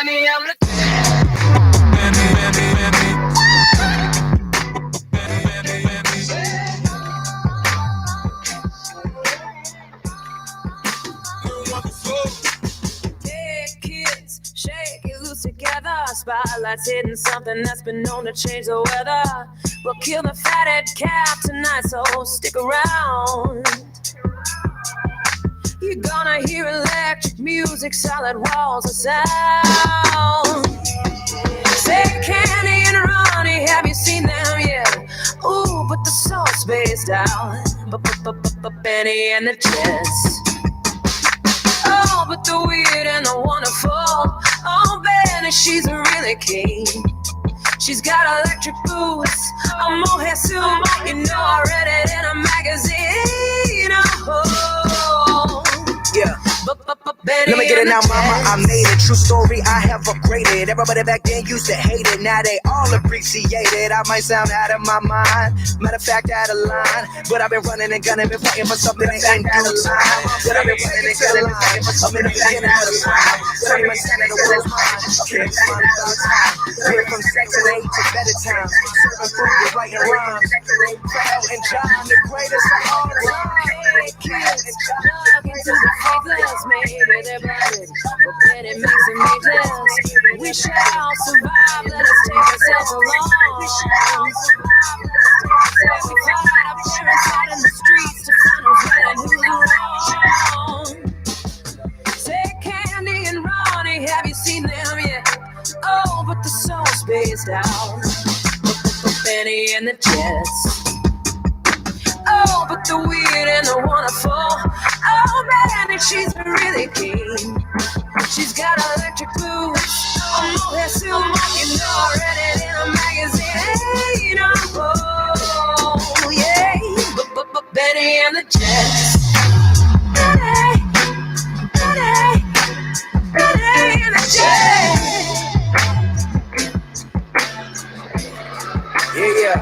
Benny and the together, spotlights hitting something that's been known to change the weather. We'll kill the fatted calf tonight, so stick around. You're gonna hear electric music, solid walls of sound. Say, Candy and Ronnie, have you seen them yet? Ooh, but the soul's spaced out. Benny and the Jets. Oh, but the weird and the wonderful. Oh, Benny, she's really keen. She's got electric boots, a mohair suit. You know I read it in a magazine. Oh, yeah. Let me get it now, mama, I made it. True story, I have upgraded. Everybody back then used to hate it. Now they all appreciate it. I might sound out of my mind, matter of fact, out of line. But I've been running and gunning, been fighting for something that ain't due time. But I've been running and gunning, been fighting for something that ain't out of line. 20% of the world's mine. Okay, fine, about time. We're from sex and age to better times. Serving food with writing rhymes. Pharrell and John, the greatest of all time. Hey, kids, and John, into the faithless, maybe they're blinded, but then it makes them ageless. We shall survive, let us take ourselves along. We fight our parents out in the streets to find who's right and who's wrong. Say, Candy and Ronnie, have you seen them yet? Oh, but the soul's spaced out. Benny and the Jets. Oh, but the weird and the wonderful. Oh, man, and she's really keen. She's got electric boots, a mohair suit. You know, I read it in a magazine. Oh, yeah. But Benny and the Jets. Benny and the Jets. Yeah.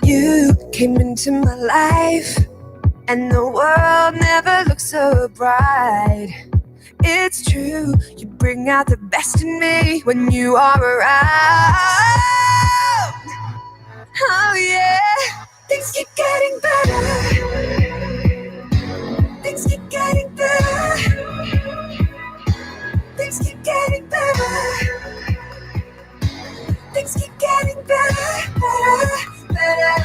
You came into my life, and the world never looked so bright. It's true, you bring out the best in me when you are around. Oh yeah, things keep getting better. Things keep getting better. Things keep getting better. Things keep getting better, better.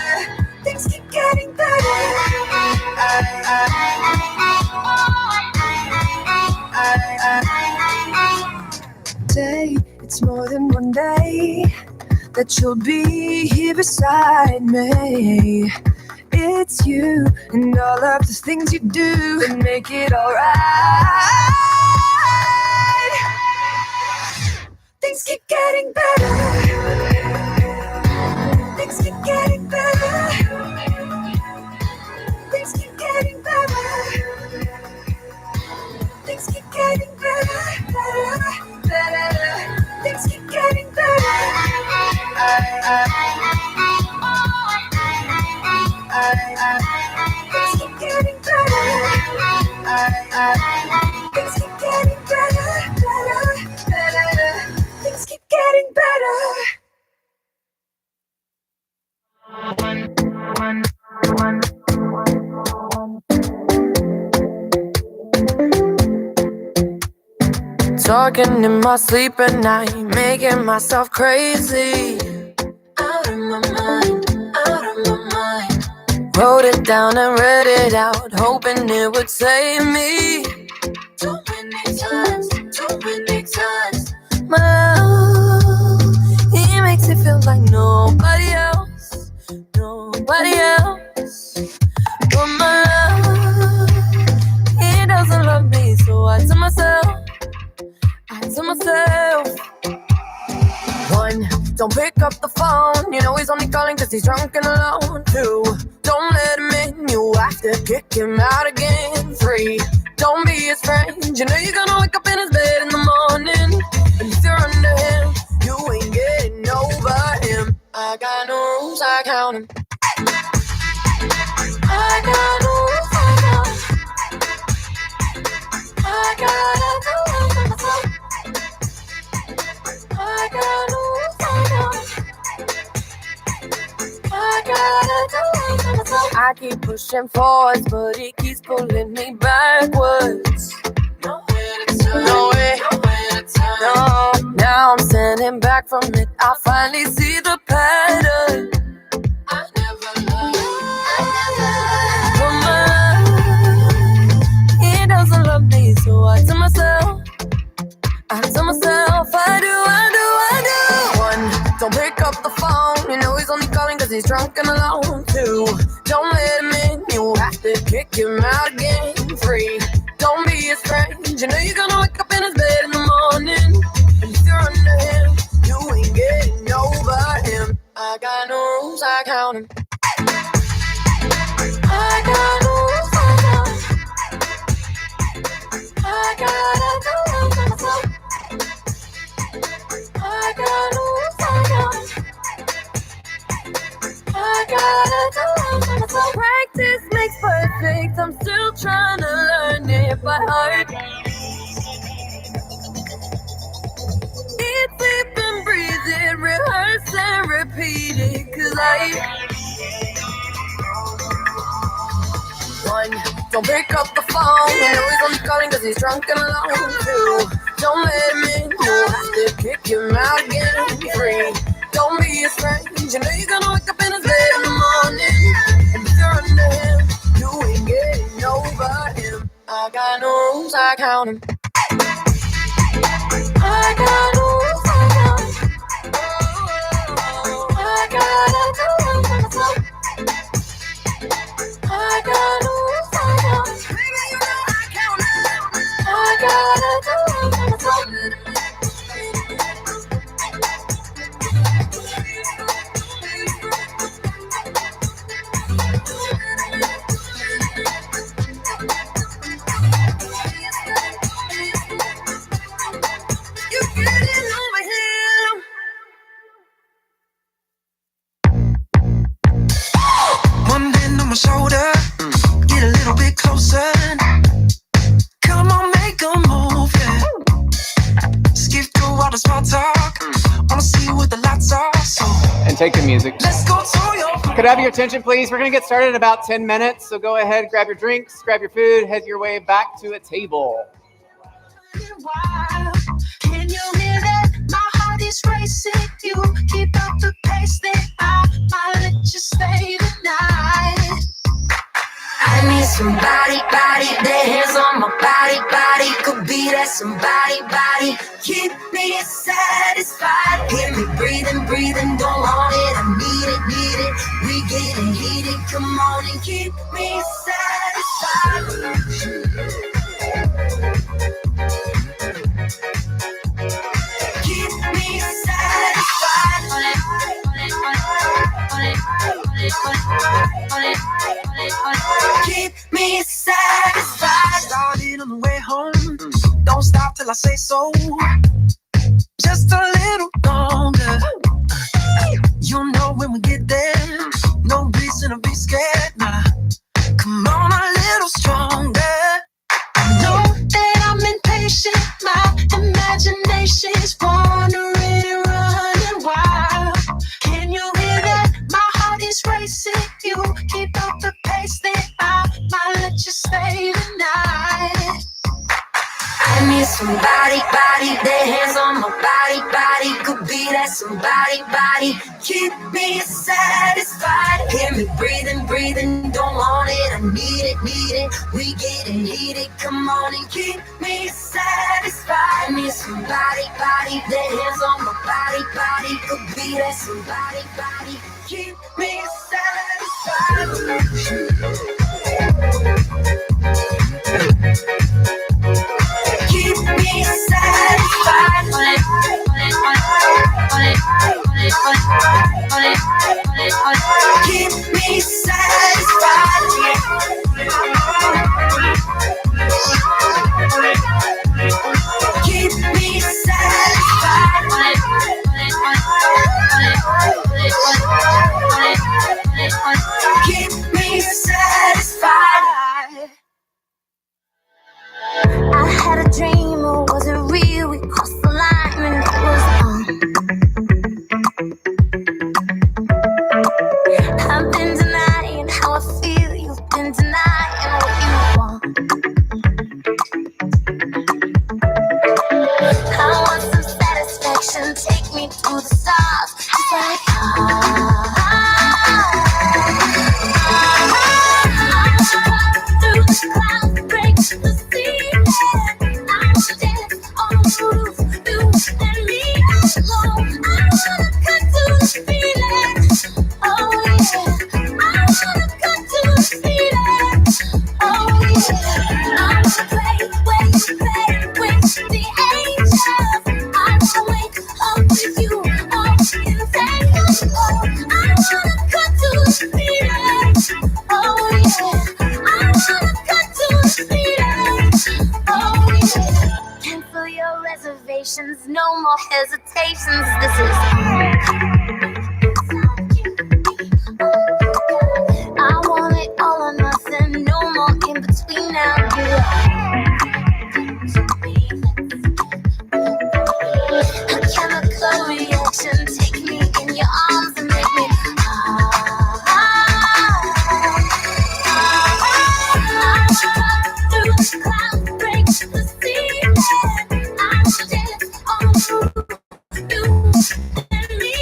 Things keep getting better. Day, it's more than one day that you'll be here beside me. It's you and all of the things you do that make it alright. Things keep getting better. Things keep getting better. Things keep getting better. Things keep getting better. Things keep getting better. Things keep getting better. Things keep getting better. Things keep getting better. Talking in my sleep at night, making myself crazy. Out of my mind. it down and read it out, hoping it would save me. Too many times, too many times. My love, he makes it feel like nobody else, nobody else. But my love, he doesn't love me, so I tell myself, one, don't pick up the phone, you know he's only calling cause he's drunk and alone. Two, don't let him in, you have to kick him out again. Three, don't be his friend, you know you're gonna wake up in his bed in the morning. And if you're under him, you ain't getting over him. I got no rules, I count him. I got no rules, I count him. I gotta do it for myself. I got no rules, I count him. I gotta do it for myself. I keep pushing forwards, but he keeps pulling me backwards. Nowhere to turn, nowhere to turn. No, now I'm standing back from it. I finally see the pattern. I never loved. But my love, he doesn't love me, so I tell myself, I do. One, don't pick up the phone, you know he's only calling cause he's drunk and alone. Two, don't let him in, you have to kick him out again. Three, don't be his friend, you know you're gonna wake up in his bed in the morning. And if you're under him, you ain't getting over him. I got no rules, I count him. I got no rules, I count him. I gotta do it for myself. I got no rules, I count him. I gotta do it for myself. Practice makes perfect, I'm still trying to learn it by heart. Eat, sleep, and breathe it, rehearse and repeat it, cause one, don't pick up the phone, you know he's only calling cause he's drunk and alone. Two, don't let him in, you have to kick him out again. Three, don't be his friend, you know you're gonna wake up in his bed in the morning. And if you're under him, you ain't getting over him. I got no rules, I count him. I got no rules, I count him. I gotta do it for myself. I got no rules, I count him. I gotta do it for myself. Shoulder, get a little bit closer. Come on, make a move, yeah. Skip through all the small talk. Wanna see what the lights are, so. And take the music. Let's go to your. Could I have your attention, please? We're gonna get started in about 10 minutes. So go ahead, grab your drinks, grab your food, head your way back to a table. Can you hear that? My heart is racing. You keep up the pace, then I might let you stay tonight. I need somebody, their hands on my body. Could be that somebody, keep me satisfied. Hear me breathing, don't want it, I need it. We getting heated, come on and keep me satisfied. Keep me satisfied. Keep me satisfied. Started on the way home. Don't stop till I say so. Just a little longer. You'll know when we get there. No reason to be scared. Nah. Come on a little stronger. I know that I'm impatient. My imagination's wandering and running wild. Can you hear that? My heart is racing. You keep up the pace, then I might let you stay tonight. I need somebody, body. Their hands on my body, body. Could be that somebody, body. Keep me satisfied. Hear me breathing, breathing. Don't want it, I need it, need it. We getting heated. Come on and keep me satisfied. Me somebody, body. Their hands on my body, body. Could be that somebody, body. Keep me satisfied. Keep me satisfied. Keep me satisfied. Keep me satisfied. Keep me satisfied. I had a dream, or was it real? We crossed the line and it was I've been denying how I feel. You've been denying what you want. I want some satisfaction. Take me to the stars. It's like through the clouds, break the sea. I'm dance on the roof, you and me alone. I wanna cut to the feeling. Oh yeah, I wanna cut to the feeling. Oh yeah, I wanna play where you play with the angels. I wanna wake up with you all in the same boat. I wanna cut to the feeling. Oh yeah, I wanna cut to the feeling. Oh yeah, cancel your reservations, no more hesitations. This is I want it all or nothing, no more in between now. A chemical reaction, take me in your arms and make me through the clouds, break the sea. I dance on the roof, you and me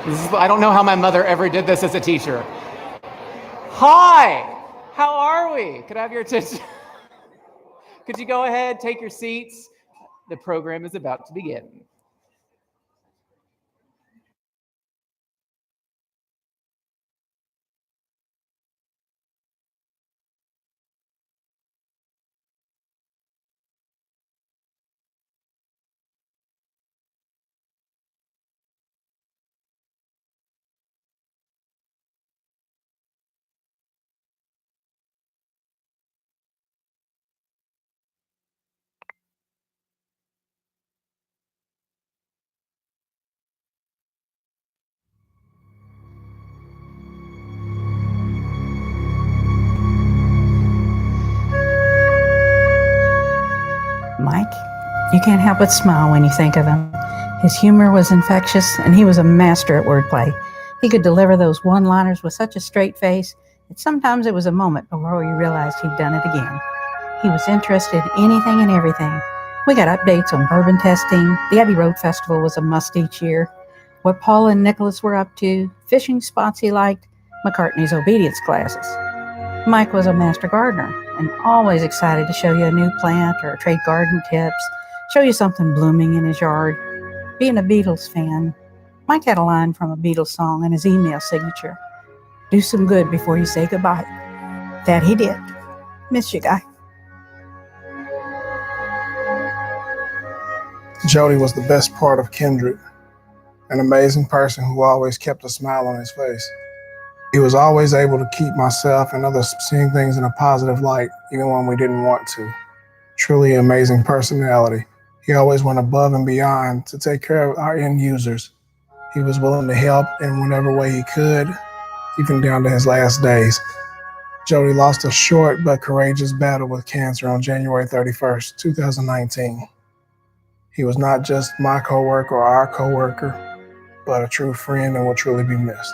I don't know how my mother ever did this as a teacher. Hi, how are we? Could I have your attention? Could you go ahead, take your seats? The program is about to begin. Mike, you can't help but smile when you think of him. His humor was infectious, and he was a master at wordplay. He could deliver those one-liners with such a straight face that sometimes it was a moment before you realized he'd done it again. He was interested in anything and everything. We got updates on bourbon testing. The Abbey Road Festival was a must each year. What Paul and Nicholas were up to, fishing spots he liked, McCartney's obedience classes. Mike was a master gardener and always excited to show you a new plant or trade garden tips, show you something blooming in his yard. Being a Beatles fan, Mike had a line from a Beatles song in his email signature. Do some good before you say goodbye. That he did. Miss you, guy. Jody was the best part of Kindred, an amazing person who always kept a smile on his face. He was always able to keep myself and others seeing things in a positive light, even when we didn't want to. Truly amazing personality. He always went above and beyond to take care of our end users. He was willing to help in whatever way he could, even down to his last days. Jody lost a short but courageous battle with cancer on January 31st, 2019. He was not just my coworker or our coworker, but a true friend and will truly be missed.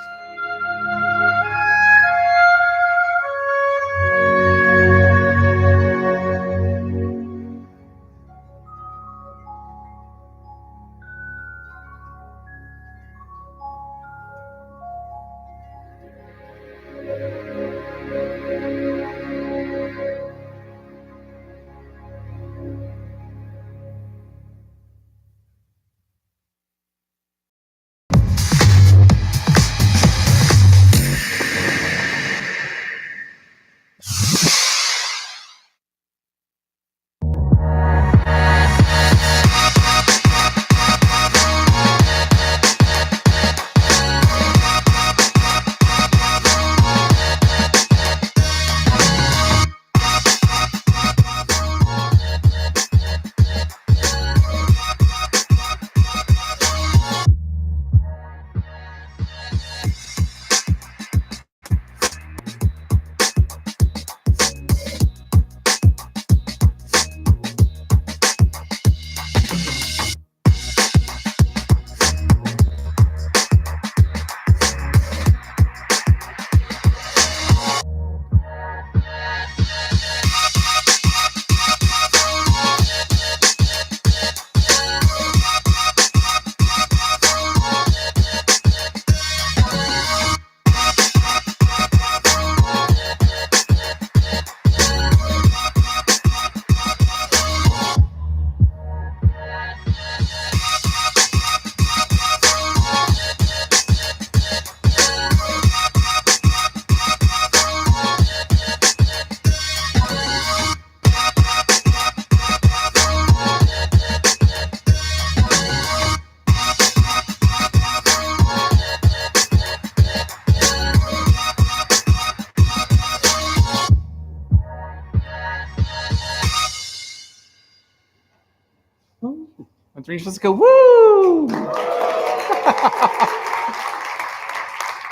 Let's reach, let's go, woo!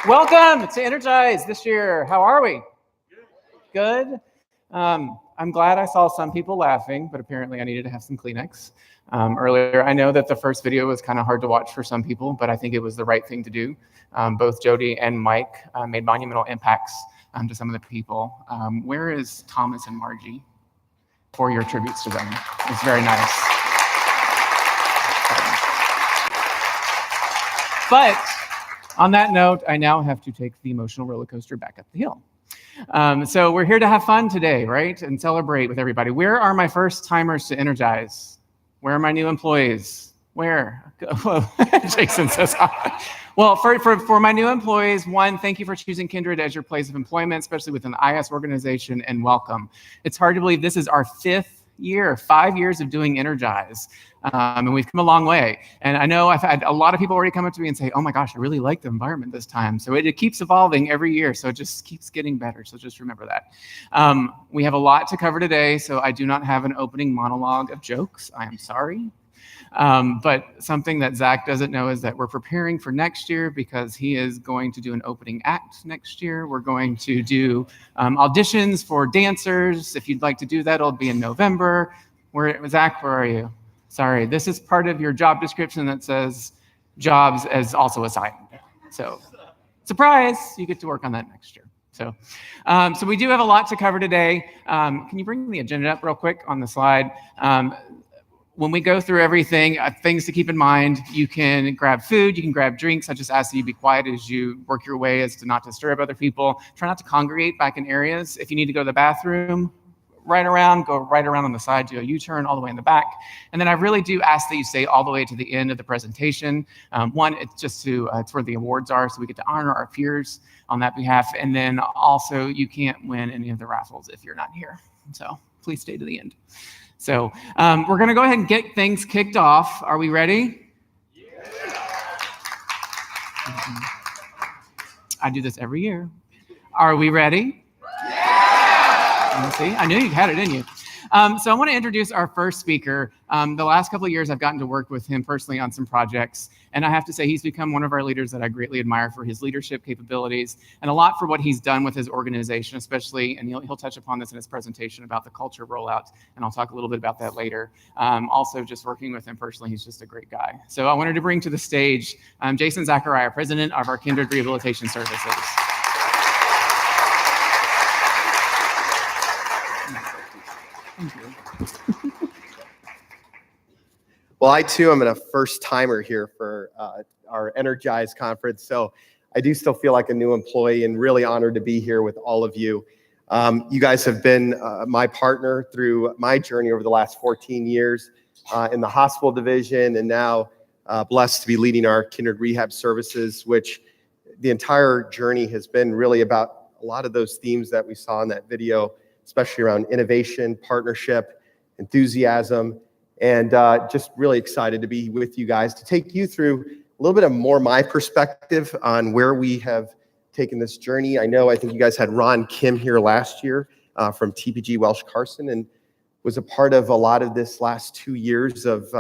Welcome to Energize this year. How are we? Good. I'm glad I saw some people laughing, but apparently I needed to have some Kleenex earlier. I know that the first video was kind of hard to watch for some people, but I think it was the right thing to do. Both Jody and Mike made monumental impacts to some of the people. Where is Thomas and Margie for your tributes to them? It's very nice. But On that note, I now have to take the emotional roller coaster back up the hill. So we're here to have fun today, right? And celebrate with everybody. Where are my first timers to Energize? Where are my new employees? Where? Jason says, well, for my new employees, one, thank you for choosing Kindred as your place of employment, especially with an IS organization, and welcome. It's hard to believe this is our 5th year, 5 years of doing Energize. And we've come a long way. And I know I've had a lot of people already come up to me and say, oh my gosh, I really like the environment this time. So it keeps evolving every year. So it just keeps getting better. So just remember that. We have a lot to cover today. So I do not have an opening monologue of jokes. I am sorry. But something that Zach doesn't know is that we're preparing for next year because he is going to do an opening act next year. We're going to do auditions for dancers. If you'd like to do that, it'll be in November. Zach, where are you? Sorry, this is part of your job description that says jobs as also assigned. So surprise, you get to work on that next year. So we do have a lot to cover today. Can you bring the agenda up real quick on the slide? When we go through everything, things to keep in mind, you can grab food, you can grab drinks. I just ask that you be quiet as you work your way as to not disturb other people. Try not to congregate back in areas. If you need to go to the bathroom, go right around on the side, do a U-turn all the way in the back. And then I really do ask that you stay all the way to the end of the presentation. One, it's just it's where the awards are, so we get to honor our peers on that behalf. And then also you can't win any of the raffles if you're not here. So please stay to the end. So we're gonna go ahead and get things kicked off. Are we ready? Yeah. I do this every year. Are we ready? See, I knew you had it in you. So I want to introduce our first speaker. The last couple of years, I've gotten to work with him personally on some projects. And I have to say, he's become one of our leaders that I greatly admire for his leadership capabilities and a lot for what he's done with his organization, especially, and he'll touch upon this in his presentation about the culture rollout. And I'll talk a little bit about that later. Also, just working with him personally, he's just a great guy. So I wanted to bring to the stage Jason Zachariah, president of our Kindred Rehabilitation Services. Thank you. Well, I too am a first timer here for our Energize conference. So I do still feel like a new employee and really honored to be here with all of you. You guys have been my partner through my journey over the last 14 years in the hospital division, and now blessed to be leading our Kindred Rehab Services, which the entire journey has been really about a lot of those themes that we saw in that video, especially around innovation, partnership, enthusiasm, and just really excited to be with you guys to take you through a little bit of more my perspective on where we have taken this journey. I think you guys had Ron Kim here last year from TPG Welsh Carson and was a part of a lot of this last 2 years of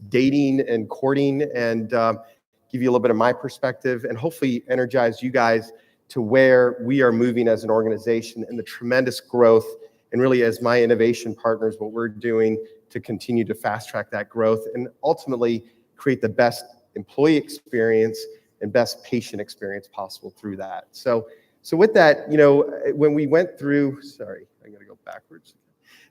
dating and courting, and give you a little bit of my perspective and hopefully energize you guys to where we are moving as an organization and the tremendous growth, and really as my innovation partners, what we're doing to continue to fast track that growth and ultimately create the best employee experience and best patient experience possible through that. So with that, when we went through, sorry, I'm gonna go backwards.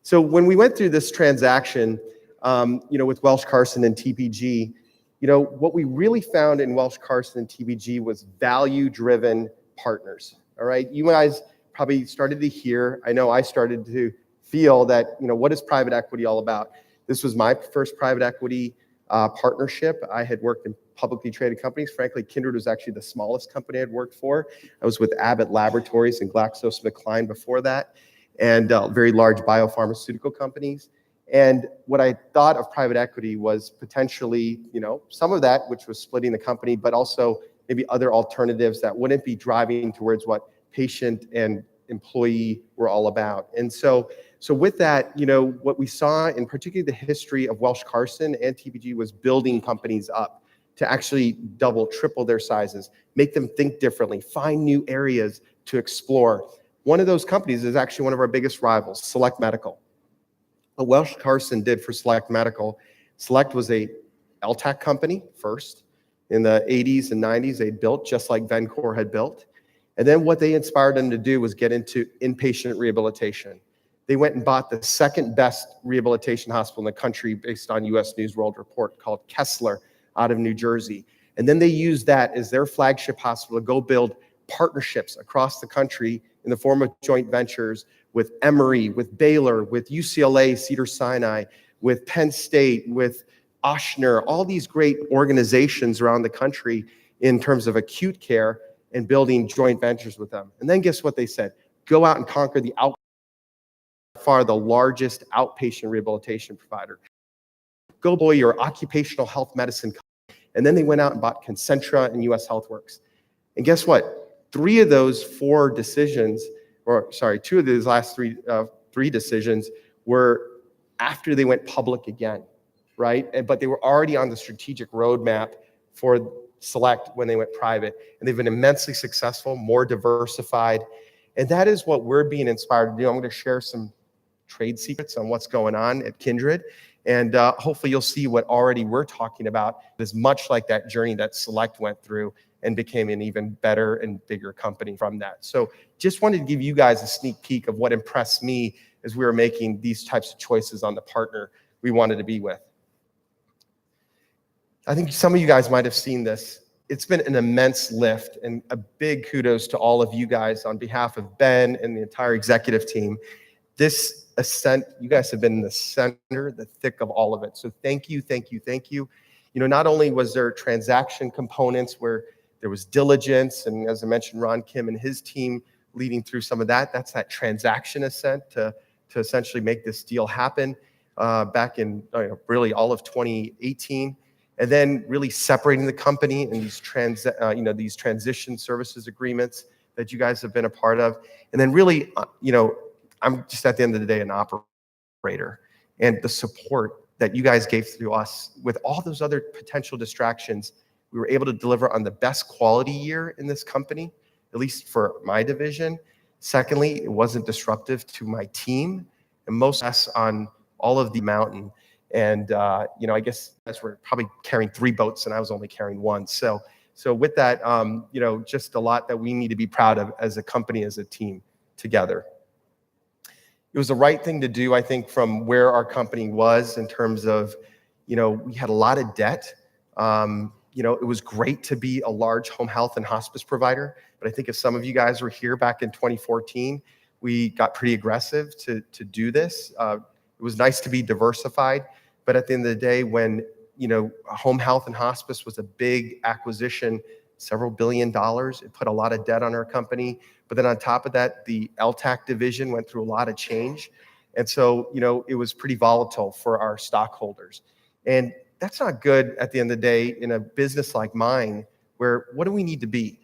So when we went through this transaction, with Welsh Carson and TPG, what we really found in Welsh Carson and TPG was value-driven partners. All right, you guys probably started to hear, I know I started to feel that, what is private equity all about? This was my first private equity partnership. I had worked in publicly traded companies. Frankly, Kindred was actually the smallest company I'd worked for. I was with Abbott Laboratories and GlaxoSmithKline before that, and very large biopharmaceutical companies. And what I thought of private equity was potentially, some of that, which was splitting the company, but also maybe other alternatives that wouldn't be driving towards what patient and employee were all about. And so with that, what we saw in particularly the history of Welsh Carson and TPG was building companies up to actually double, triple their sizes, make them think differently, find new areas to explore. One of those companies is actually one of our biggest rivals, Select Medical. What Welsh Carson did for Select Medical, Select was a LTAC company first. In the 80s and 90s, they built just like Vencor had built. And then what they inspired them to do was get into inpatient rehabilitation. They went and bought the second best rehabilitation hospital in the country based on US News World Report called Kessler out of New Jersey. And then they used that as their flagship hospital to go build partnerships across the country in the form of joint ventures with Emory, with Baylor, with UCLA, Cedars-Sinai, with Penn State, with Ochsner, all these great organizations around the country in terms of acute care and building joint ventures with them. And then guess what they said? Go out and conquer the far the largest outpatient rehabilitation provider. Go boy your occupational health medicine. And then they went out and bought Concentra and US HealthWorks. And guess what? 3 of those 4 decisions, or sorry, 2 of those last 3 decisions were after they went public again, right? But they were already on the strategic roadmap for Select when they went private. And they've been immensely successful, more diversified. And that is what we're being inspired to do. I'm going to share some trade secrets on what's going on at Kindred. And hopefully you'll see what already we're talking about is much like that journey that Select went through and became an even better and bigger company from that. So just wanted to give you guys a sneak peek of what impressed me as we were making these types of choices on the partner we wanted to be with. I think some of you guys might have seen this. It's been an immense lift, and a big kudos to all of you guys on behalf of Ben and the entire executive team. This ascent, you guys have been in the center, the thick of all of it. So thank you, thank you, thank you. You know, not only was there transaction components where there was diligence, and as I mentioned, Ron Kim and his team leading through some of that. That's that transaction ascent to essentially make this deal happen back in really all of 2018. And then really separating the company and these these transition services agreements that you guys have been a part of. And then really, I'm just at the end of the day an operator, and the support that you guys gave through us with all those other potential distractions, we were able to deliver on the best quality year in this company, at least for my division. Secondly, it wasn't disruptive to my team, and most less on all of the mountain. And, I guess as we're probably carrying 3 boats and I was only carrying 1. So with that, just a lot that we need to be proud of as a company, as a team together. It was the right thing to do, I think, from where our company was in terms of, we had a lot of debt. It was great to be a large home health and hospice provider. But I think if some of you guys were here back in 2014, we got pretty aggressive to do this. It was nice to be diversified, but at the end of the day, when home health and hospice was a big acquisition, several $1 billion, it put a lot of debt on our company. But then on top of that, the LTAC division went through a lot of change, and so it was pretty volatile for our stockholders, and that's not good at the end of the day in a business like mine, where what do we need to be?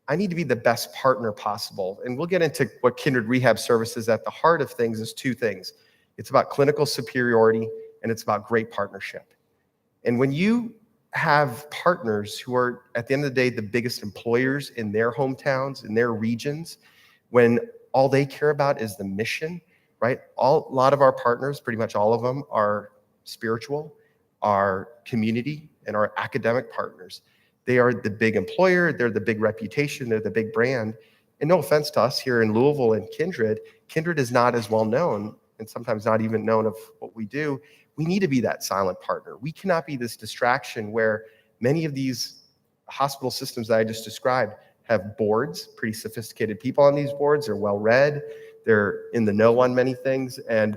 I need to be the best partner possible, and we'll get into what Kindred Rehab Services at the heart of things is 2 things. It's about clinical superiority, and it's about great partnership. And when you have partners who are, at the end of the day, the biggest employers in their hometowns, in their regions, when all they care about is the mission, right? A lot of our partners, pretty much all of them, are spiritual, are community, and are academic partners. They are the big employer, they're the big reputation, they're the big brand. And no offense to us here in Louisville and Kindred is not as well known, and sometimes not even known of what we do. We need to be that silent partner. We cannot be this distraction where many of these hospital systems that I just described have boards, pretty sophisticated people on these boards. They're well-read. They're in the know on many things. And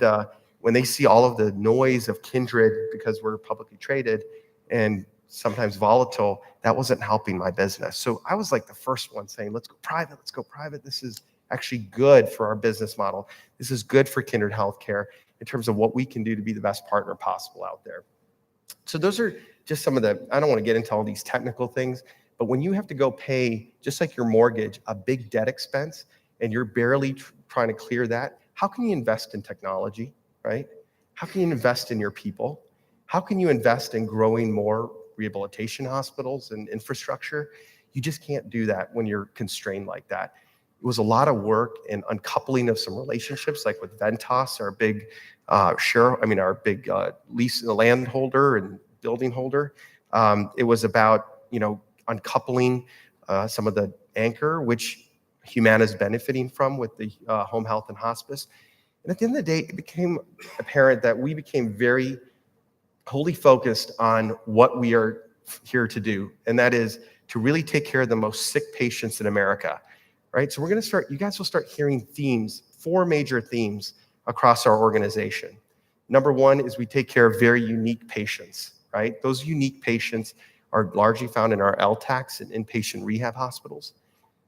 when they see all of the noise of Kindred, because we're publicly traded and sometimes volatile, that wasn't helping my business. So I was like the first one saying, let's go private, let's go private. This is actually good for our business model. This is good for Kindred Healthcare in terms of what we can do to be the best partner possible out there. So those are just some of the, I don't want to get into all these technical things, but when you have to go pay, just like your mortgage, a big debt expense, and you're barely trying to clear that, how can you invest in technology, right? How can you invest in your people? How can you invest in growing more rehabilitation hospitals and infrastructure? You just can't do that when you're constrained like that. It was a lot of work and uncoupling of some relationships, like with Ventas, our big lease landholder and building holder. It was about uncoupling some of the anchor, which Humana is benefiting from with the home health and hospice. And at the end of the day, it became apparent that we became very wholly focused on what we are here to do, and that is to really take care of the most sick patients in America, right? So we're going to start, you guys will start hearing themes, 4 major themes across our organization. Number 1 is we take care of very unique patients, right? Those unique patients are largely found in our LTACs and inpatient rehab hospitals.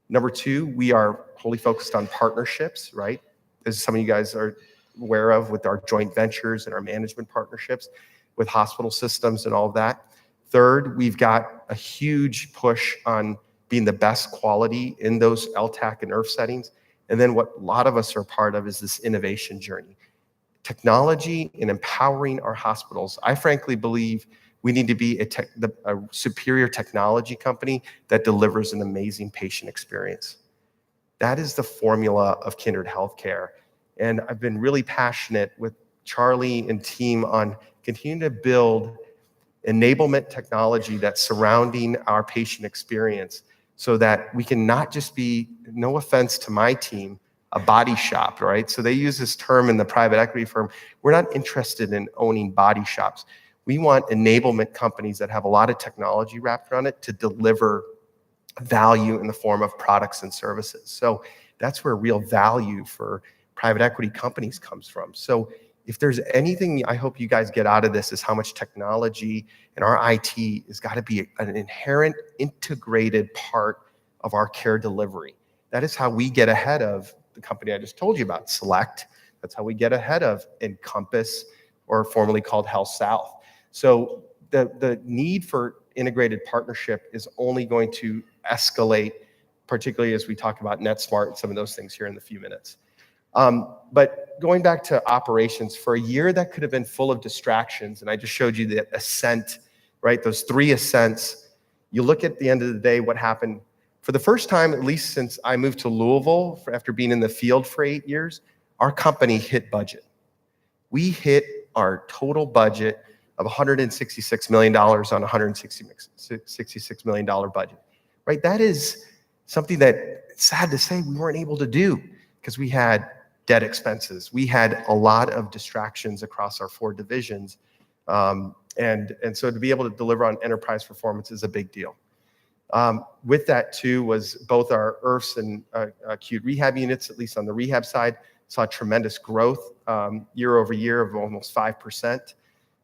Number 2, we are wholly focused on partnerships, right? As some of you guys are aware of with our joint ventures and our management partnerships with hospital systems and all of that. Third, we've got a huge push on being the best quality in those LTAC and IRF settings. And then what a lot of us are part of is this innovation journey. Technology and empowering our hospitals. I frankly believe we need to be a superior technology company that delivers an amazing patient experience. That is the formula of Kindred Healthcare. And I've been really passionate with Charlie and team on continuing to build enablement technology that's surrounding our patient experience so that we can not just be, no offense to my team, a body shop, right? So they use this term in the private equity firm. We're not interested in owning body shops. We want enablement companies that have a lot of technology wrapped around it to deliver value in the form of products and services. So that's where real value for private equity companies comes from. So if there's anything I hope you guys get out of this is how much technology and our IT has got to be an inherent integrated part of our care delivery. That is how we get ahead of the company I just told you about, Select. That's how we get ahead of Encompass, or formerly called HealthSouth. So the need for integrated partnership is only going to escalate, particularly as we talk about NetSmart and some of those things here in a few minutes. But going back to operations, for a year that could have been full of distractions, and I just showed you the ascent, right? Those 3 ascents. You look at the end of the day, what happened. For the first time, at least since I moved to Louisville, after being in the field for 8 years, our company hit budget. We hit our total budget of $166 million on $166 million budget, right? That is something that, it's sad to say, we weren't able to do because we had debt expenses. We had a lot of distractions across our 4 divisions. And so to be able to deliver on enterprise performance is a big deal. With that too was both our IRFs and acute rehab units, at least on the rehab side, saw tremendous growth year over year of almost 5%.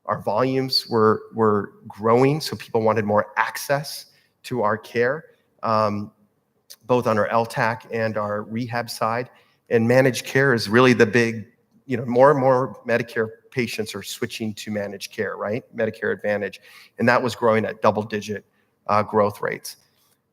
Our volumes were growing, so people wanted more access to our care, both on our LTAC and our rehab side. And managed care is really the big, more and more Medicare patients are switching to managed care, right? Medicare Advantage. And that was growing at double-digit growth rates.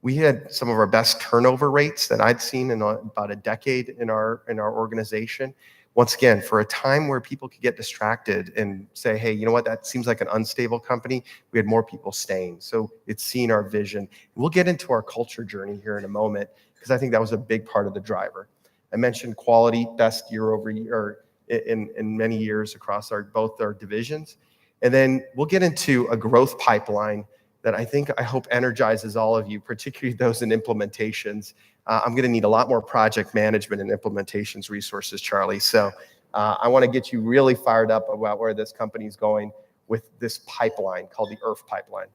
We had some of our best turnover rates that I'd seen in about a decade in our organization. Once again, for a time where people could get distracted and say, hey, you know what, that seems like an unstable company, we had more people staying. So it's seen our vision. We'll get into our culture journey here in a moment, because I think that was a big part of the driver. I mentioned quality, best year over year in many years across both our divisions. And then we'll get into a growth pipeline that I hope energizes all of you, particularly those in implementations. I'm going to need a lot more project management and implementations resources, Charlie. So I want to get you really fired up about where this company is going with this pipeline called the IRF pipeline.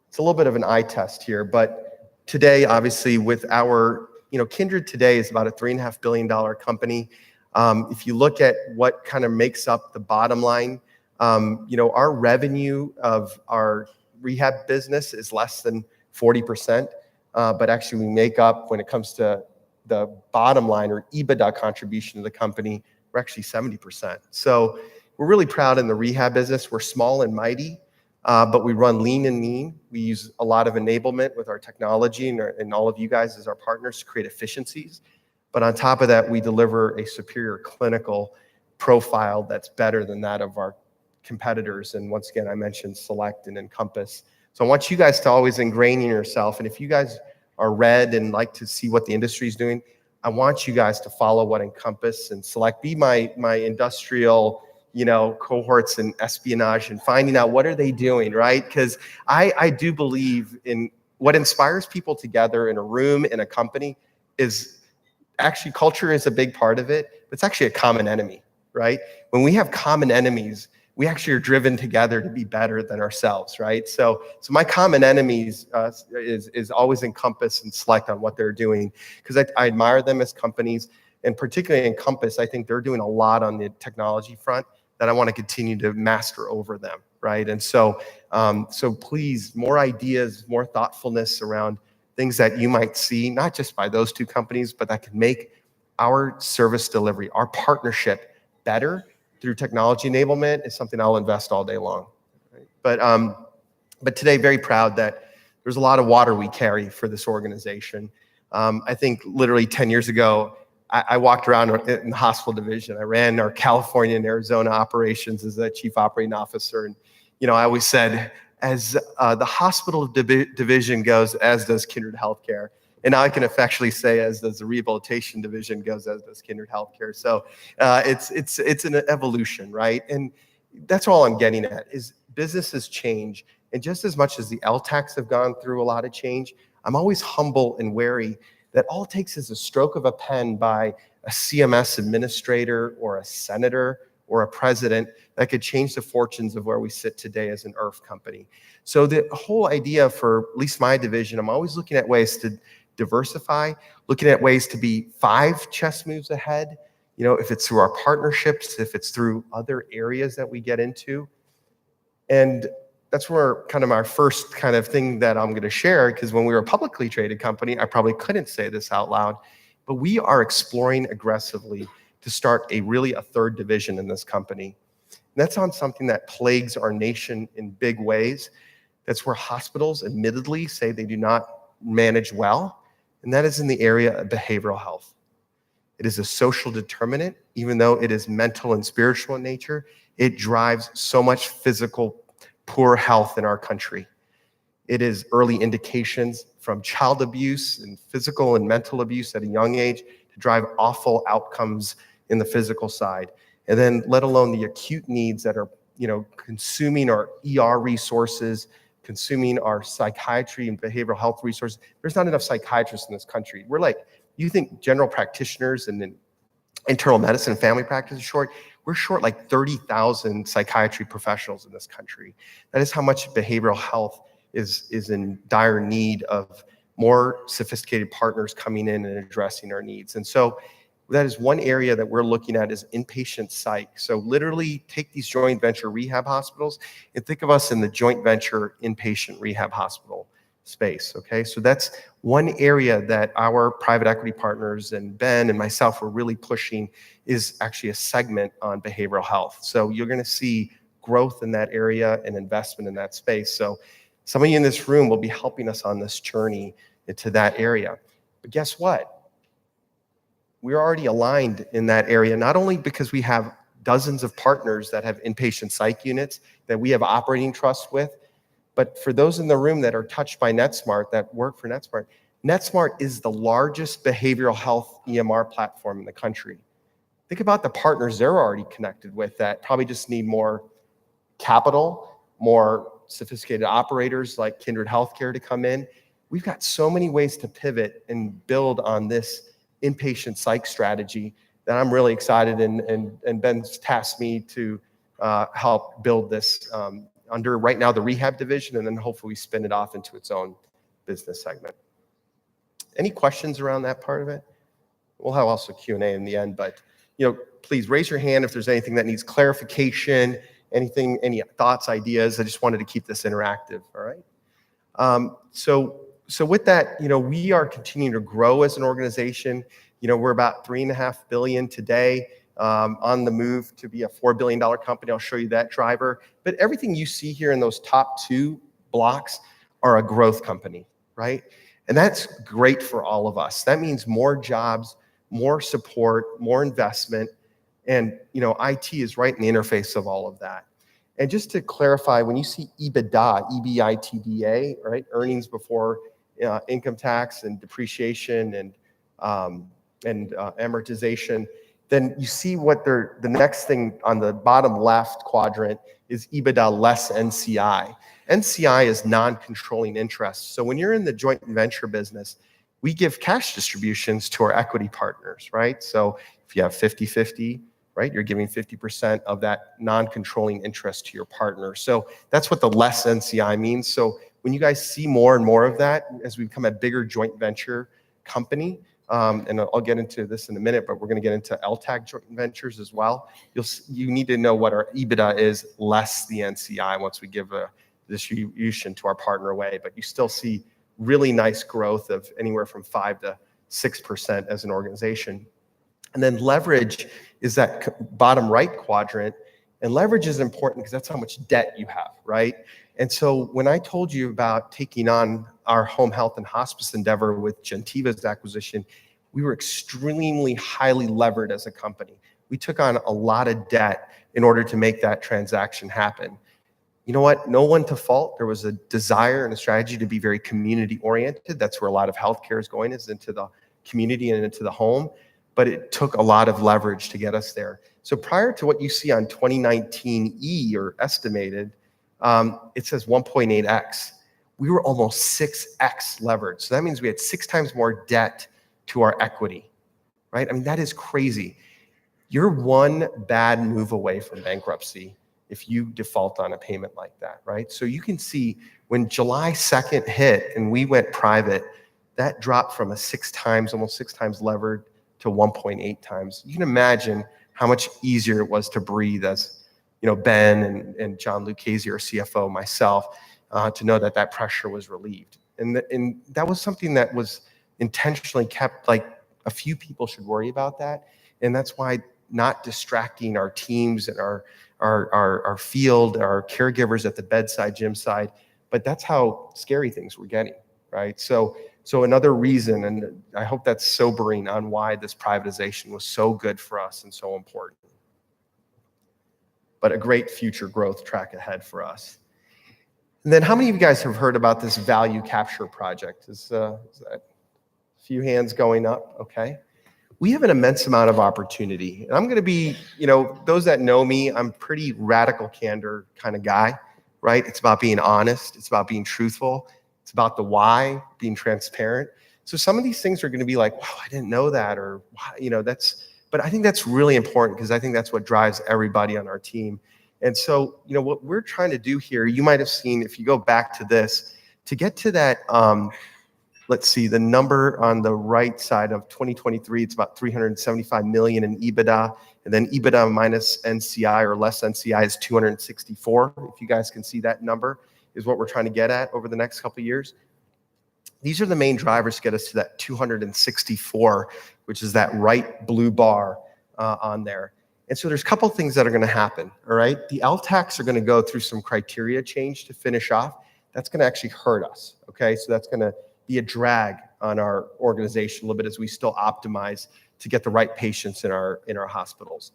It's a little bit of an eye test here, but today, obviously, with our, Kindred today is about a $3.5 billion company. If you look at what kind of makes up the bottom line, our revenue of our rehab business is less than 40%, but actually we make up, when it comes to the bottom line or EBITDA contribution to the company, we're actually 70%. So we're really proud in the rehab business. We're small and mighty, but we run lean and mean. We use a lot of enablement with our technology and all of you guys as our partners to create efficiencies. But on top of that, we deliver a superior clinical profile that's better than that of our competitors. And once again, I mentioned Select and Encompass. So I want you guys to always ingrain in yourself. And if you guys are read and like to see what the industry is doing, I want you guys to follow what Encompass and Select, be my industrial, cohorts and espionage and finding out what are they doing, right? Because I do believe in what inspires people together in a room, in a company, is actually culture is a big part of it, but it's actually a common enemy, right? When we have common enemies, we actually are driven together to be better than ourselves, right? So my common enemies is always Encompass and Select on what they're doing, because I admire them as companies, and particularly Encompass, I think they're doing a lot on the technology front that I want to continue to master over them, right? And so please, more ideas, more thoughtfulness around things that you might see, not just by those two companies, but that can make our service delivery, our partnership better through technology enablement is something I'll invest all day long. Right? But today, very proud that there's a lot of water we carry for this organization. I think literally 10 years ago, I walked around in the hospital division. I ran our California and Arizona operations as a chief operating officer. And, I always said, as the hospital division goes, as does Kindred Healthcare. And now I can effectually say, as does the rehabilitation division goes, as does Kindred Healthcare. So it's an evolution, right? And that's all I'm getting at is businesses change. And just as much as the LTACs have gone through a lot of change, I'm always humble and wary that all it takes is a stroke of a pen by a CMS administrator or a senator or a president that could change the fortunes of where we sit today as an IRF company. So the whole idea for at least my division, I'm always looking at ways to diversify, looking at ways to be 5 chess moves ahead, if it's through our partnerships, if it's through other areas that we get into. And that's where kind of our first kind of thing that I'm going to share, because when we were a publicly traded company, I probably couldn't say this out loud, but we are exploring aggressively to start a third division in this company. And that's on something that plagues our nation in big ways. That's where hospitals admittedly say they do not manage well, and that is in the area of behavioral health. It is a social determinant, even though it is mental and spiritual in nature. It drives so much physical poor health in our country. It is early indications from child abuse and physical and mental abuse at a young age to drive awful outcomes in the physical side. And then let alone the acute needs that are, consuming our ER resources, consuming our psychiatry and behavioral health resources. There's not enough psychiatrists in this country. You think general practitioners and internal medicine and family practice is short? We're short like 30,000 psychiatry professionals in this country. That is how much behavioral health is in dire need of more sophisticated partners coming in and addressing our needs. And so that is one area that we're looking at is inpatient psych. So literally take these joint venture rehab hospitals and think of us in the joint venture inpatient rehab hospital space, okay? So that's one area that our private equity partners and Ben and myself are really pushing is actually a segment on behavioral health. So you're gonna see growth in that area and investment in that space. So some of you in this room will be helping us on this journey into that area. But guess what? We're already aligned in that area, not only because we have dozens of partners that have inpatient psych units that we have operating trust with, but for those in the room that are touched by NetSmart, that work for NetSmart, NetSmart is the largest behavioral health EMR platform in the country. Think about the partners they're already connected with that probably just need more capital, more sophisticated operators like Kindred Healthcare to come in. We've got so many ways to pivot and build on this inpatient psych strategy that I'm really excited and Ben's tasked me to help build this under right now the rehab division, and then hopefully spin it off into its own business segment. Any questions around that part of it? We'll have also Q&A in the end, but please raise your hand if there's anything that needs clarification, anything, any thoughts, ideas. I just wanted to keep this interactive, all right? So with that, we are continuing to grow as an organization. We're about $3.5 billion today, on the move to be a $4 billion company. I'll show you that driver. But everything you see here in those top 2 blocks are a growth company, right? And that's great for all of us. That means more jobs, more support, more investment. And, IT is right in the interface of all of that. And just to clarify, when you see EBITDA, EBITDA, right, earnings before income tax and depreciation and amortization, then you see what the next thing on the bottom left quadrant is EBITDA less NCI. NCI is non-controlling interest. So when you're in the joint venture business, we give cash distributions to our equity partners, right? So if you have 50-50 right? You're giving 50% of that non-controlling interest to your partner. So that's what the less NCI means. So when you guys see more and more of that, as we become a bigger joint venture company, and I'll get into this in a minute, but we're going to get into LTAG joint ventures as well. You need to know what our EBITDA is less the NCI once we give a distribution to our partner away. But you still see really nice growth of anywhere from 5 to 6% as an organization. And then leverage is that bottom right quadrant. And leverage is important because that's how much debt you have, right? And so when I told you about taking on our home health and hospice endeavor with Gentiva's acquisition, we were extremely highly levered as a company. We took on a lot of debt in order to make that transaction happen. You know what? No one to fault. There was a desire and a strategy to be very community oriented. That's where a lot of healthcare is going, is into the community and into the home. But it took a lot of leverage to get us there. So prior to what you see on 2019 E or estimated, it says 1.8x. We were almost 6x levered. So that means we had 6 times more debt to our equity, right? I mean, that is crazy. You're one bad move away from bankruptcy if you default on a payment like that, right? So you can see when July 2nd hit and we went private, that dropped from almost 6 times levered to 1.8 times. You can imagine how much easier it was to breathe as, Ben and John Lucchese, our CFO, myself, to know that pressure was relieved. And that was something that was intentionally kept, like a few people should worry about that. And that's why not distracting our teams and our field, our caregivers at the bedside, gym side, but that's how scary things were getting, right? So another reason, and I hope that's sobering on why this privatization was so good for us and so important. But a great future growth track ahead for us. And then how many of you guys have heard about this value capture project? Is that a few hands going up? Okay. We have an immense amount of opportunity. And I'm going to be, those that know me, I'm pretty radical candor kind of guy, right? It's about being honest. It's about being truthful. It's about the why, being transparent. So some of these things are going to be like, wow, I didn't know that, or, but I think that's really important because I think that's what drives everybody on our team. And so, what we're trying to do here, you might have seen, if you go back to this, to get to that, let's see, the number on the right side of 2023, it's about 375 million in EBITDA, and then EBITDA minus NCI or less NCI is 264. If you guys can see that number, is what we're trying to get at over the next couple of years. These are the main drivers to get us to that 264, which is that right blue bar on there. And so there's a couple of things that are going to happen, all right? The LTACs are going to go through some criteria change to finish off. That's going to actually hurt us, okay? So that's going to be a drag on our organization a little bit as we still optimize to get the right patients in our hospitals.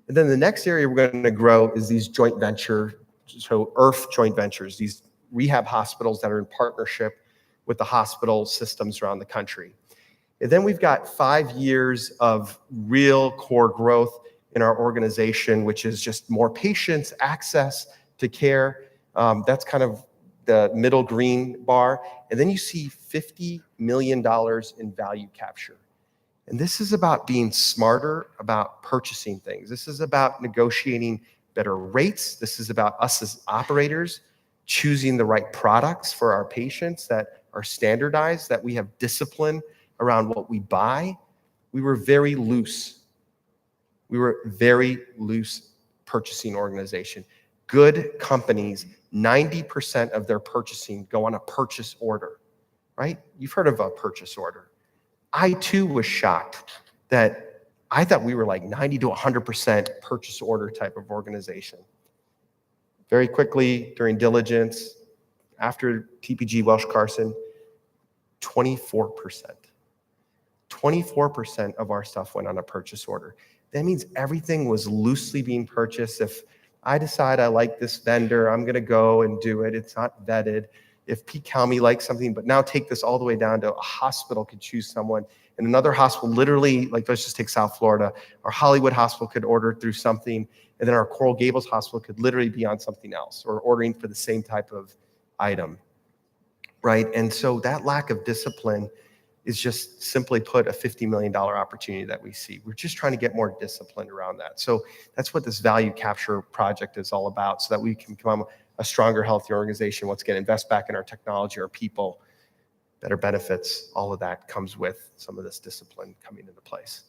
And then the next area we're going to grow is these joint venture, so IRF joint ventures, these rehab hospitals that are in partnership with the hospital systems around the country. And then we've got 5 years of real core growth in our organization, which is just more patients, access to care. That's kind of the middle green bar. And then you see $50 million in value capture. And this is about being smarter about purchasing things. This is about negotiating better rates. This is about us as operators choosing the right products for our patients that are standardized, that we have discipline around what we buy. We were very loose. We were very loose purchasing organization. Good companies, 90% of their purchasing go on a purchase order, right? You've heard of a purchase order. I too was shocked that I thought we were like 90 to 100% purchase order type of organization. Very quickly during diligence, after TPG Welsh Carson, 24%. 24% of our stuff went on a purchase order. That means everything was loosely being purchased. If I decide I like this vendor, I'm going to go and do it. It's not vetted. If Pete Calmy likes something, but now take this all the way down to a hospital could choose someone, and another hospital, literally, like let's just take South Florida, our Hollywood hospital could order through something, and then our Coral Gables hospital could literally be on something else or ordering for the same type of item, right? And so that lack of discipline is just simply put a $50 million opportunity that we see. We're just trying to get more disciplined around that. So that's what this value capture project is all about, so that we can become a stronger, healthier organization. Once again, invest back in our technology, our people, better benefits, all of that comes with some of this discipline coming into place.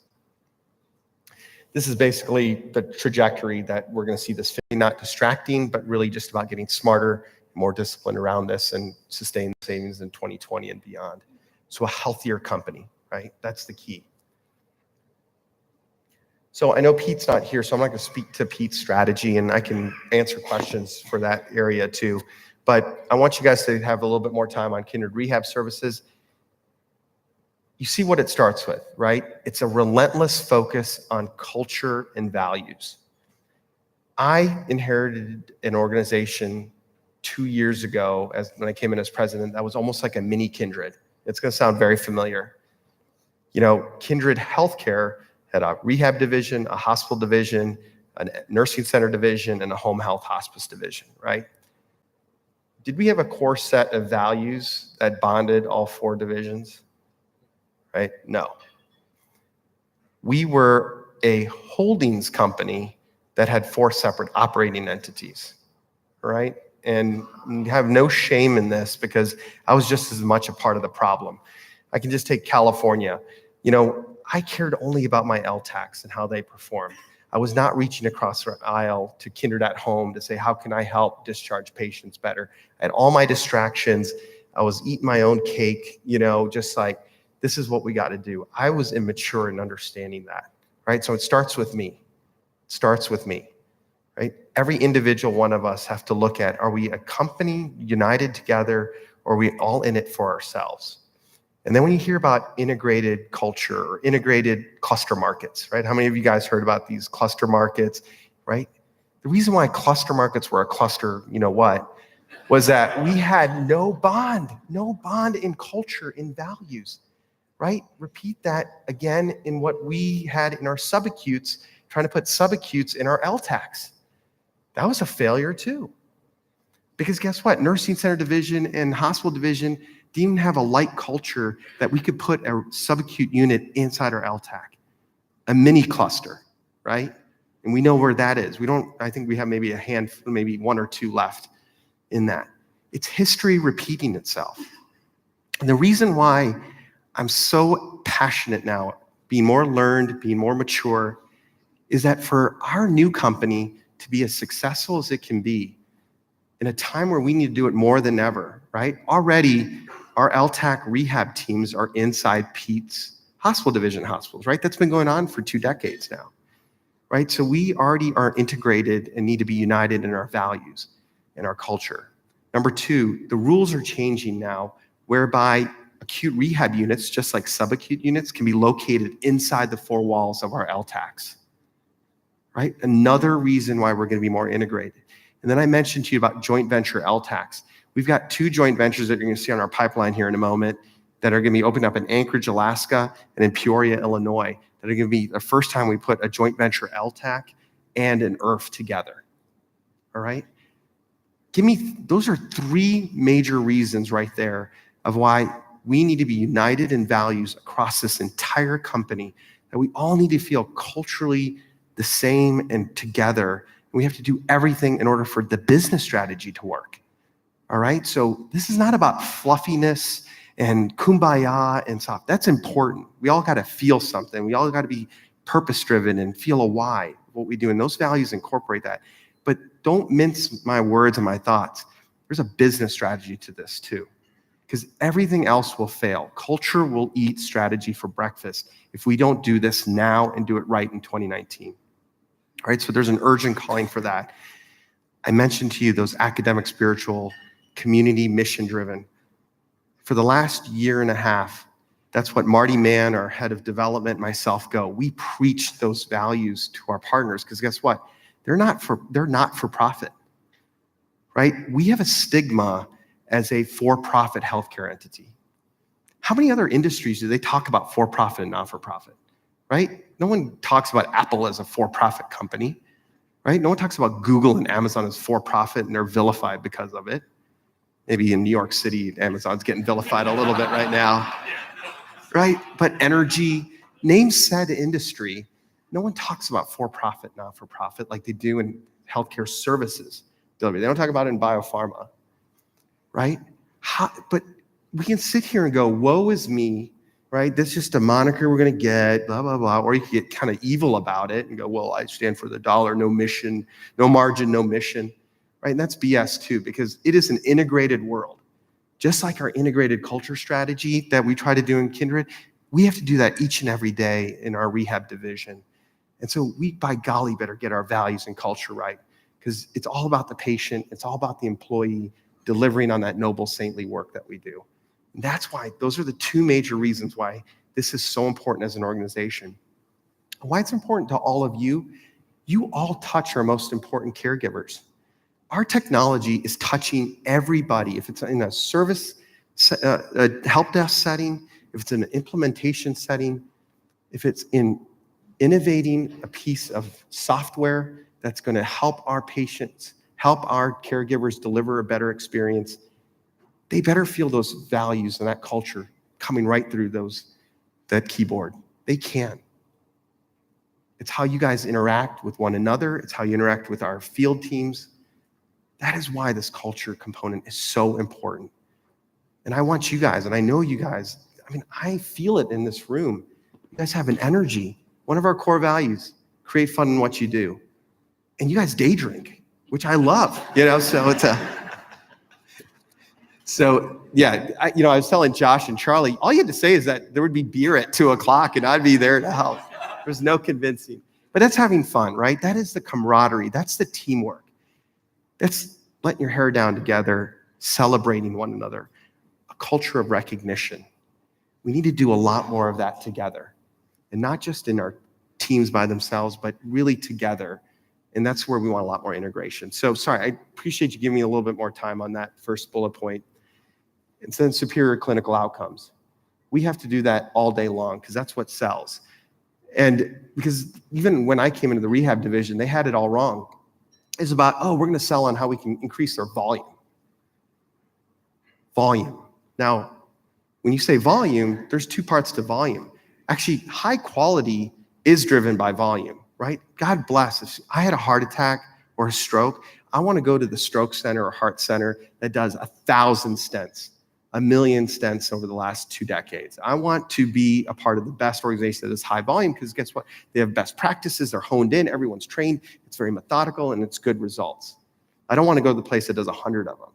This is basically the trajectory that we're going to see this not distracting, but really just about getting smarter, more disciplined around this and sustain savings in 2020 and beyond. So a healthier company, right? That's the key. So I know Pete's not here, so I'm not going to speak to Pete's strategy, and I can answer questions for that area too. But I want you guys to have a little bit more time on Kindred Rehab Services. You see what it starts with, right? It's a relentless focus on culture and values. I inherited an organization 2 years ago when I came in as president that was almost like a mini Kindred. It's going to sound very familiar. You know, Kindred Healthcare had a rehab division, a hospital division, a nursing center division, and a home health hospice division, right? Did we have a core set of values that bonded all 4 divisions? Right? No. We were a holdings company that had 4 separate operating entities, right? And have no shame in this, because I was just as much a part of the problem. I can just take California. You know, I cared only about my LTACs and how they performed. I was not reaching across the aisle to Kindred at Home to say, how can I help discharge patients better? I had all my distractions. I was eating my own cake, you know, just like, this is what we got to do. I was immature in understanding that, right? So it starts with me. It starts with me, right? Every individual one of us have to look at, are we a company united together, or are we all in it for ourselves? And then when you hear about integrated culture or integrated cluster markets, right? How many of you guys heard about these cluster markets, right? The reason why cluster markets were a cluster, you know what, was that we had no bond in culture, in values, right? Repeat that again in what we had in our subacutes, trying to put subacutes in our LTACs. That was a failure too. Because guess what? Nursing center division and hospital division didn't even have a light culture that we could put a subacute unit inside our LTAC, a mini cluster, right? And we know where that is. I think we have maybe maybe 1 or 2 left in that. It's history repeating itself. And the reason why I'm so passionate now, being more learned, being more mature, is that for our new company to be as successful as it can be, in a time where we need to do it more than ever, right? Already, our LTAC rehab teams are inside Pete's hospital division hospitals, right? That's been going on for 2 decades now, right? So we already are integrated and need to be united in our values and our culture. Number 2, the rules are changing now, whereby acute rehab units, just like subacute units, can be located inside the 4 walls of our LTACs, right? Another reason why we're going to be more integrated. And then I mentioned to you about joint venture LTACs. We've got 2 joint ventures that you're going to see on our pipeline here in a moment that are going to be opening up in Anchorage, Alaska, and in Peoria, Illinois, that are going to be the first time we put a joint venture LTAC and an IRF together, all right? Those are 3 major reasons right there of why we need to be united in values across this entire company, that we all need to feel culturally the same and together. We have to do everything in order for the business strategy to work. All right? So this is not about fluffiness and kumbaya and stuff. That's important. We all got to feel something. We all got to be purpose-driven and feel a why, what we do. And those values incorporate that. But don't mince my words and my thoughts. There's a business strategy to this too, because everything else will fail. Culture will eat strategy for breakfast if we don't do this now and do it right in 2019. All right, so there's an urgent calling for that. I mentioned to you those academic, spiritual, community, mission-driven. For the last 1.5 years, that's what Marty Mann, our head of development, myself go. We preach those values to our partners, because guess what? They're not for profit, right? We have a stigma as a for-profit healthcare entity. How many other industries do they talk about for-profit and not-for-profit, right? No one talks about Apple as a for-profit company, right? No one talks about Google and Amazon as for-profit and they're vilified because of it. Maybe in New York City, Amazon's getting vilified a little bit right now. right? But energy, name said industry. No one talks about for-profit, not-for-profit like they do in healthcare services delivery. They don't talk about it in biopharma, right? But we can sit here and go, woe is me, right? That's just a moniker we're going to get, blah, blah, blah. Or you can get kind of evil about it and go, well, I stand for the dollar, no mission, no margin, no mission, right? And that's BS too, because it is an integrated world. Just like our integrated culture strategy that we try to do in Kindred, we have to do that each and every day in our rehab division. And so we, by golly, better get our values and culture right, because it's all about the patient. It's all about the employee delivering on that noble, saintly work that we do. And that's why those are the two major reasons why this is so important as an organization. Why it's important to all of you. You all touch our most important caregivers. Our technology is touching everybody. If it's in a service, a help desk setting, if it's in an implementation setting, if it's in innovating a piece of software that's going to help our patients, help our caregivers deliver a better experience, they better feel those values and that culture coming right through that keyboard. They can. It's how you guys interact with one another. It's how you interact with our field teams. That is why this culture component is so important. And I want you guys, and I know you guys, I feel it in this room. You guys have an energy. One of our core values, create fun in what you do. And you guys day drink, which I love, so it's I was telling Josh and Charlie, all you had to say is that there would be beer at 2:00 and I'd be there to help. There's no convincing. But that's having fun, right? That is the camaraderie. That's the teamwork. That's letting your hair down together, celebrating one another, a culture of recognition. We need to do a lot more of that together, and not just in our teams by themselves, but really together. And that's where we want a lot more integration. So sorry, I appreciate you giving me a little bit more time on that first bullet point. And then superior clinical outcomes. We have to do that all day long because that's what sells. And because even when I came into the rehab division, they had it all wrong. It's about, we're going to sell on how we can increase their volume. Volume. Now, when you say volume, there's two parts to volume. Actually, high quality is driven by volume, right? God bless. If I had a heart attack or a stroke, I want to go to the stroke center or heart center that does 1,000 stents, 1 million stents over the last 2 decades. I want to be a part of the best organization that is high volume because guess what? They have best practices, they're honed in, everyone's trained, it's very methodical, and it's good results. I don't want to go to the place that does 100 of them,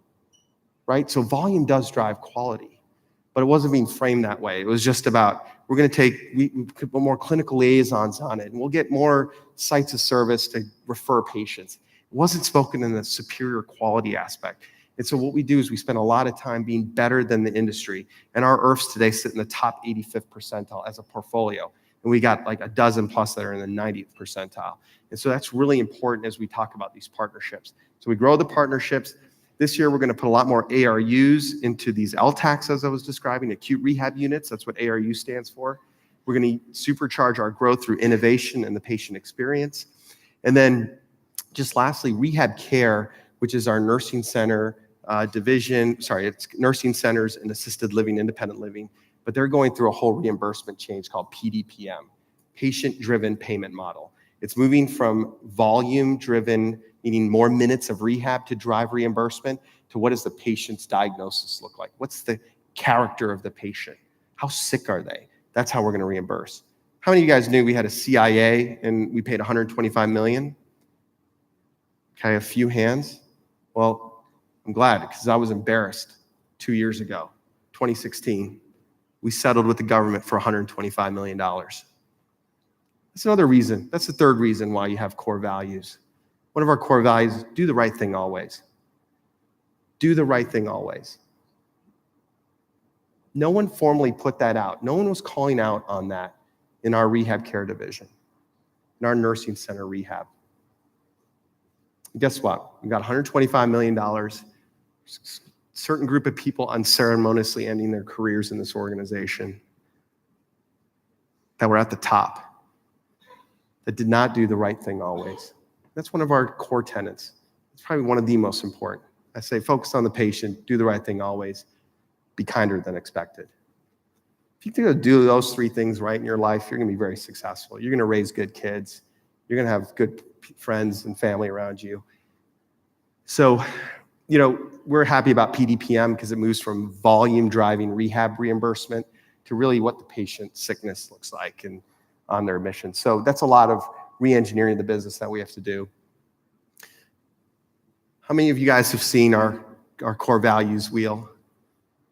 right? So volume does drive quality, but it wasn't being framed that way. It was just about, we're going to we put more clinical liaisons on it, and we'll get more sites of service to refer patients. It wasn't spoken in the superior quality aspect. And so what we do is we spend a lot of time being better than the industry. And our IRFs today sit in the top 85th percentile as a portfolio. And we got like a dozen plus that are in the 90th percentile. And so that's really important as we talk about these partnerships. So we grow the partnerships. This year, we're going to put a lot more ARUs into these LTACs, as I was describing, acute rehab units. That's what ARU stands for. We're going to supercharge our growth through innovation and the patient experience. And then just lastly, rehab care, which is our nursing center division. It's nursing centers and assisted living, independent living, but they're going through a whole reimbursement change called PDPM, patient-driven payment model. It's moving from volume-driven, meaning more minutes of rehab to drive reimbursement, to what does the patient's diagnosis look like? What's the character of the patient? How sick are they? That's how we're going to reimburse. How many of you guys knew we had a CIA and we paid $125 million? Okay, a few hands. Well, I'm glad, because I was embarrassed 2 years ago, 2016. We settled with the government for $125 million. That's another reason. That's the third reason why you have core values. One of our core values is do the right thing always. Do the right thing always. No one formally put that out. No one was calling out on that in our rehab care division, in our nursing center rehab. Guess what? We got $125 million. Certain group of people unceremoniously ending their careers in this organization that were at the top, that did not do the right thing always. That's one of our core tenets. It's probably one of the most important. I say focus on the patient, do the right thing always, be kinder than expected. If you can do those 3 things right in your life, you're going to be very successful. You're going to raise good kids. You're going to have good friends and family around you. So, we're happy about PDPM because it moves from volume driving rehab reimbursement to really what the patient sickness looks like and on their mission. So that's a lot of re-engineering the business that we have to do. How many of you guys have seen our core values wheel?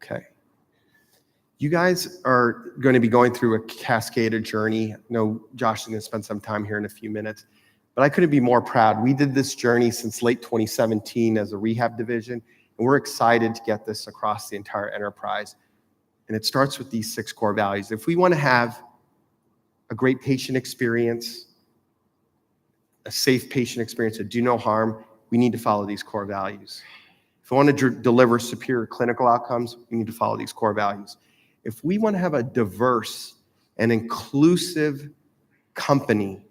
Okay. You guys are going to be going through a cascaded journey. I know Josh is going to spend some time here in a few minutes, but I couldn't be more proud. We did this journey since late 2017 as a rehab division, and we're excited to get this across the entire enterprise. And it starts with these 6 core values. If we want to have a great patient experience, a safe patient experience, a do no harm, we need to follow these core values. If we want to deliver superior clinical outcomes, we need to follow these core values. If we want to have a diverse and inclusive company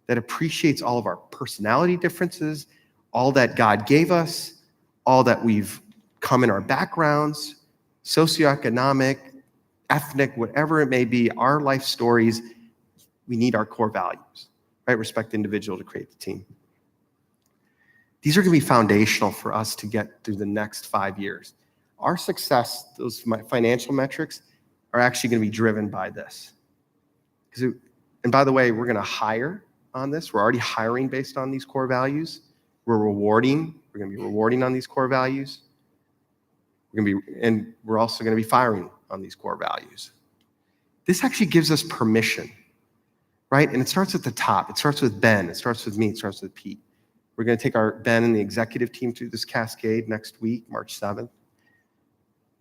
that appreciates all of our personality differences, all that God gave us, all that we've come in our backgrounds, socioeconomic, ethnic, whatever it may be, our life stories, we need our core values, right? Respect the individual to create the team. These are going to be foundational for us to get through the next 5 years. Our success, those financial metrics, are actually going to be driven by this. And by the way, we're going to hire on this. We're already hiring based on these core values. We're going to be rewarding on these core values. And we're also going to be firing on these core values. This actually gives us permission, right? And it starts at the top. It starts with Ben. It starts with me. It starts with Pete. We're going to take our Ben and the executive team through this cascade next week, March 7th.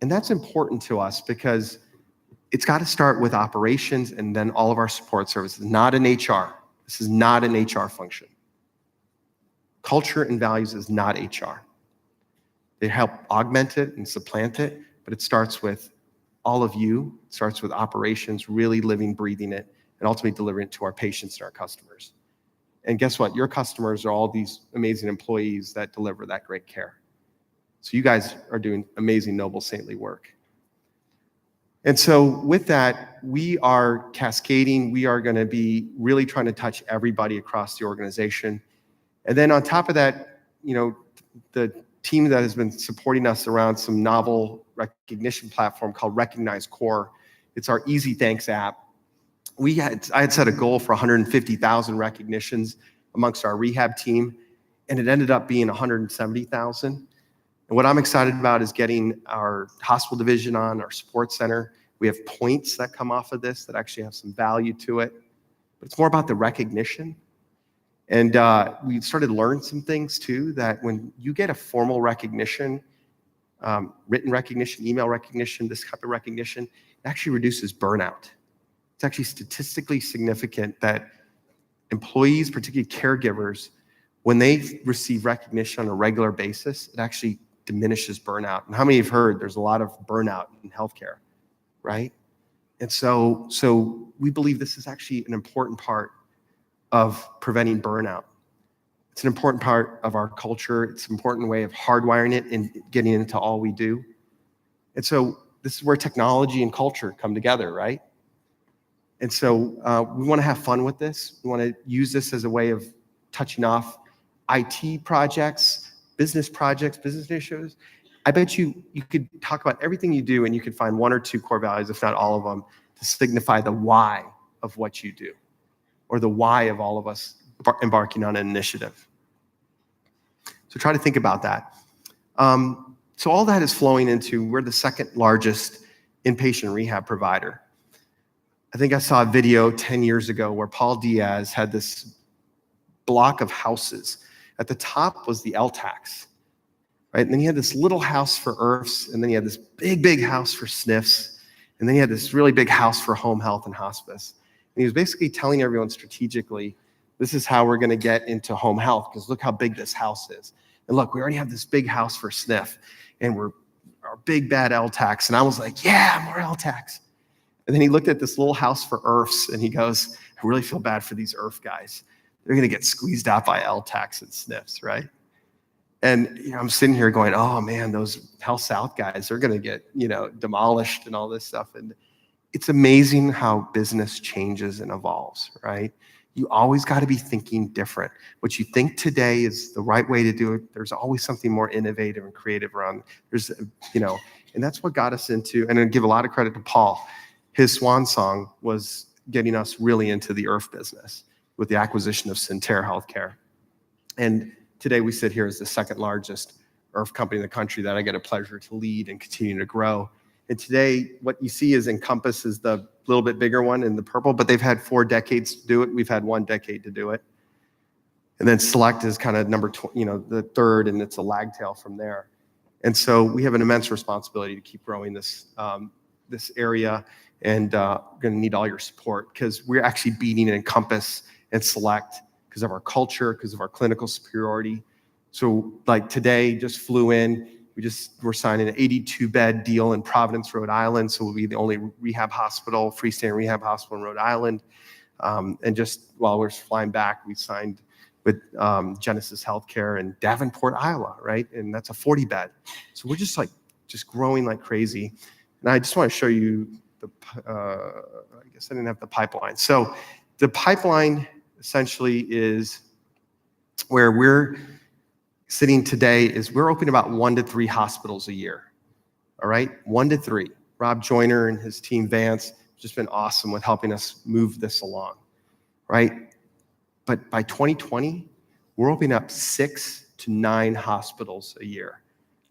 And that's important to us because it's got to start with operations and then all of our support services, not an HR. This is not an HR function. Culture and values is not HR. They help augment it and supplant it, but it starts with all of you. It starts with operations, really living, breathing it, and ultimately delivering it to our patients and our customers. And guess what? Your customers are all these amazing employees that deliver that great care. So you guys are doing amazing, noble, saintly work. And so with that, we are cascading. We are going to be really trying to touch everybody across the organization. And then on top of that, the team that has been supporting us around some novel recognition platform called Recognize Core. It's our Easy Thanks app. I had set a goal for 150,000 recognitions amongst our rehab team, and it ended up being 170,000. And what I'm excited about is getting our hospital division on, our support center. We have points that come off of this that actually have some value to it, but it's more about the recognition. And we started to learn some things too, that when you get a formal recognition, written recognition, email recognition, this type of recognition, it actually reduces burnout. It's actually statistically significant that employees, particularly caregivers, when they receive recognition on a regular basis, it actually diminishes burnout. And how many have heard there's a lot of burnout in healthcare, right? And so we believe this is actually an important part of preventing burnout. It's an important part of our culture. It's an important way of hardwiring it and getting into all we do. And so this is where technology and culture come together, right? And so we want to have fun with this. We want to use this as a way of touching off IT projects, business issues. I bet you could talk about everything you do and you could find 1 or 2 core values, if not all of them, to signify the why of what you do or the why of all of us embarking on an initiative. So try to think about that. So all that is flowing into, we're the 2nd largest inpatient rehab provider. I think I saw a video 10 years ago where Paul Diaz had this block of houses. At the top was the LTACs, right? And then he had this little house for IRFs, and then he had this big, big house for SNFs, and then he had this really big house for home health and hospice. And he was basically telling everyone strategically, this is how we're going to get into home health, because look how big this house is. And look, we already have this big house for SNF, and we're our big bad LTACs. And I was like, yeah, more LTACs. And then he looked at this little house for IRFs, and he goes, I really feel bad for these IRF guys. They're going to get squeezed out by LTACs and SNFs, right? And I'm sitting here going, oh man, those Health South guys, they're going to get demolished and all this stuff. And it's amazing how business changes and evolves, right? You always got to be thinking different. What you think today is the right way to do it, there's always something more innovative and creative around. There's, and that's what got us into, and I give a lot of credit to Paul. His swan song was getting us really into the IRF business with the acquisition of Centera Healthcare. And today we sit here as the second largest IRF company in the country that I get a pleasure to lead and continue to grow. And today, what you see is Encompass is the little bit bigger one in the purple, but they've had 4 decades to do it. We've had 1 decade to do it. And then Select is kind of the third, and it's a lag tail from there. And so we have an immense responsibility to keep growing this area, and going to need all your support because we're actually beating Encompass and Select because of our culture, because of our clinical superiority. So like today, just flew in. We're signing an 82-bed deal in Providence, Rhode Island. So we'll be the only freestanding rehab hospital in Rhode Island. And just while we're flying back, we signed with Genesis Healthcare in Davenport, Iowa, right? And that's a 40-bed. So we're just growing like crazy. And I just want to show you I guess I didn't have the pipeline. So the pipeline essentially is where we're sitting today is we're opening about 1 to 3 hospitals a year. All right, 1 to 3. Rob Joyner and his team Vance just been awesome with helping us move this along, right? But by 2020, we're opening up 6 to 9 hospitals a year.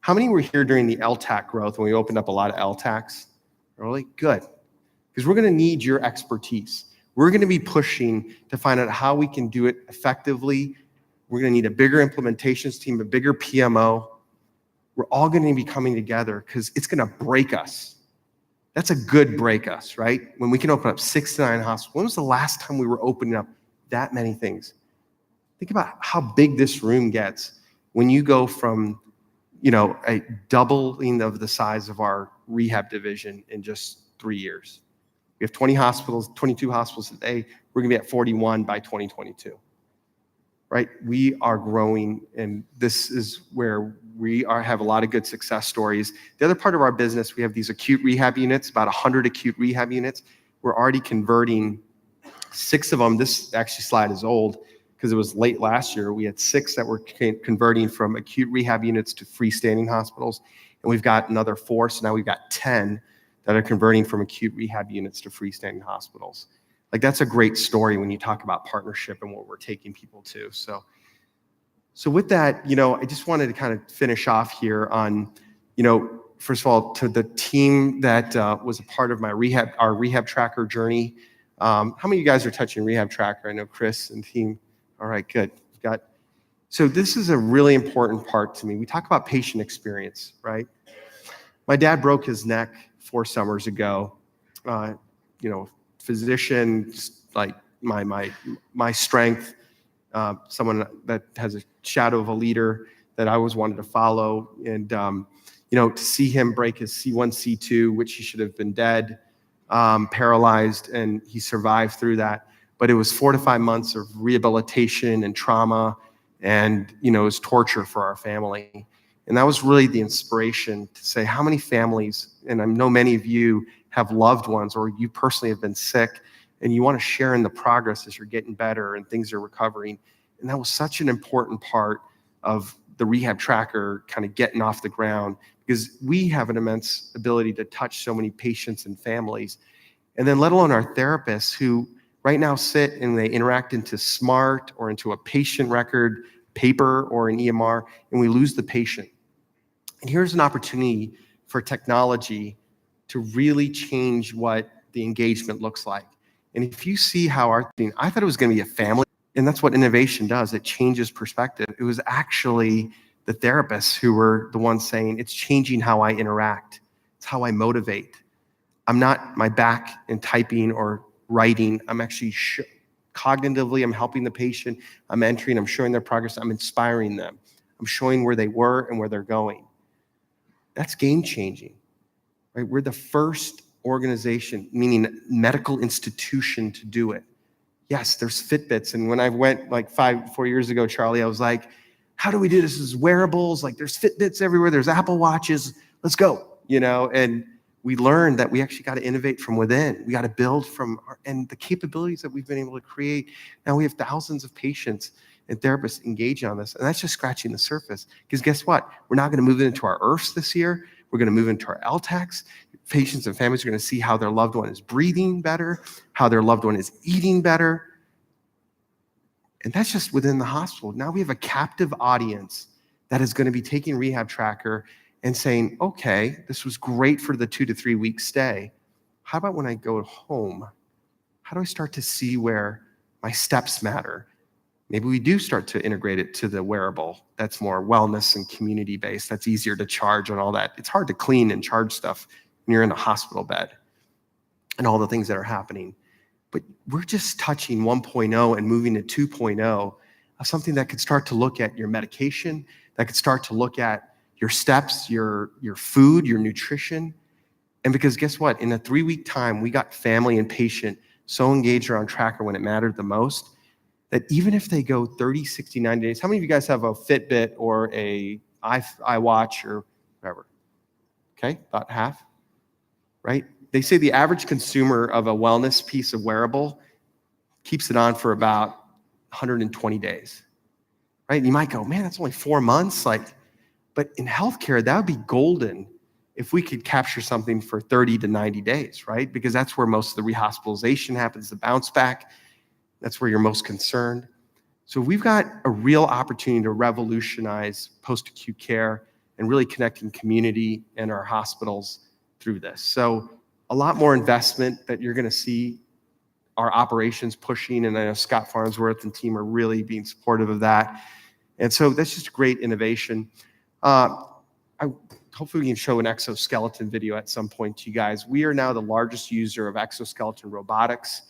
How many were here during the LTAC growth when we opened up a lot of LTACs? Really good, because we're going to need your expertise. We're going to be pushing to find out how we can do it effectively. We're going to need a bigger implementations team, a bigger PMO. We're all going to be coming together because it's going to break us. That's a good break us, right? When we can open up 6 to 9 hospitals. When was the last time we were opening up that many things? Think about how big this room gets when you go from, a doubling of the size of our rehab division in just 3 years. We have 22 hospitals today. We're going to be at 41 by 2022. Right? We are growing, and this is where we have a lot of good success stories. The other part of our business, we have these acute rehab units, about 100 acute rehab units. We're already converting 6 of them. This actually slide is old because it was late last year. We had 6 that were converting from acute rehab units to freestanding hospitals, and we've got another 4, so now we've got 10 that are converting from acute rehab units to freestanding hospitals. Like that's a great story when you talk about partnership and what we're taking people to. So with that, I just wanted to kind of finish off here on, first of all, to the team that was a part of our rehab tracker journey. How many of you guys are touching rehab tracker? I know Chris and team. All right, good. So this is a really important part to me. We talk about patient experience, right? My dad broke his neck 4 summers ago. Physician, like my strength, someone that has a shadow of a leader that I always wanted to follow. And, to see him break his C1, C2, which he should have been dead, paralyzed, and he survived through that. But it was 4 to 5 months of rehabilitation and trauma, and, it was torture for our family. And that was really the inspiration to say, how many families, and I know many of you have loved ones, or you personally have been sick, and you want to share in the progress as you're getting better and things are recovering. And that was such an important part of the rehab tracker kind of getting off the ground, because we have an immense ability to touch so many patients and families. And then let alone our therapists who right now sit and they interact into SMART or into a patient record paper or an EMR, and we lose the patient. And here's an opportunity for technology to really change what the engagement looks like. And if you see how I thought it was going to be a family, and that's what innovation does. It changes perspective. It was actually the therapists who were the ones saying, it's changing how I interact. It's how I motivate. I'm not my back in typing or writing. I'm actually cognitively, I'm helping the patient. I'm entering, I'm showing their progress. I'm inspiring them. I'm showing where they were and where they're going. That's game changing. Right? We're the first organization, meaning medical institution, to do it. Yes, there's Fitbits. And when I went like 4 years ago, Charlie, I was like, how do we do this? This is wearables. Like there's Fitbits everywhere. There's Apple Watches. Let's go. And we learned that we actually got to innovate from within. We got to build from, and the capabilities that we've been able to create. Now we have thousands of patients and therapists engaging on this, and that's just scratching the surface. Because guess what? We're not going to move it into our IRFs this year. We're going to move into our LTACs. Patients and families are going to see how their loved one is breathing better, how their loved one is eating better. And that's just within the hospital. Now we have a captive audience that is going to be taking Rehab Tracker and saying, okay, this was great for the 2 to 3 week stay. How about when I go home? How do I start to see where my steps matter? Maybe we do start to integrate it to the wearable. That's more wellness and community-based. That's easier to charge and all that. It's hard to clean and charge stuff when you're in a hospital bed and all the things that are happening. But we're just touching 1.0 and moving to 2.0 of something that could start to look at your medication, that could start to look at your steps, your food, your nutrition. And because guess what? In a 3 week time, we got family and patient so engaged around Tracker when it mattered the most, that even if they go 30, 60, 90 days, how many of you guys have a Fitbit or a iWatch or whatever? Okay, about half, right? They say the average consumer of a wellness piece of wearable keeps it on for about 120 days, right? You might go, man, that's only 4 months. But in healthcare, that would be golden if we could capture something for 30 to 90 days, right? Because that's where most of the rehospitalization happens, the bounce back. That's where you're most concerned. So we've got a real opportunity to revolutionize post-acute care and really connecting community and our hospitals through this. So a lot more investment that you're going to see our operations pushing, and I know Scott Farnsworth and team are really being supportive of that. And so that's just a great innovation. Hopefully we can show an exoskeleton video at some point to you guys. We are now the largest user of exoskeleton robotics.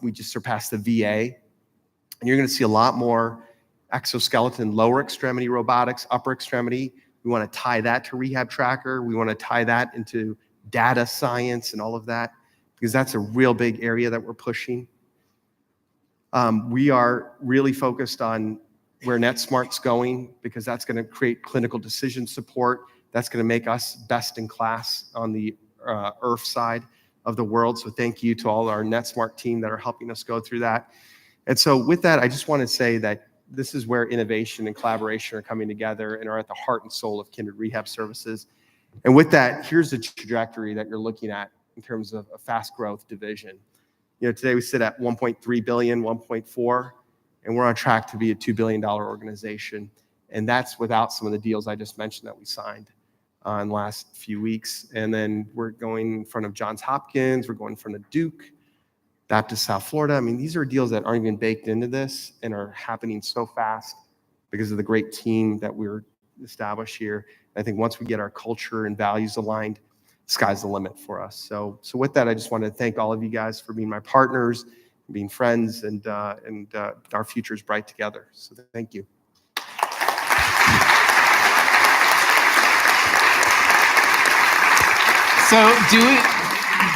We just surpassed the VA, and you're going to see a lot more exoskeleton, lower extremity robotics, upper extremity. We want to tie that to Rehab Tracker. We want to tie that into data science and all of that, because that's a real big area that we're pushing. We are really focused on where NetSmart's going, because that's going to create clinical decision support. That's going to make us best in class on the IRF side of the world. So thank you to all our NetSmart team that are helping us go through that. And so with that, I just want to say that this is where innovation and collaboration are coming together and are at the heart and soul of Kindred Rehab Services. And with that, here's the trajectory that you're looking at in terms of a fast growth division. You know, today we sit at 1.3 billion, 1.4, and we're on track to be a $2 billion organization. And that's without some of the deals I just mentioned that we signed in the last few weeks. And then we're going in front of Johns Hopkins, we're going in front of Duke, Baptist South Florida. I mean, these are deals that aren't even baked into this and are happening so fast because of the great team that we're established here. I think once we get our culture and values aligned, sky's the limit for us. So with that, I just want to thank all of you guys for being my partners, being friends, and our future is bright together. So thank you. So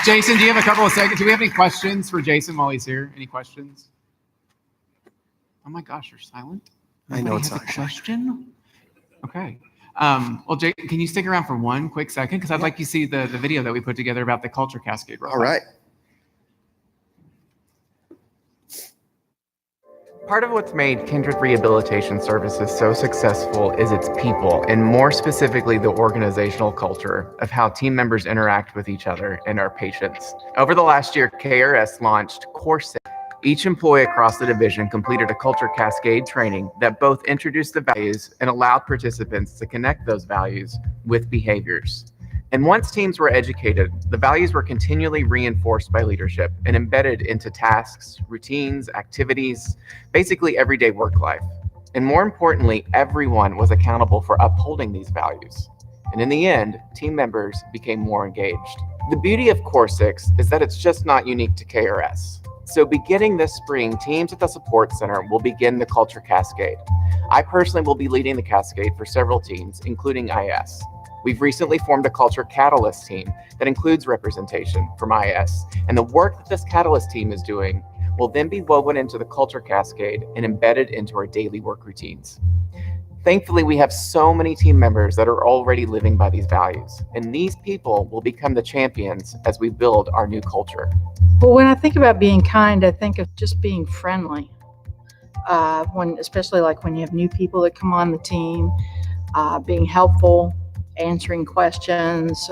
Jason, do you have a couple of seconds? Do we have any questions for Jason while he's here? Any questions? Oh my gosh, you're silent. I know it's not not a question. Okay. Well, Jay, can you stick around for one quick second? Because I'd like you to see the video that we put together about the culture cascade robot. All right. Part of what's made Kindred Rehabilitation Services so successful is its people, and more specifically, the organizational culture of how team members interact with each other and our patients. Over the last year, KRS launched Course. Each employee across the division completed a culture cascade training that both introduced the values and allowed participants to connect those values with behaviors. And once teams were educated, the values were continually reinforced by leadership and embedded into tasks, routines, activities, basically everyday work life. And more importantly, everyone was accountable for upholding these values. And in the end, team members became more engaged. The beauty of Core 6 is that it's just not unique to KRS. So beginning this spring, teams at the Support Center will begin the Culture Cascade. I personally will be leading the cascade for several teams, including IS. We've recently formed a Culture Catalyst team that includes representation from IS, and the work that this Catalyst team is doing will then be woven into the Culture Cascade and embedded into our daily work routines. Thankfully, we have so many team members that are already living by these values, and these people will become the champions as we build our new culture. Well, when I think about being kind, I think of just being friendly. Especially like when you have new people that come on the team, being helpful, answering questions.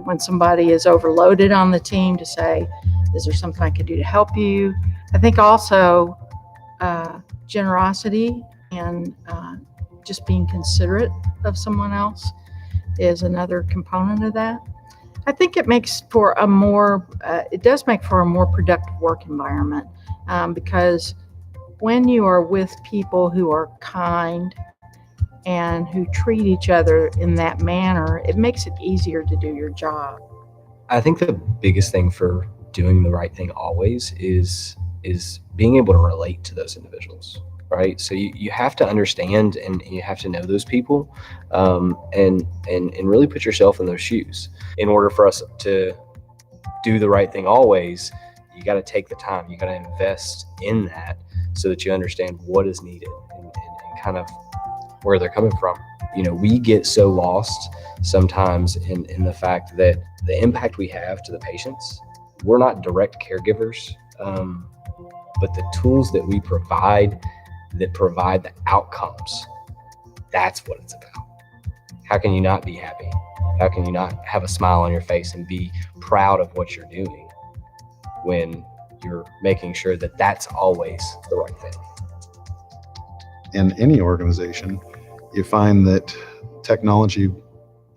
When somebody is overloaded on the team, to say, "Is there something I can do to help you?" I think also generosity and just being considerate of someone else is another component of that. I think it makes for a more, it does make for a more productive work environment, because when you are with people who are kind and who treat each other in that manner, it makes it easier to do your job. I think the biggest thing for doing the right thing always is being able to relate to those individuals, right? So you have to understand and you have to know those people, and really put yourself in those shoes. In order for us to do the right thing always, you got to take the time, you got to invest in that so that you understand what is needed and kind of where they're coming from. We get so lost sometimes in the fact that the impact we have to the patients, we're not direct caregivers, but the tools that we provide that provide the outcomes, that's what it's about. How can you not be happy? How can you not have a smile on your face and be proud of what you're doing when you're making sure that that's always the right thing? In any organization, you find that technology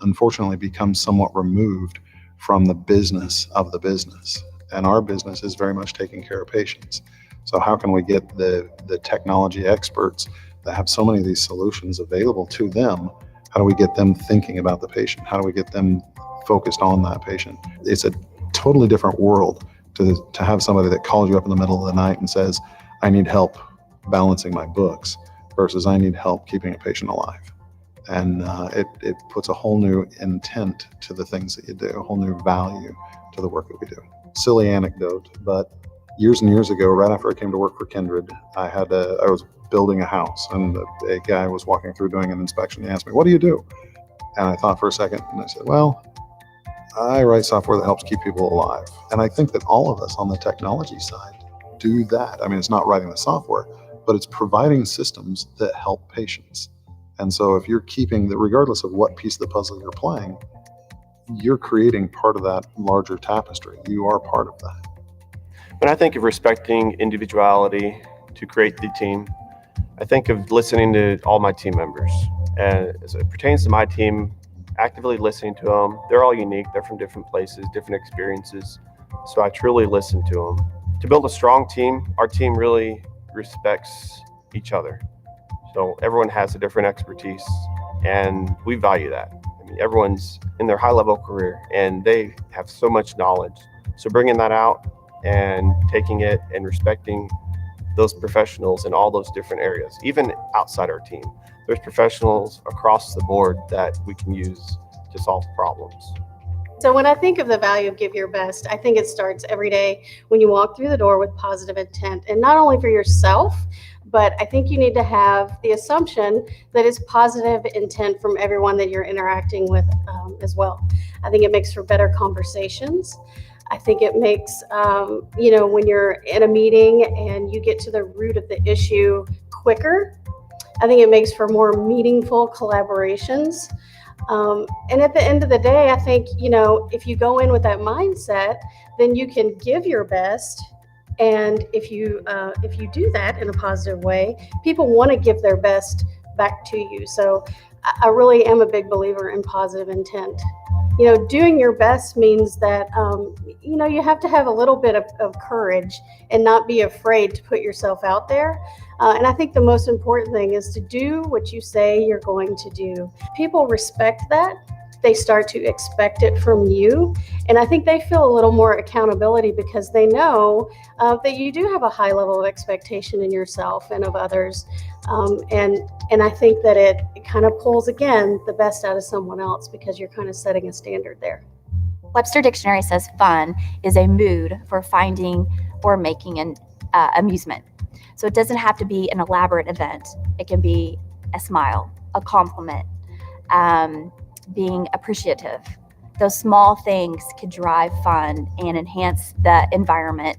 unfortunately becomes somewhat removed from the business of the business. And our business is very much taking care of patients. So how can we get the technology experts that have so many of these solutions available to them? How do we get them thinking about the patient? How do we get them focused on that patient? It's a totally different world to have somebody that calls you up in the middle of the night and says, "I need help balancing my books," versus "I need help keeping a patient alive." And it puts a whole new intent to the things that you do, a whole new value to the work that we do. Silly anecdote, but years and years ago, right after I came to work for Kindred, I was building a house, and a guy was walking through doing an inspection. He asked me, "What do you do?" And I thought for a second, and I said, "Well, I write software that helps keep people alive." And I think that all of us on the technology side do that. I mean, it's not writing the software, but it's providing systems that help patients. And so if you're keeping regardless of what piece of the puzzle you're playing, you're creating part of that larger tapestry. You are part of that. When I think of respecting individuality to create the team, I think of listening to all my team members. And as it pertains to my team, actively listening to them. They're all unique. They're from different places, different experiences. So I truly listen to them. To build a strong team, our team really respects each other. So everyone has a different expertise, and we value that. I mean, everyone's in their high-level career, and they have so much knowledge. So bringing that out and taking it and respecting those professionals in all those different areas, even outside our team. There's professionals across the board that we can use to solve problems. So when I think of the value of give your best, I think it starts every day when you walk through the door with positive intent, and not only for yourself, but I think you need to have the assumption that it's positive intent from everyone that you're interacting with as well. I think it makes for better conversations. I think it makes, when you're in a meeting and you get to the root of the issue quicker, I think it makes for more meaningful collaborations. And at the end of the day, I think, if you go in with that mindset, then you can give your best. And if you do that in a positive way, people want to give their best back to you. So I really am a big believer in positive intent. Doing your best means that, you have to have a little bit of courage and not be afraid to put yourself out there. And I think the most important thing is to do what you say you're going to do. People respect that. They start to expect it from you. And I think they feel a little more accountability because they know that you do have a high level of expectation in yourself and of others. And I think that it kind of pulls, again, the best out of someone else because you're kind of setting a standard there. Webster Dictionary says fun is a mood for finding or making an amusement. So it doesn't have to be an elaborate event. It can be a smile, a compliment, being appreciative. Those small things could drive fun and enhance the environment,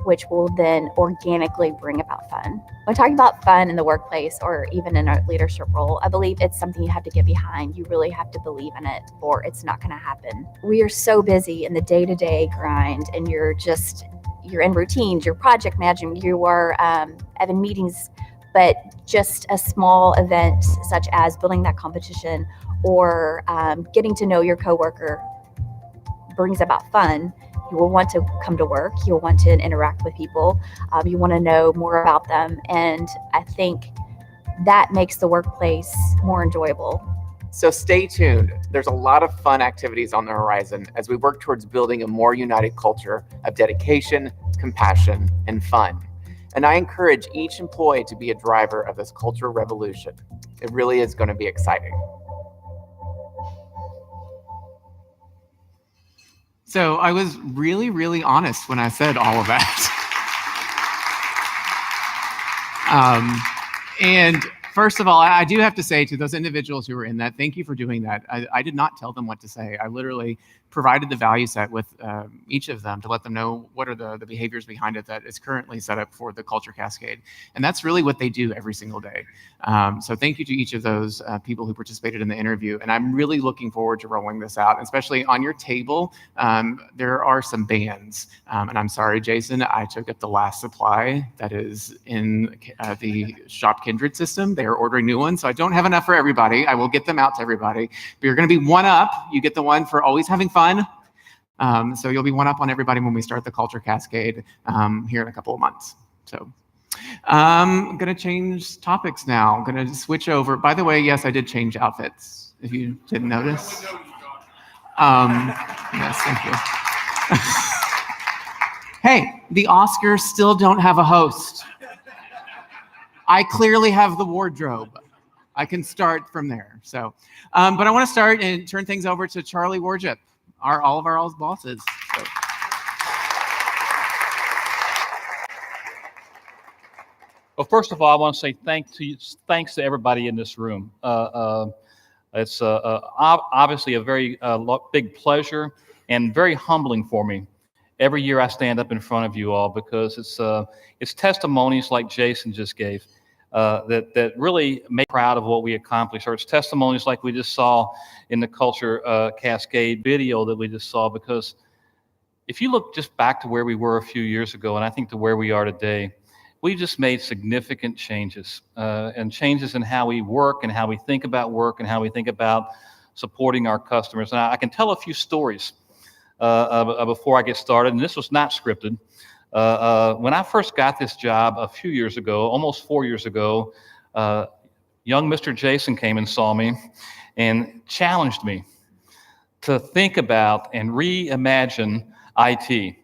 which will then organically bring about fun. When talking about fun in the workplace or even in a leadership role, I believe it's something you have to get behind. You really have to believe in it or it's not going to happen. We are so busy in the day-to-day grind, and you're in routines, you're project managing, you are having meetings, but just a small event such as building that competition or getting to know your coworker brings about fun. You will want to come to work. You'll want to interact with people. You want to know more about them. And I think that makes the workplace more enjoyable. So stay tuned. There's a lot of fun activities on the horizon as we work towards building a more united culture of dedication, compassion, and fun. And I encourage each employee to be a driver of this culture revolution. It really is going to be exciting. So I was really, really honest when I said all of that. And first of all, I do have to say to those individuals who were in that, thank you for doing that. I did not tell them what to say. I literally provided the value set with each of them to let them know what are the behaviors behind it that is currently set up for the culture cascade. And that's really what they do every single day. So thank you to each of those people who participated in the interview. And I'm really looking forward to rolling this out, especially on your table. There are some bands. And I'm sorry, Jason, I took up the last supply that is in the Shop Kindred system. They are ordering new ones, so I don't have enough for everybody. I will get them out to everybody. But you're going to be one up. You get the one for always having fun. So you'll be one up on everybody when we start the culture cascade here in a couple of months. So I'm going to change topics now. I'm going to switch over. By the way, yes, I did change outfits, if you didn't notice. Yes, thank you. Hey, the Oscars still don't have a host. I clearly have the wardrobe. I can start from there. So, but I want to start and turn things over to Charlie Warjip, all of our bosses. So. Well, first of all, I want to say thanks to everybody in this room. It's obviously a very big pleasure and very humbling for me. Every year I stand up in front of you all because it's testimonies like Jason just gave that really make me proud of what we accomplished, or it's testimonies like we just saw in the Culture Cascade video that we just saw. Because if you look just back to where we were a few years ago, and I think to where we are today, we just made significant changes and changes in how we work and how we think about work and how we think about supporting our customers. And I can tell a few stories before I get started, and this was not scripted. When I first got this job a few years ago, almost 4 years ago, young Mr. Jason came and saw me and challenged me to think about and reimagine IT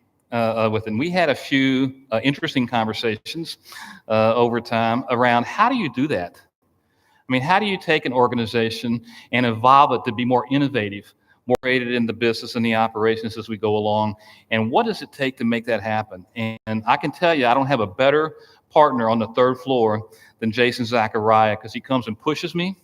with him. We had a few interesting conversations over time around how do you do that? I mean, how do you take an organization and evolve it to be more innovative, more created in the business and the operations as we go along, and what does it take to make that happen? And I can tell you, I don't have a better partner on the third floor than Jason Zachariah, because he comes and pushes me.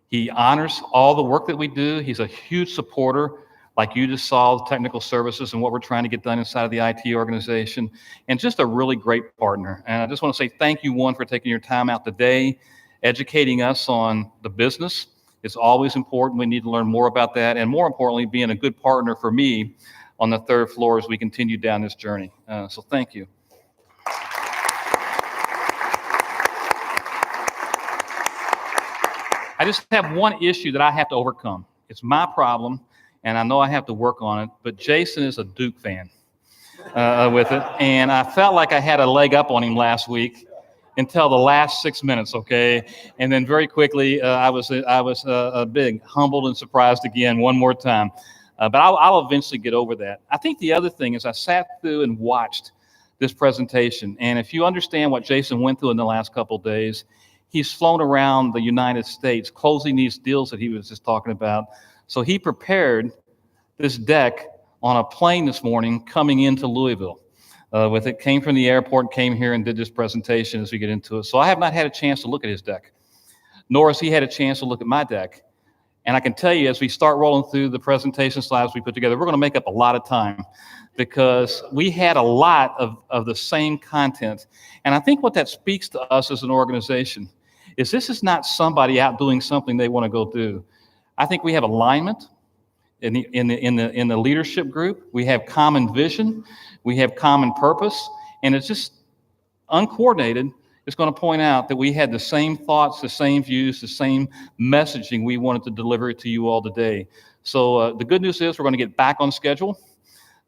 He honors all the work that we do. He's a huge supporter, like you just saw, technical services and what we're trying to get done inside of the IT organization, and just a really great partner. And I just want to say thank you, one, for taking your time out today, educating us on the business. It's always important. We need to learn more about that. And more importantly, being a good partner for me on the third floor as we continue down this journey. So thank you. I just have one issue that I have to overcome. It's my problem, and I know I have to work on it, but Jason is a Duke fan with it. And I felt like I had a leg up on him last week until the last 6 minutes, okay? And then very quickly, I was a big humbled and surprised again one more time. But I'll eventually get over that. I think the other thing is I sat through and watched this presentation. And if you understand what Jason went through in the last couple of days, he's flown around the United States closing these deals that he was just talking about. So he prepared this deck on a plane this morning coming into Louisville. with it, came from the airport, came here and did this presentation as we get into it. So I have not had a chance to look at his deck, nor has he had a chance to look at my deck. And I can tell you, as we start rolling through the presentation slides we put together, we're going to make up a lot of time because we had a lot of the same content. And I think what that speaks to us as an organization is this is not somebody out doing something they want to go do. I think we have alignment in the leadership group. We have common vision. We have common purpose. And it's just uncoordinated. It's going to point out that we had the same thoughts, the same views, the same messaging we wanted to deliver to you all today. So the good news is we're going to get back on schedule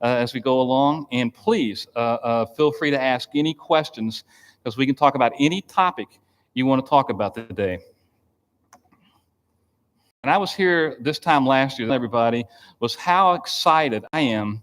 as we go along. And please feel free to ask any questions because we can talk about any topic you want to talk about today. And I was here this time last year, everybody, was how excited I am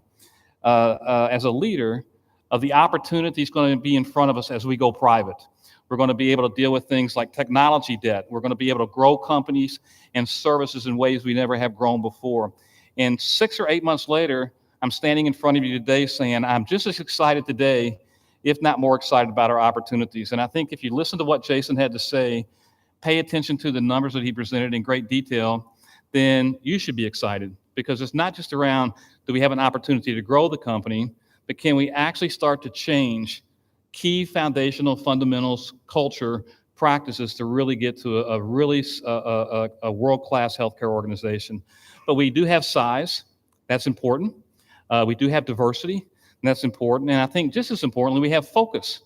as a leader of the opportunities going to be in front of us as we go private. We're going to be able to deal with things like technology debt. We're going to be able to grow companies and services in ways we never have grown before. And 6 or 8 months later, I'm standing in front of you today saying I'm just as excited today, if not more excited about our opportunities. And I think if you listen to what Jason had to say, pay attention to the numbers that he presented in great detail, then you should be excited because it's not just around do we have an opportunity to grow the company, but can we actually start to change key foundational fundamentals, culture, practices to really get to a world-class healthcare organization. But we do have size. That's important. We do have diversity, and that's important. And I think just as importantly, we have focus.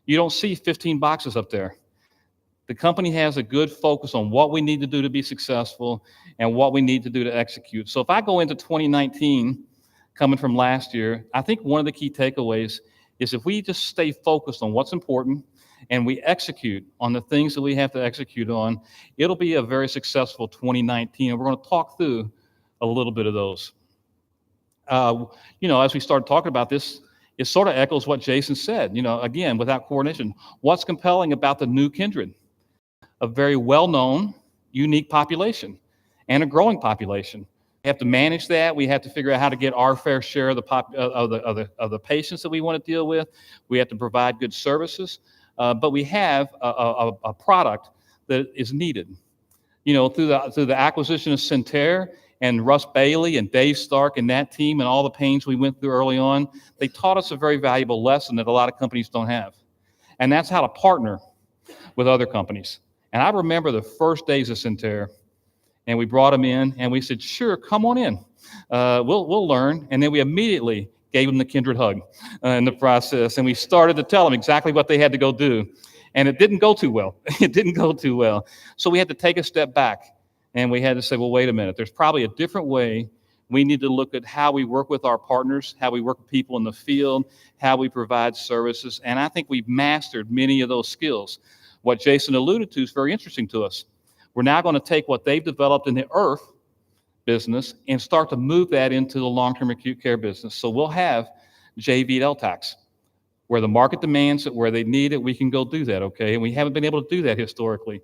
You don't see 15 boxes up there. The company has a good focus on what we need to do to be successful and what we need to do to execute. So if I go into 2019, coming from last year, I think one of the key takeaways is if we just stay focused on what's important and we execute on the things that we have to execute on, it'll be a very successful 2019. And we're going to talk through a little bit of those. As we started talking about this, it sort of echoes what Jason said, again, without coordination. What's compelling about the new Kindred? A very well-known, unique population and a growing population. We have to manage that. We have to figure out how to get our fair share of the patients that we want to deal with. We have to provide good services, but we have a product that is needed. Through the acquisition of Centare and Russ Bailey and Dave Stark and that team and all the pains we went through early on, they taught us a very valuable lesson that a lot of companies don't have, and that's how to partner with other companies. And I remember the first days of Centare. And we brought them in, and we said, "Sure, come on in. We'll learn." And then we immediately gave them the Kindred hug in the process, and we started to tell them exactly what they had to go do. And it didn't go too well. It didn't go too well. So we had to take a step back, and we had to say, "Well, wait a minute. There's probably a different way. We need to look at how we work with our partners, how we work with people in the field, how we provide services." And I think we've mastered many of those skills. What Jason alluded to is very interesting to us. We're now going to take what they've developed in the IRF business and start to move that into the long-term acute care business. So we'll have JV LTACs. Where the market demands it, where they need it, we can go do that, okay? And we haven't been able to do that historically.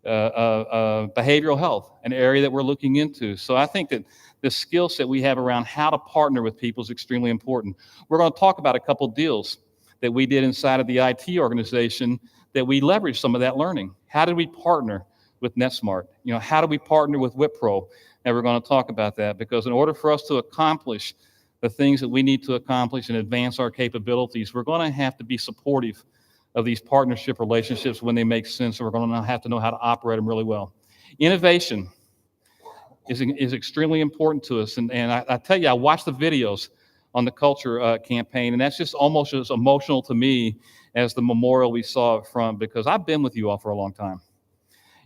Behavioral health, an area that we're looking into. So I think that the skill set we have around how to partner with people is extremely important. We're going to talk about a couple deals that we did inside of the IT organization that we leveraged some of that learning. How did we partner with NetSmart? How do we partner with Wipro? And we're going to talk about that because in order for us to accomplish the things that we need to accomplish and advance our capabilities, we're going to have to be supportive of these partnership relationships when they make sense, and we're going to have to know how to operate them really well. Innovation is extremely important to us. And I tell you, I watched the videos on the culture campaign, and that's just almost as emotional to me as the memorial we saw up front because I've been with you all for a long time.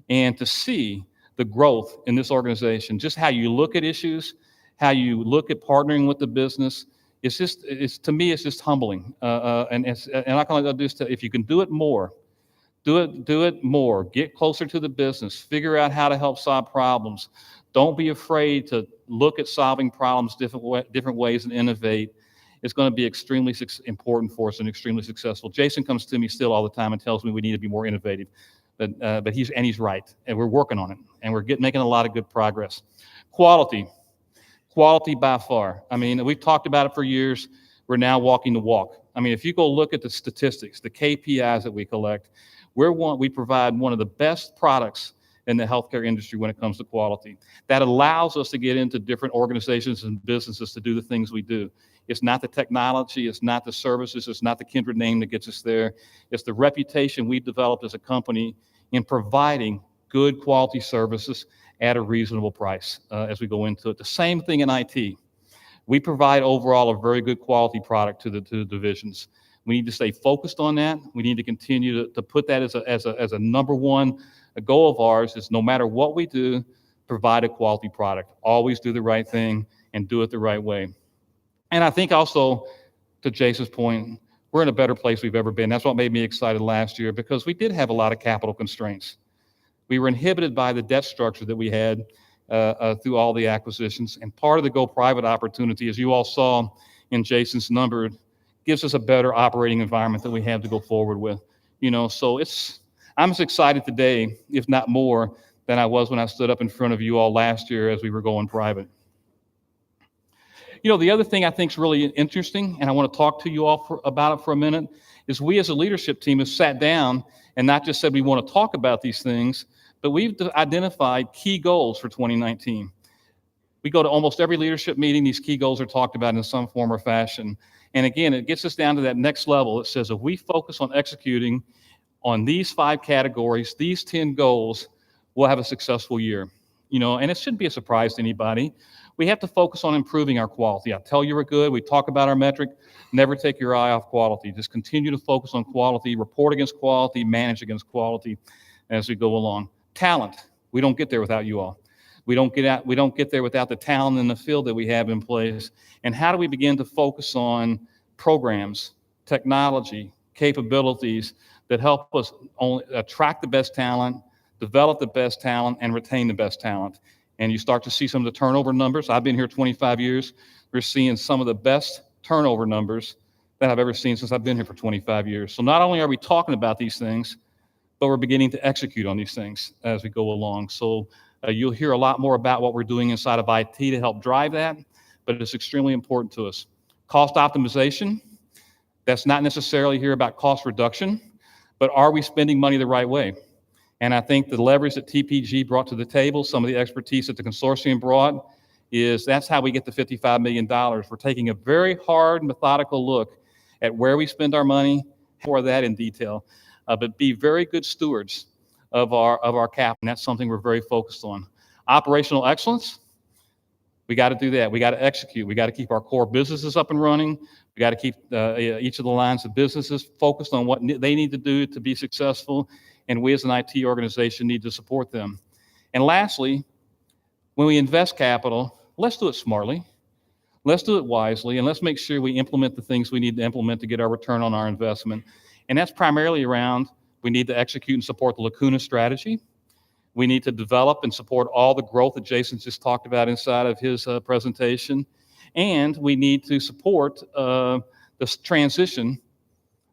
And to see the growth in this organization, just how you look at issues, how you look at partnering with the business, to me, it's just humbling. And I can do this, if you can do it more, do it more, get closer to the business, figure out how to help solve problems. Don't be afraid to look at solving problems different ways and innovate. It's going to be extremely important for us and extremely successful. Jason comes to me still all the time and tells me we need to be more innovative. But he's right, and we're working on it, and we're making a lot of good progress. Quality by far. I mean, we've talked about it for years. We're now walking the walk I mean, if you go look at the statistics, the KPIs that we collect, we provide one of the best products in the healthcare industry when it comes to quality. That allows us to get into different organizations and businesses to do the things we do. It's not the technology, it's not the services, it's not the Kindred name that gets us there. It's the reputation we've developed as a company in providing good quality services at a reasonable price as we go into it. The same thing in IT. We provide overall a very good quality product to the divisions. We need to stay focused on that. We need to continue to put that as a number one goal of ours is no matter what we do, provide a quality product. Always do the right thing and do it the right way. And I think also, to Jason's point, we're in a better place we've ever been. That's what made me excited last year because we did have a lot of capital constraints. We were inhibited by the debt structure that we had through all the acquisitions. And part of the go private opportunity, as you all saw in Jason's number, gives us a better operating environment that we have to go forward with. So I'm as excited today, if not more, than I was when I stood up in front of you all last year as we were going private. The other thing I think is really interesting, and I want to talk to you all about it for a minute, is we as a leadership team have sat down and not just said we want to talk about these things, but we've identified key goals for 2019. We go to almost every leadership meeting, these key goals are talked about in some form or fashion. And again, it gets us down to that next level. It says if we focus on executing on these 5 categories, these 10 goals, we'll have a successful year. And it shouldn't be a surprise to anybody. We have to focus on improving our quality. I tell you we're good. We talk about our metric. Never take your eye off quality. Just continue to focus on quality, report against quality, manage against quality as we go along. Talent. We don't get there without you all. We don't get there without the talent in the field that we have in place. And how do we begin to focus on programs, technology, capabilities that help us only attract the best talent, develop the best talent, and retain the best talent? And you start to see some of the turnover numbers. I've been here 25 years. We're seeing some of the best turnover numbers that I've ever seen since I've been here for 25 years. So not only are we talking about these things, but we're beginning to execute on these things as we go along. So you'll hear a lot more about what we're doing inside of IT to help drive that, but it's extremely important to us. Cost optimization, that's not necessarily here about cost reduction, but are we spending money the right way? And I think the leverage that TPG brought to the table, some of the expertise that the consortium brought, that's how we get the $55 million. We're taking a very hard, methodical look at where we spend our money, for that in detail, but be very good stewards of our cap, and that's something we're very focused on. Operational excellence, we got to do that. We got to execute. We got to keep our core businesses up and running. We got to keep each of the lines of businesses focused on what they need to do to be successful, and we as an IT organization need to support them. And lastly, when we invest capital, let's do it smartly, let's do it wisely, and let's make sure we implement the things we need to implement to get our return on our investment. And that's primarily around, we need to execute and support the Lacuna strategy. We need to develop and support all the growth that Jason just talked about inside of his presentation. And we need to support this transition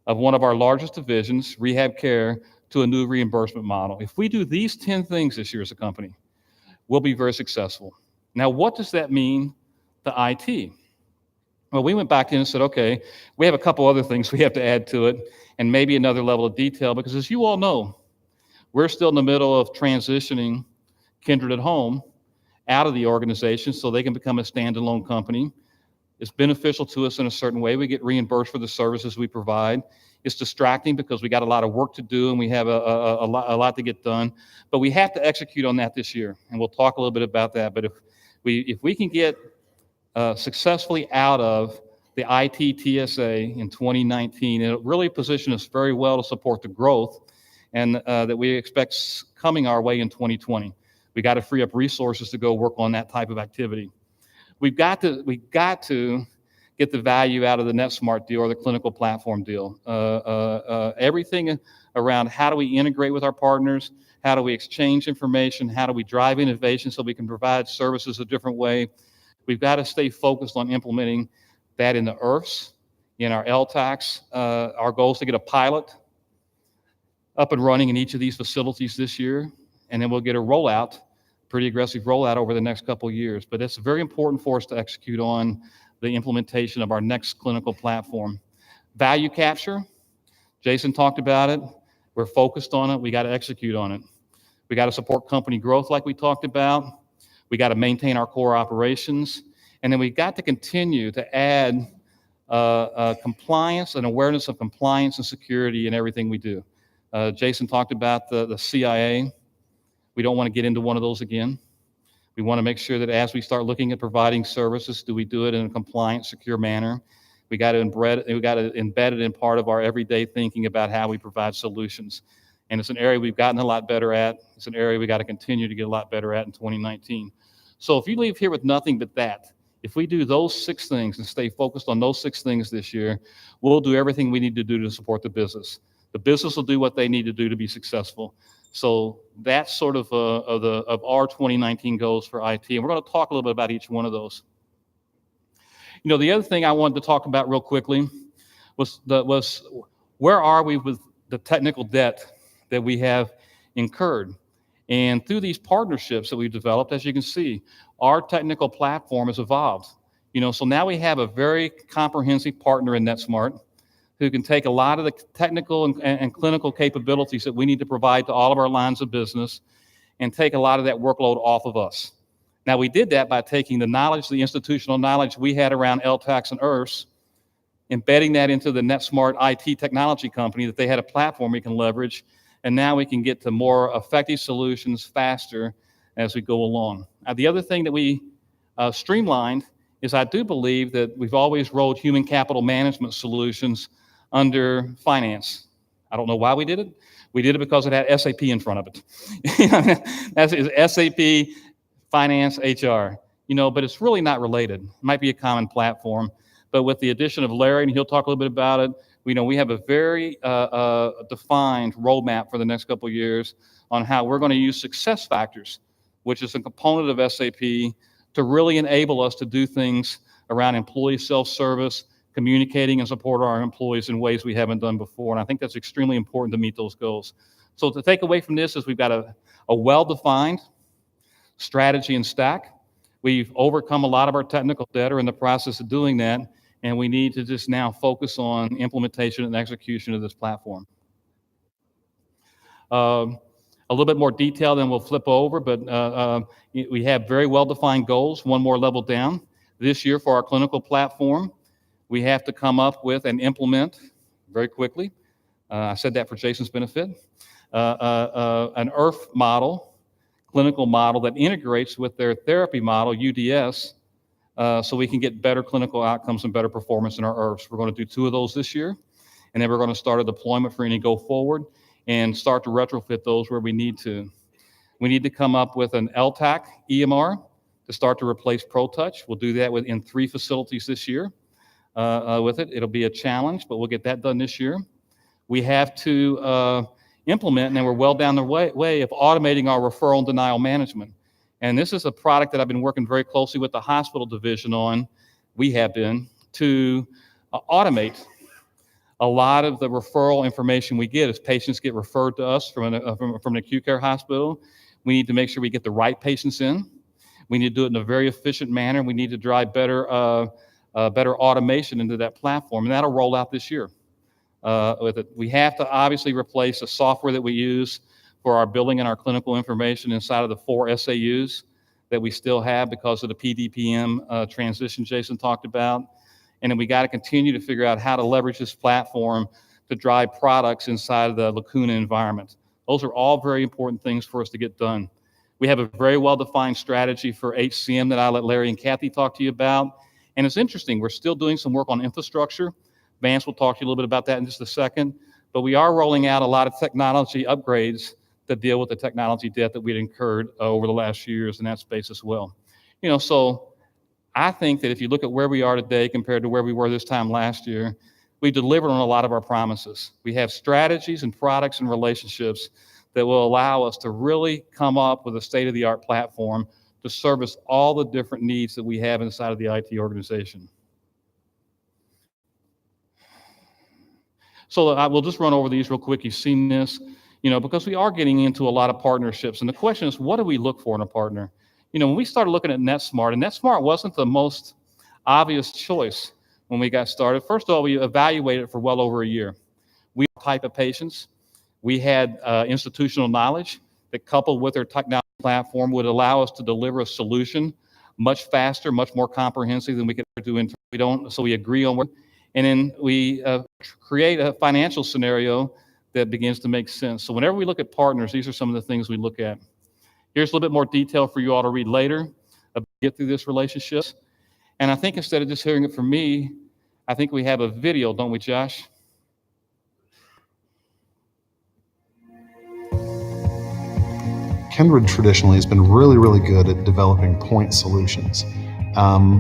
of one of our largest divisions, rehab care, to a new reimbursement model. If we do these 10 things this year as a company, we'll be very successful. Now, what does that mean to IT? Well, we went back in and said, okay, we have a couple other things we have to add to it, and maybe another level of detail, because as you all know, we're still in the middle of transitioning Kindred at Home out of the organization so they can become a standalone company. It's beneficial to us in a certain way. We get reimbursed for the services we provide. It's distracting because we got a lot of work to do and we have a lot to get done, but we have to execute on that this year, and we'll talk a little bit about that. But if we can get successfully out of the IT TSA in 2019, it'll really position us very well to support the growth and that we expect coming our way in 2020. We got to free up resources to go work on that type of activity. We've got to get the value out of the NetSmart deal or the clinical platform deal. Everything around how do we integrate with our partners, how do we exchange information, how do we drive innovation so we can provide services a different way. We've got to stay focused on implementing that in the IRFs, in our LTACs. Our goal is to get a pilot up and running in each of these facilities this year, and then we'll get a rollout, pretty aggressive rollout over the next couple of years. But it's very important for us to execute on the implementation of our next clinical platform. Value capture, Jason talked about it. We're focused on it. We got to execute on it. We got to support company growth like we talked about. We got to maintain our core operations. And then we got to continue to add compliance and awareness of compliance and security in everything we do. Jason talked about the CIA. We don't want to get into one of those again. We want to make sure that as we start looking at providing services, do we do it in a compliant, secure manner? We got to embed it in part of our everyday thinking about how we provide solutions. And it's an area we've gotten a lot better at. It's an area we got to continue to get a lot better at in 2019. So if you leave here with nothing but that, if we do those 6 things and stay focused on those 6 things this year, we'll do everything we need to do to support the business. The business will do what they need to do to be successful. So that's sort of our 2019 goals for IT. And we're going to talk a little bit about each one of those. You know, the other thing I wanted to talk about real quickly was where are we with the technical debt that we have incurred? And through these partnerships that we've developed, as you can see, our technical platform has evolved. You know, so now we have a very comprehensive partner in NetSmart who can take a lot of the technical and clinical capabilities that we need to provide to all of our lines of business and take a lot of that workload off of us. Now, we did that by taking the knowledge, the institutional knowledge we had around LTACs and IRFs, embedding that into the NetSmart IT technology company, that they had a platform we can leverage, and now we can get to more effective solutions faster as we go along. Now, the other thing that we streamlined is I do believe that we've always rolled human capital management solutions under finance. I don't know why we did it. We did it because it had SAP in front of it. That's SAP, finance, HR, you know, but it's really not related. It might be a common platform, but with the addition of Larry, and he'll talk a little bit about it, we have a very defined roadmap for the next couple of years on how we're going to use success factors, which is a component of SAP, to really enable us to do things around employee self-service, communicating and support our employees in ways we haven't done before. And I think that's extremely important to meet those goals. So to take away from this is we've got a well-defined strategy and stack. We've overcome a lot of our technical debt, or in the process of doing that, and we need to just now focus on implementation and execution of this platform. A little bit more detail, then we'll flip over, but we have very well-defined goals, one more level down. This year for our clinical platform, we have to come up with and implement very quickly. I said that for Jason's benefit. An IRF model, clinical model that integrates with their therapy model, UDS, so we can get better clinical outcomes and better performance in our IRFs. We're going to do 2 of those this year, and then we're going to start a deployment for any go forward and start to retrofit those where we need to. We need to come up with an LTAC EMR to start to replace ProTouch. We'll do that in 3 facilities this year. With it, it'll be a challenge, but we'll get that done this year. We have to implement, and we're well down the way of automating our referral and denial management. And this is a product that I've been working very closely with the hospital division on. We have been to automate a lot of the referral information we get as patients get referred to us from an acute care hospital. We need to make sure we get the right patients in. We need to do it in a very efficient manner. We need to drive better automation into that platform, and that'll roll out this year. With it, we have to obviously replace the software that we use for our billing and our clinical information inside of the 4 SAUs that we still have because of the PDPM transition Jason talked about. And then we got to continue to figure out how to leverage this platform to drive products inside of the Lacuna environment. Those are all very important things for us to get done. We have a very well-defined strategy for HCM that I'll let Larry and Kathy talk to you about. And it's interesting, we're still doing some work on infrastructure. Vance will talk to you a little bit about that in just a second. But we are rolling out a lot of technology upgrades that deal with the technology debt that we'd incurred over the last few years in that space as well. You know, so I think that if you look at where we are today compared to where we were this time last year, we delivered on a lot of our promises. We have strategies and products and relationships that will allow us to really come up with a state-of-the-art platform to service all the different needs that we have inside of the IT organization. So I will just run over these real quick. You've seen this, you know, because we are getting into a lot of partnerships. And the question is, what do we look for in a partner? You know, when we started looking at NetSmart, and NetSmart wasn't the most obvious choice, when we got started. First of all, we evaluated for well over a year. We type of patients. We had institutional knowledge that, coupled with our technology platform, would allow us to deliver a solution much faster, much more comprehensive than we could do internally. So we agree on what, and then we create a financial scenario that begins to make sense. So whenever we look at partners, these are some of the things we look at. Here's a little bit more detail for you all to read later, get through this relationship. And I think instead of just hearing it from me, I think we have a video, don't we, Josh? Kindred traditionally has been really, really good at developing point solutions.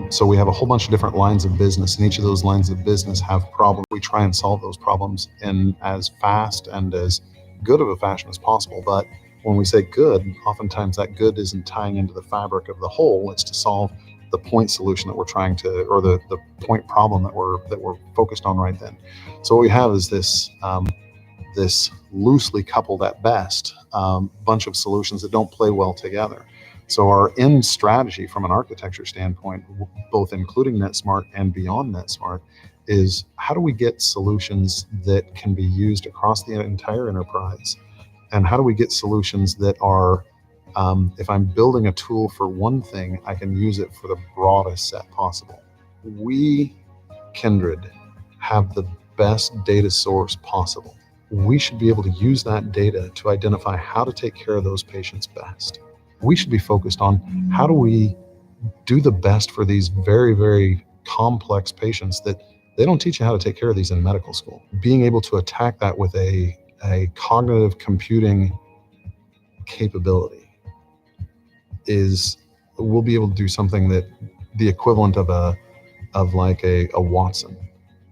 So we have a whole bunch of different lines of business, and each of those lines of business have problems. We try and solve those problems in as fast and as good of a fashion as possible. But when we say good, oftentimes that good isn't tying into the fabric of the whole. It's to solve the point solution that we're trying to, or the point problem that we're focused on right then. So what we have is this this loosely coupled at best bunch of solutions that don't play well together. So our end strategy from an architecture standpoint, both including NetSmart and beyond NetSmart, is how do we get solutions that can be used across the entire enterprise? And how do we get solutions that are, if I'm building a tool for one thing, I can use it for the broadest set possible. We, Kindred, have the best data source possible. We should be able to use that data to identify how to take care of those patients best. We should be focused on how do we do the best for these very, very complex patients that they don't teach you how to take care of these in medical school. Being able to attack that with a cognitive computing capability we'll be able to do something that the equivalent of like a Watson.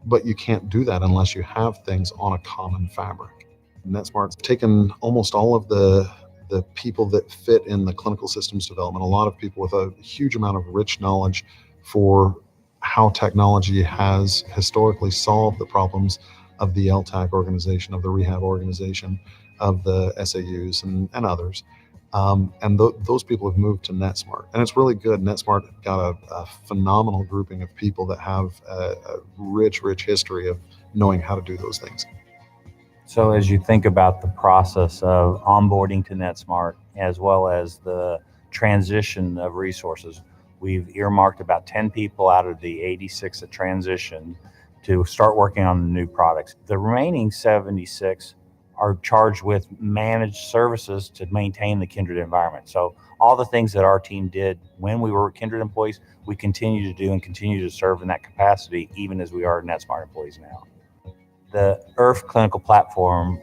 But you can't do that unless you have things on a common fabric. NetSmart's taken almost all of the people that fit in the clinical systems development, a lot of people with a huge amount of rich knowledge for how technology has historically solved the problems of the LTAC organization, of the rehab organization, of the SAUs and others. Those people have moved to NetSmart, and it's really good. NetSmart got a phenomenal grouping of people that have a rich history of knowing how to do those things. So as you think about the process of onboarding to NetSmart, as well as the transition of resources, we've earmarked about 10 people out of the 86 that transitioned to start working on the new products. The remaining 76 are charged with managed services to maintain the Kindred environment. So all the things that our team did when we were Kindred employees, we continue to do and continue to serve in that capacity, even as we are NetSmart employees now. The IRF clinical platform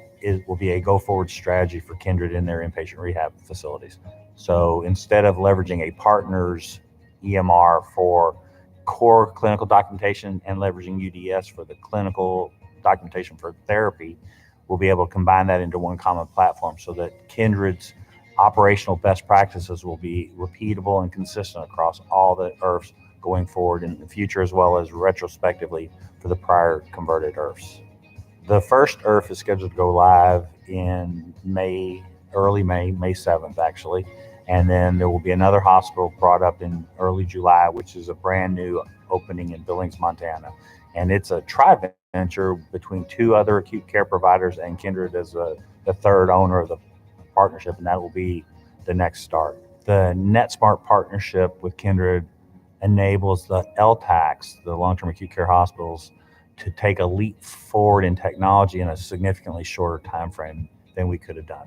will be a go-forward strategy for Kindred in their inpatient rehab facilities. So instead of leveraging a partner's EMR for core clinical documentation and leveraging UDS for the clinical documentation for therapy, we'll be able to combine that into one common platform so that Kindred's operational best practices will be repeatable and consistent across all the IRFs going forward in the future, as well as retrospectively for the prior converted IRFs. The first IRF is scheduled to go live in early May 7th, actually. And then there will be another hospital brought up in early July, which is a brand new opening in Billings, Montana. And it's a tri-venture between two other acute care providers and Kindred as the third owner of the partnership, and that will be the next start. The NetSmart partnership with Kindred enables the LTACs, the long-term acute care hospitals, to take a leap forward in technology in a significantly shorter time frame than we could have done.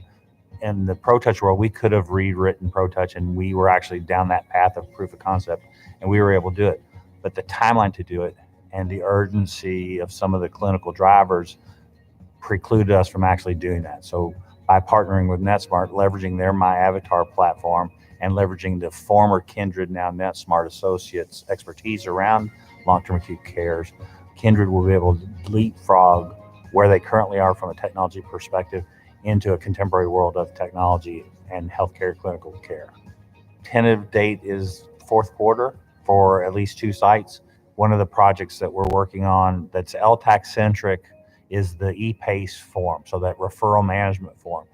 In the ProTouch world, we could have rewritten ProTouch, and we were actually down that path of proof of concept, and we were able to do it. But the timeline to do it and the urgency of some of the clinical drivers precluded us from actually doing that. So by partnering with NetSmart, leveraging their MyAvatar platform and leveraging the former Kindred, now NetSmart associates expertise around long-term acute cares, Kindred will be able to leapfrog where they currently are from a technology perspective into a contemporary world of technology and healthcare clinical care. Tentative date is fourth quarter for at least 2 sites. One of the projects that we're working on that's LTAC centric is the ePACE form, so that referral management form.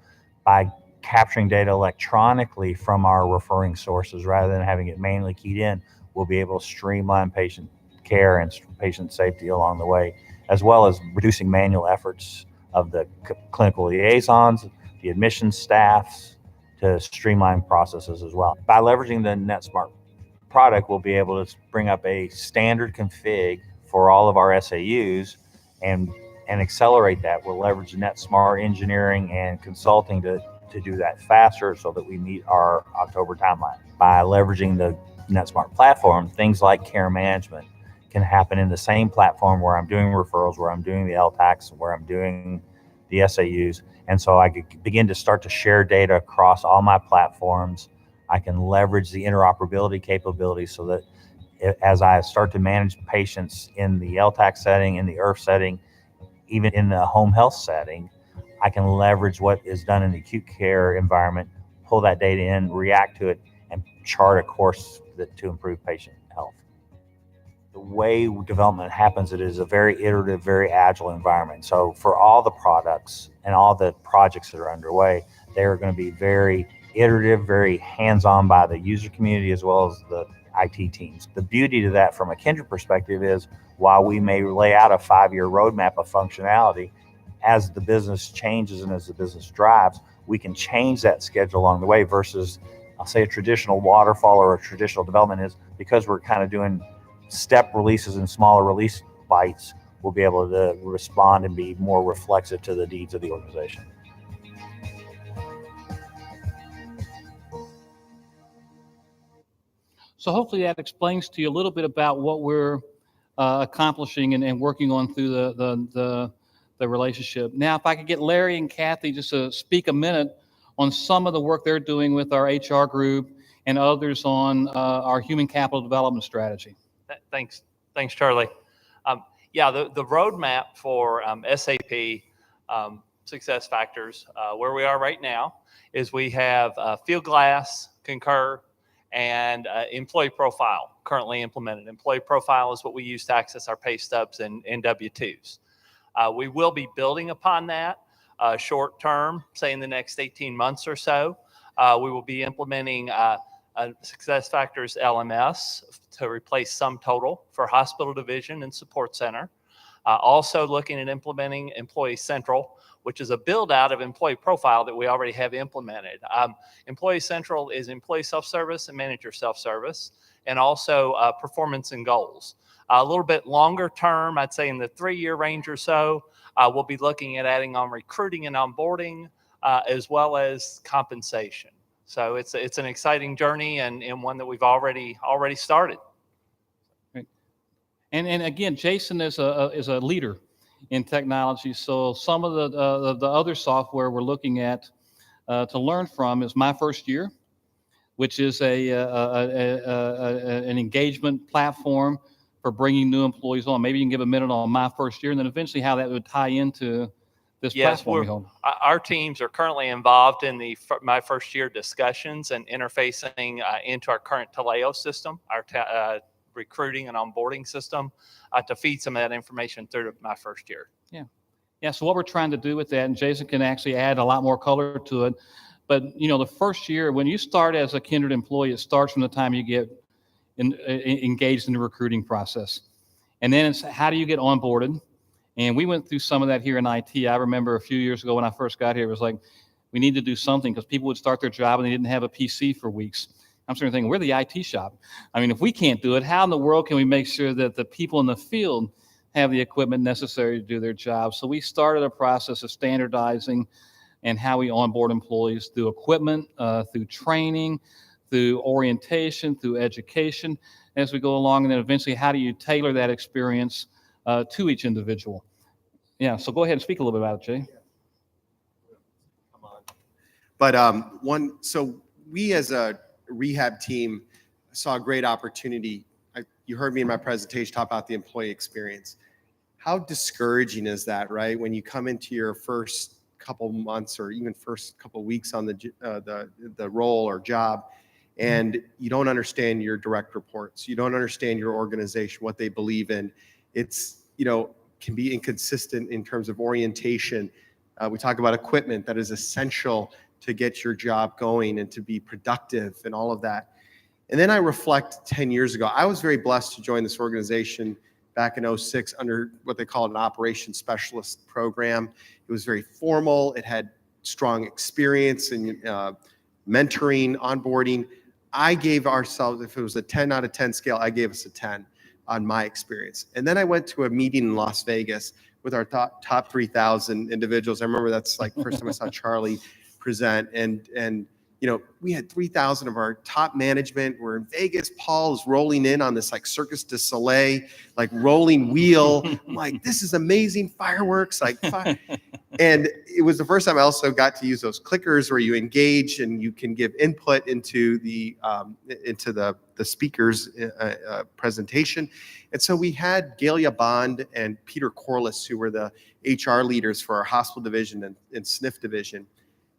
By capturing data electronically from our referring sources rather than having it manually keyed in, we'll be able to streamline patient care and patient safety along the way, as well as reducing manual efforts of the clinical liaisons, the admissions staffs, to streamline processes as well. By leveraging the NetSmart product, we'll be able to bring up a standard config for all of our SAUs and accelerate that. We'll leverage NetSmart engineering and consulting to do that faster so that we meet our October timeline. By leveraging the NetSmart platform, things like care management can happen in the same platform where I'm doing referrals, where I'm doing the LTACs, where I'm doing the SAUs. And so I could begin to start to share data across all my platforms. I can leverage the interoperability capabilities so that as I start to manage patients in the LTAC setting, in the IRF setting, even in the home health setting, I can leverage what is done in the acute care environment, pull that data in, react to it, and chart a course to improve patient health. The way development happens, it is a very iterative, very agile environment. So for all the products and all the projects that are underway, they are going to be very iterative, very hands-on by the user community as well as the IT teams. The beauty to that from a Kindred perspective is while we may lay out a 5-year roadmap of functionality, as the business changes and as the business drives, we can change that schedule along the way versus, I'll say, a traditional waterfall or a traditional development is because we're kind of doing step releases and smaller release bites, we'll be able to respond and be more reflexive to the needs of the organization. So hopefully that explains to you a little bit about what we're accomplishing and working on through the relationship. Now, if I could get Larry and Kathy just to speak a minute on some of the work they're doing with our HR group and others on our human capital development strategy. Thanks, Charlie. Yeah, the roadmap for SAP Success Factors, where we are right now, is we have Fieldglass, Concur, and Employee Profile currently implemented. Employee Profile is what we use to access our pay stubs and W-2s. We will be building upon that short term, say in the next 18 months or so. We will be implementing Success Factors LMS to replace Sum Total for hospital division and support center. Also looking at implementing Employee Central, which is a build out of Employee Profile that we already have implemented. Employee Central is employee self-service and manager self-service, and also performance and goals. A little bit longer term, I'd say in the 3-year range or so, we'll be looking at adding on recruiting and onboarding, as well as compensation. So it's an exciting journey and one that we've already started. Right. And again, Jason is a leader in technology. So some of the other software we're looking at to learn from is My First Year, which is an engagement platform for bringing new employees on. Maybe you can give a minute on My First Year, and then eventually how that would tie into this platform we hold. Our teams are currently involved in the My First Year discussions and interfacing into our current Taleo system, our recruiting and onboarding system, to feed some of that information through to My First Year. Yeah. So what we're trying to do with that, and Jason can actually add a lot more color to it, but the first year, when you start as a Kindred employee, it starts from the time you get engaged in the recruiting process. And then it's how do you get onboarded? And we went through some of that here in IT. I remember a few years ago when I first got here, it was like, we need to do something because people would start their job and they didn't have a PC for weeks. I'm sort of thinking, we're the IT shop. I mean, if we can't do it, how in the world can we make sure that the people in the field have the equipment necessary to do their job? So we started a process of standardizing and how we onboard employees through equipment, through training, through orientation, through education as we go along. And then eventually, how do you tailor that experience to each individual? Yeah, so go ahead and speak a little bit about it, Jay. Come on. But so we as a rehab team saw a great opportunity. You heard me in my presentation talk about the employee experience. How discouraging is that, right? When you come into your first couple months or even first couple weeks on the role or job, and you don't understand your direct reports, you don't understand your organization, what they believe in. It's can be inconsistent in terms of orientation. We talk about equipment that is essential to get your job going and to be productive and all of that. And then I reflect 10 years ago. I was very blessed to join this organization back in 06 under what they call an operations specialist program. It was very formal. It had strong experience in mentoring, onboarding. I gave ourselves, if it was a 10 out of 10 scale, I gave us a 10 on my experience. And then I went to a meeting in Las Vegas with our top 3,000 individuals. I remember that's like the first time I saw Charlie present, and you know, we had 3,000 of our top management. We're in Vegas. Paul is rolling in on this like Circus du Soleil, like rolling wheel. I'm like, this is amazing, fireworks, like and it was the first time I also got to use those clickers where you engage and you can give input into the speaker's presentation. And so we had Galia Bond and Peter Corliss, who were the HR leaders for our hospital division and SNF division.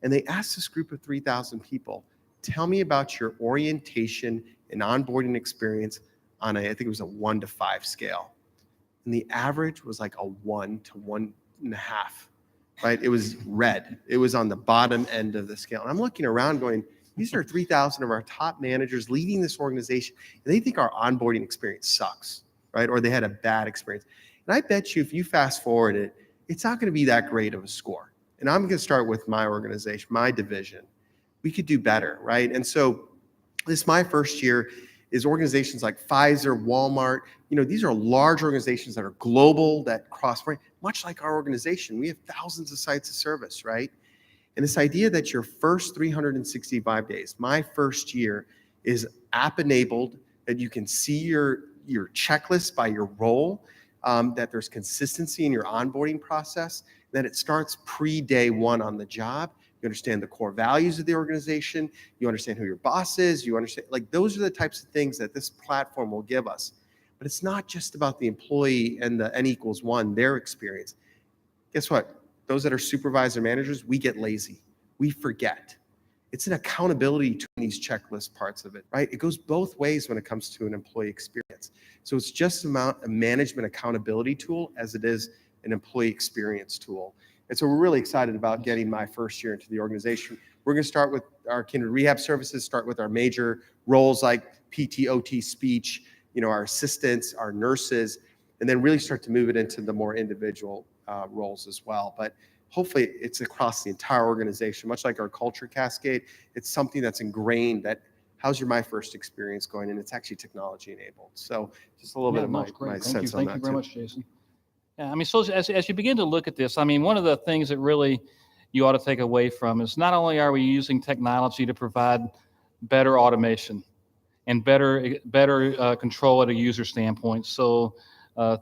And they asked this group of 3,000 people, tell me about your orientation and onboarding experience on I think it was a 1 to 5 scale. And the average was like a 1 to 1.5, right? It was red. It was on the bottom end of the scale. And I'm looking around going, these are 3,000 of our top managers leading this organization, and they think our onboarding experience sucks, right? Or they had a bad experience. And I bet you if you fast forward it, it's not going to be that great of a score. And I'm going to start with my organization, my division. We could do better, right? And so this is my first year is organizations like Pfizer, Walmart. You know, these are large organizations that are global, that cross, much like our organization. We have thousands of sites of service, right? And this idea that your first 365 days, my first year, is app enabled, that you can see your checklist by your role, that there's consistency in your onboarding process, that it starts pre-day one on the job. You understand the core values of the organization. You understand who your boss is. You understand, like, those are the types of things that this platform will give us. But it's not just about the employee and the N=1, their experience. Guess what? Those that are supervisor managers, we get lazy. We forget. It's an accountability to these checklist parts of it, right? It goes both ways when it comes to an employee experience. So it's just a management accountability tool as it is an employee experience tool. And so we're really excited about getting my first year into the organization. We're going to start with our Kindred Rehab Services, start with our major roles like PT, OT, speech, you know, our assistants, our nurses, and then really start to move it into the more individual roles as well. But hopefully it's across the entire organization, much like our culture cascade. It's something that's ingrained that how's your my first experience going? And it's actually technology enabled. So just a little bit of my sense on that. Thank you very much, Jason. Yeah, I mean, so as you begin to look at this, I mean, one of the things that really you ought to take away from is not only are we using technology to provide better automation and better control at a user standpoint, so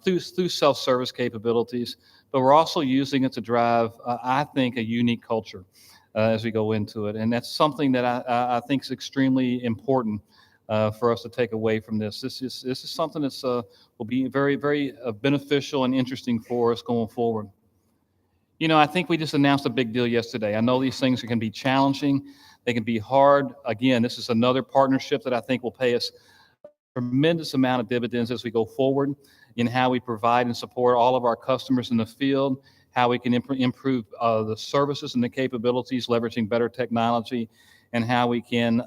through self-service capabilities, but we're also using it to drive, I think, a unique culture as we go into it. And that's something that I think is extremely important for us to take away from this. This is something that's will be very, very beneficial and interesting for us going forward. You know, I think we just announced a big deal yesterday. I know these things can be challenging. They can be hard. Again, this is another partnership that I think will pay us a tremendous amount of dividends as we go forward in how we provide and support all of our customers in the field, how we can improve the services and the capabilities, leveraging better technology, and how we can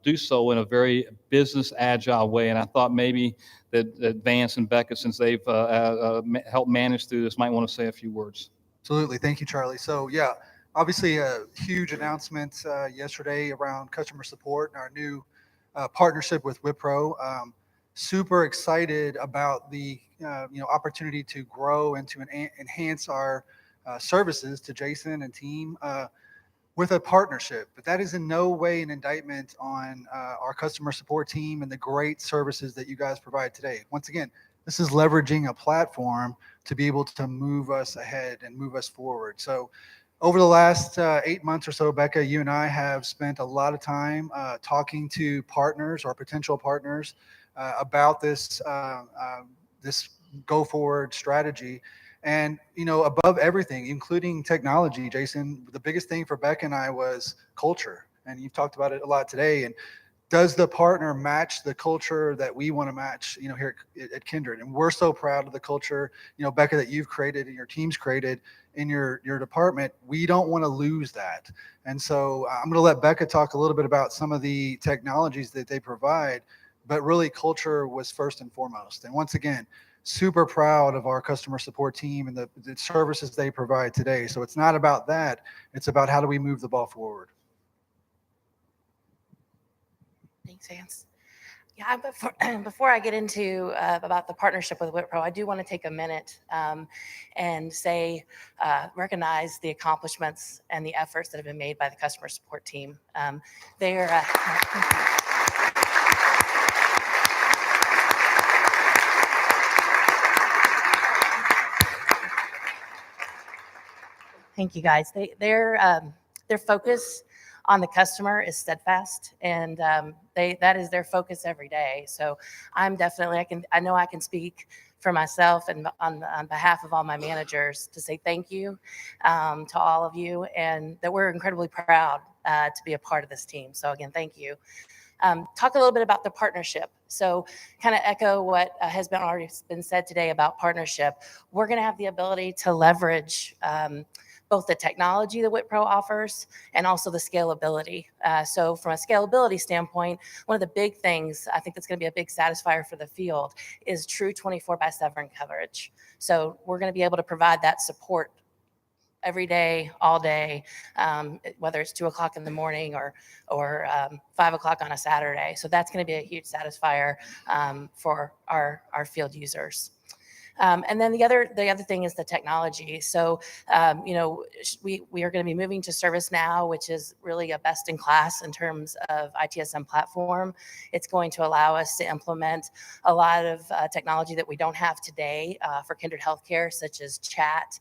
do so in a very business agile way. And I thought maybe that Vance and Becca, since they've helped manage through this, might want to say a few words. Absolutely. Thank you, Charlie. So yeah, obviously a huge announcement yesterday around customer support and our new partnership with Wipro. Super excited about the opportunity to grow and to enhance our services to Jason and team with a partnership. But that is in no way an indictment on our customer support team and the great services that you guys provide today. Once again, this is leveraging a platform to be able to move us ahead and move us forward. So over the last 8 months or so, Becca, you and I have spent a lot of time talking to partners or potential partners about this this go forward strategy. And, you know, above everything, including technology, Jason, the biggest thing for Becca and I was culture. And you've talked about it a lot today. And does the partner match the culture that we want to match, here at Kindred? And we're so proud of the culture, Becca, that you've created and your team's created in your department. We don't want to lose that. And so I'm going to let Becca talk a little bit about some of the technologies that they provide, but really culture was first and foremost. And once again, super proud of our customer support team and the services they provide today. So it's not about that. It's about how do we move the ball forward. Thanks, Vance. Yeah, before I get into about the partnership with Wipro, I do want to take a minute and say, recognize the accomplishments and the efforts that have been made by the customer support team. They're Thank you, guys. Their focus on the customer is steadfast, and that is their focus every day. So I'm definitely, I know I can speak for myself and on behalf of all my managers to say thank you to all of you, and that we're incredibly proud to be a part of this team. So again, thank you. Talk a little bit about the partnership. So kind of echo what has been already been said today about partnership. We're going to have the ability to leverage both the technology that Wipro offers and also the scalability. So from a scalability standpoint, one of the big things I think that's going to be a big satisfier for the field is true 24/7 coverage. So we're going to be able to provide that support every day, all day, whether it's 2 o'clock in the morning or 5 o'clock on a Saturday. So that's going to be a huge satisfier for our field users. And then the other thing is the technology. So, we are going to be moving to ServiceNow, which is really a best in class in terms of ITSM platform. It's going to allow us to implement a lot of technology that we don't have today for Kindred Healthcare, such as chat,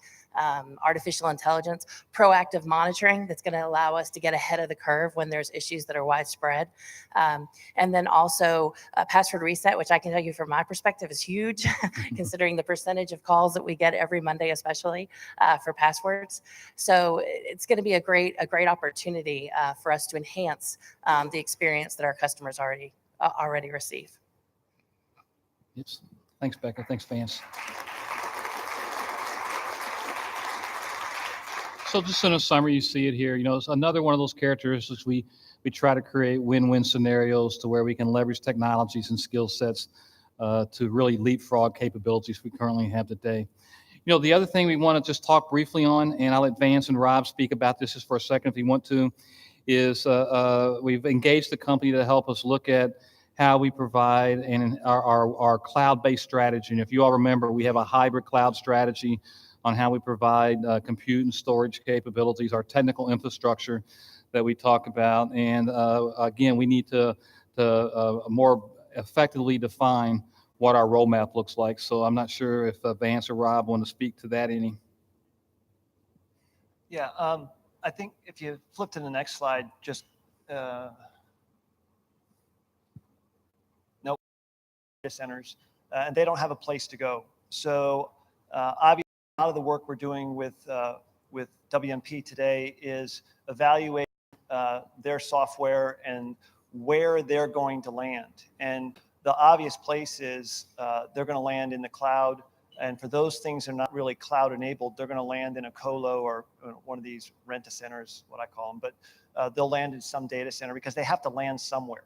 artificial intelligence, proactive monitoring that's going to allow us to get ahead of the curve when there's issues that are widespread. And then also password reset, which I can tell you from my perspective is huge, considering the percentage of calls that we get every Monday, especially for passwords. So it's going to be a great opportunity for us to enhance the experience that our customers already receive. Yes. Thanks, Becca. Thanks, Vance. So just in a summary, you see it here. It's another one of those characteristics we try to create win-win scenarios to where we can leverage technologies and skill sets to really leapfrog capabilities we currently have today. The other thing we want to just talk briefly on, and I'll let Vance and Rob speak about this just for a second if you want to, is we've engaged the company to help us look at how we provide and our cloud-based strategy. And if you all remember, we have a hybrid cloud strategy on how we provide compute and storage capabilities, our technical infrastructure that we talk about. And again, we need to more effectively define what our roadmap looks like. So I'm not sure if Vance or Rob want to speak to that any. Yeah, I think if you flip to the next slide, just no data centers, and they don't have a place to go. So obviously, a lot of the work we're doing with WMP today is evaluate their software and where they're going to land. And the obvious place is they're going to land in the cloud. And for those things that are not really cloud enabled, they're going to land in a colo or one of these rent-a-centers, what I call them. But they'll land in some data center because they have to land somewhere.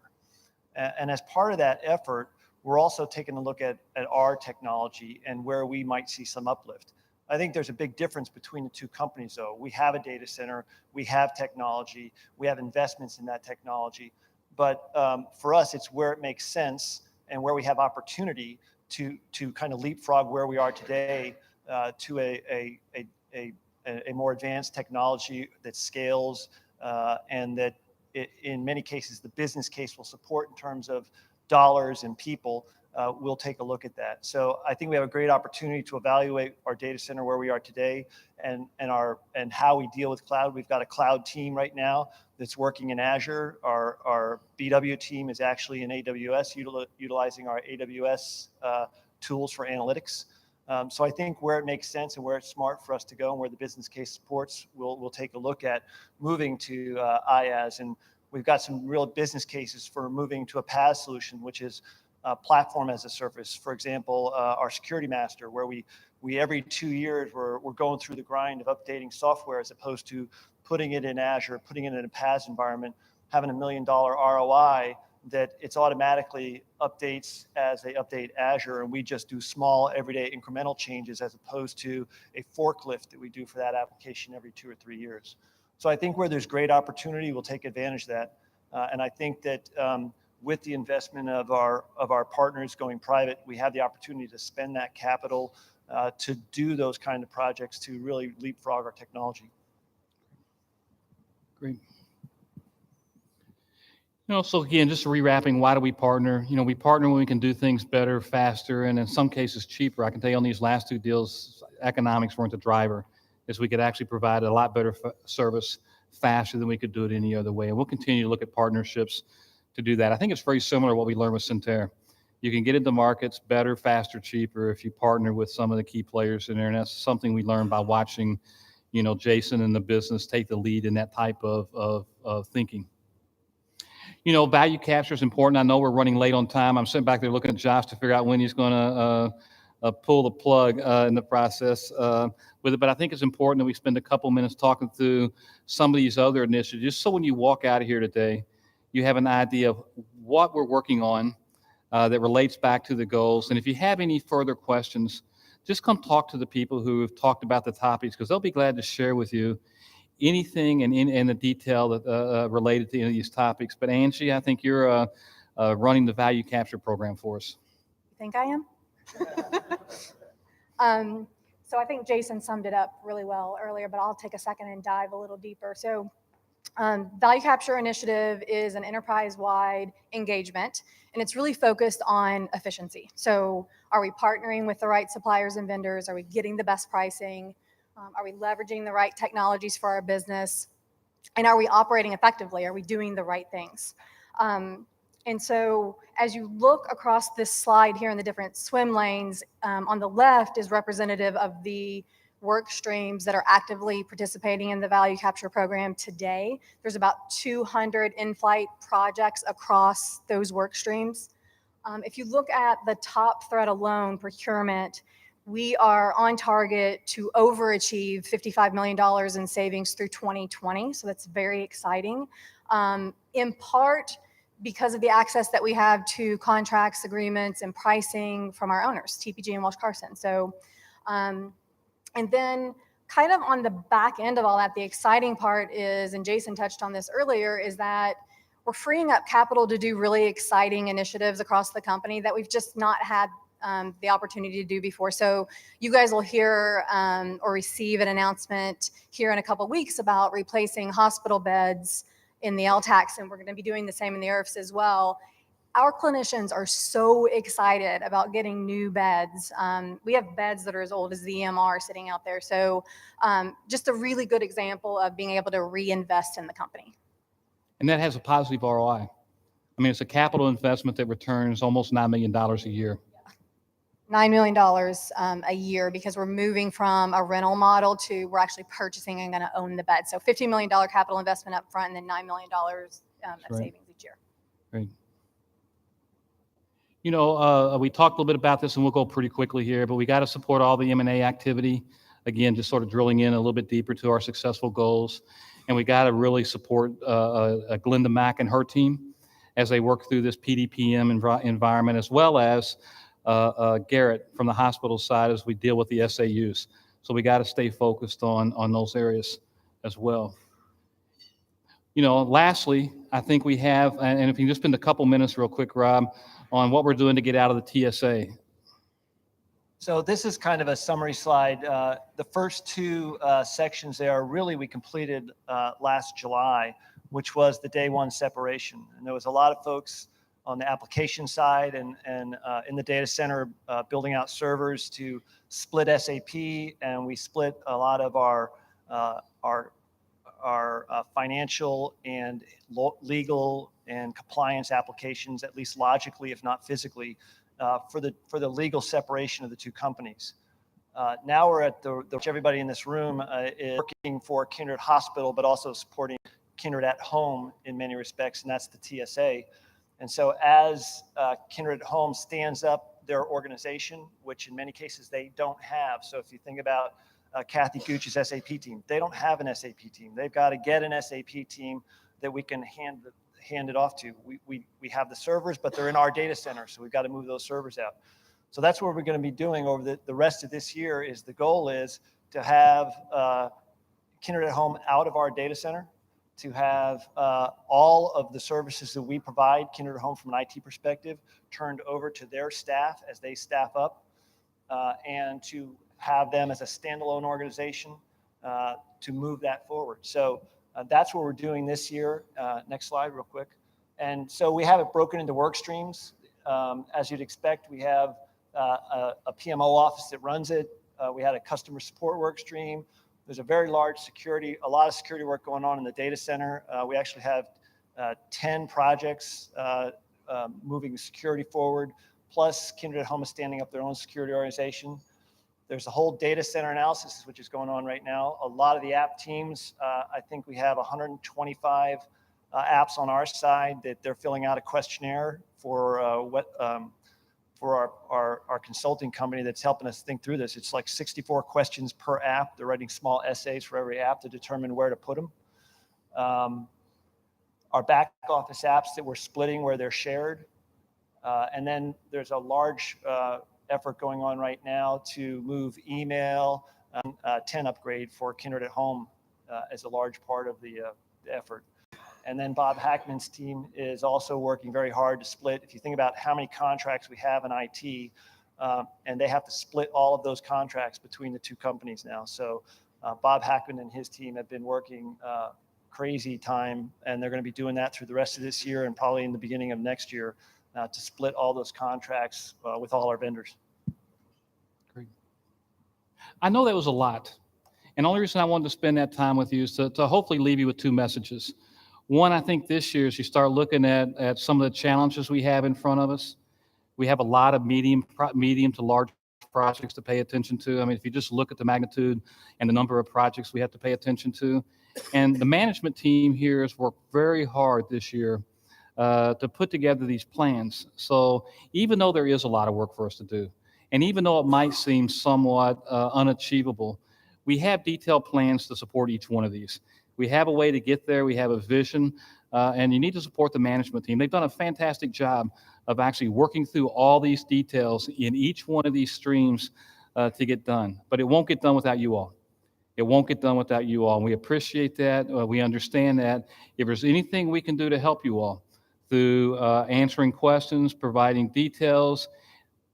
And as part of that effort, we're also taking a look at our technology and where we might see some uplift. I think there's a big difference between the two companies, though. We have a data center, we have technology, we have investments in that technology. But for us, it's where it makes sense and where we have opportunity to kind of leapfrog where we are today to a more advanced technology that scales and that in many cases the business case will support in terms of dollars and people. We'll take a look at that. So I think we have a great opportunity to evaluate our data center where we are today and how we deal with cloud. We've got a cloud team right now that's working in Azure. Our BW team is actually in AWS, utilizing our AWS tools for analytics. So I think where it makes sense and where it's smart for us to go and where the business case supports, we'll take a look at moving to IaaS. And we've got some real business cases for moving to a PaaS solution, which is platform as a service. For example, our security master, where we every 2 years we're going through the grind of updating software as opposed to putting it in Azure, putting it in a PaaS environment, having $1 million ROI that it's automatically updates as they update Azure, and we just do small everyday incremental changes as opposed to a forklift that we do for that application every 2 or 3 years. So I think where there's great opportunity, we'll take advantage of that. And I think that with the investment of our partners going private, we have the opportunity to spend that capital to do those kind of projects to really leapfrog our technology. Great. So again, just rewrapping, why do we partner? We partner when we can do things better, faster, and in some cases cheaper. I can tell you on these last 2 deals, economics weren't the driver, as we could actually provide a lot better service faster than we could do it any other way. And we'll continue to look at partnerships to do that. I think it's very similar to what we learned with Centerra. You can get into markets better, faster, cheaper if you partner with some of the key players in there. And that's something we learned by watching, Jason and the business take the lead in that type of thinking. Value capture is important. I know we're running late on time. I'm sitting back there looking at Josh to figure out when he's going to pull the plug in the process with it. But I think it's important that we spend a couple minutes talking through some of these other initiatives, just so when you walk out of here today, you have an idea of what we're working on that relates back to the goals. And if you have any further questions, just come talk to the people who have talked about the topics, because they'll be glad to share with you anything in the detail that related to any of these topics. But Angie, I think you're running the value capture program for us. You think I am? So I think Jason summed it up really well earlier, but I'll take a second and dive a little deeper. So Value Capture Initiative is an enterprise-wide engagement, and it's really focused on efficiency. So are we partnering with the right suppliers and vendors? Are we getting the best pricing? Are we leveraging the right technologies for our business? And are we operating effectively? Are we doing the right things? And so as you look across this slide here in the different swim lanes, on the left is representative of the work streams that are actively participating in the Value Capture program today. There's about 200 in-flight projects across those work streams. If you look at the top thread alone, procurement, we are on target to overachieve $55 million in savings through 2020. So that's very exciting. In part because of the access that we have to contracts, agreements, and pricing from our owners, TPG and Welsh Carson. So, and then kind of on the back end of all that, the exciting part is, and Jason touched on this earlier, is that we're freeing up capital to do really exciting initiatives across the company that we've just not had the opportunity to do before. So you guys will hear or receive an announcement here in a couple of weeks about replacing hospital beds in the LTACs, and we're going to be doing the same in the IRFs as well. Our clinicians are so excited about getting new beds. We have beds that are as old as the EMR sitting out there. So just a really good example of being able to reinvest in the company. And that has a positive ROI. I mean, it's a capital investment that returns almost $9 million a year. $9 million a year, because we're moving from a rental model to we're actually purchasing and going to own the bed. So $15 million capital investment up front, and then $9 million of savings each year. Great. We talked a little bit about this, and we'll go pretty quickly here, but we got to support all the M&A activity. Again, just sort of drilling in a little bit deeper to our successful goals. And we got to really support Glenda Mack and her team as they work through this PDPM environment, as well as Garrett from the hospital side as we deal with the SAUs. So we got to stay focused on those areas as well. Lastly, I think we have, and if you can just spend a couple minutes real quick, Rob, on what we're doing to get out of the TSA. So this is kind of a summary slide. The first two sections there really we completed last July, which was the day one separation. And there was a lot of folks on the application side and in the data center building out servers to split SAP, and we split a lot of our financial and legal and compliance applications, at least logically, if not physically, for the legal separation of the two companies. Now we're at which everybody in this room is working for Kindred Hospital, but also supporting Kindred at Home in many respects, and that's the TSA. And so as Kindred at Home stands up their organization, which in many cases they don't have. So if you think about Kathy Gooch's SAP team, they don't have an SAP team. They've got to get an SAP team that we can hand it off to. We have the servers, but they're in our data center, so we've got to move those servers out. So that's what we're going to be doing over the rest of this year. Is the goal is to have Kindred at Home out of our data center, to have all of the services that we provide Kindred at Home from an IT perspective turned over to their staff as they staff up, and to have them as a standalone organization to move that forward. So that's what we're doing this year. Next slide real quick. And so we have it broken into work streams. As you'd expect, we have a PMO office that runs it. We had a customer support work stream. There's a very large a lot of security work going on in the data center. We actually have 10 projects moving security forward, plus Kindred at Home is standing up their own security organization. There's a whole data center analysis, which is going on right now. A lot of the app teams, I think we have 125 apps on our side that they're filling out a questionnaire for our consulting company that's helping us think through this. It's like 64 questions per app. They're writing small essays for every app to determine where to put them. Our back office apps that we're splitting where they're shared. And then there's a large effort going on right now to move email, 10 upgrade for Kindred at Home as a large part of the effort. And then Bob Hackman's team is also working very hard to split. If you think about how many contracts we have in IT, and they have to split all of those contracts between the two companies now. So Bob Hackman and his team have been working crazy time, and they're going to be doing that through the rest of this year and probably in the beginning of next year to split all those contracts with all our vendors. Great. I know that was a lot. And the only reason I wanted to spend that time with you is to hopefully leave you with two messages. One, I think this year, as you start looking at some of the challenges we have in front of us, we have a lot of medium to large projects to pay attention to. I mean, if you just look at the magnitude and the number of projects we have to pay attention to. And the management team here has worked very hard this year to put together these plans. So even though there is a lot of work for us to do, and even though it might seem somewhat unachievable, we have detailed plans to support each one of these. We have a way to get there. We have a vision, and you need to support the management team. They've done a fantastic job of actually working through all these details in each one of these streams to get done. But it won't get done without you all. It won't get done without you all. And we appreciate that. We understand that. If there's anything we can do to help you all through answering questions, providing details,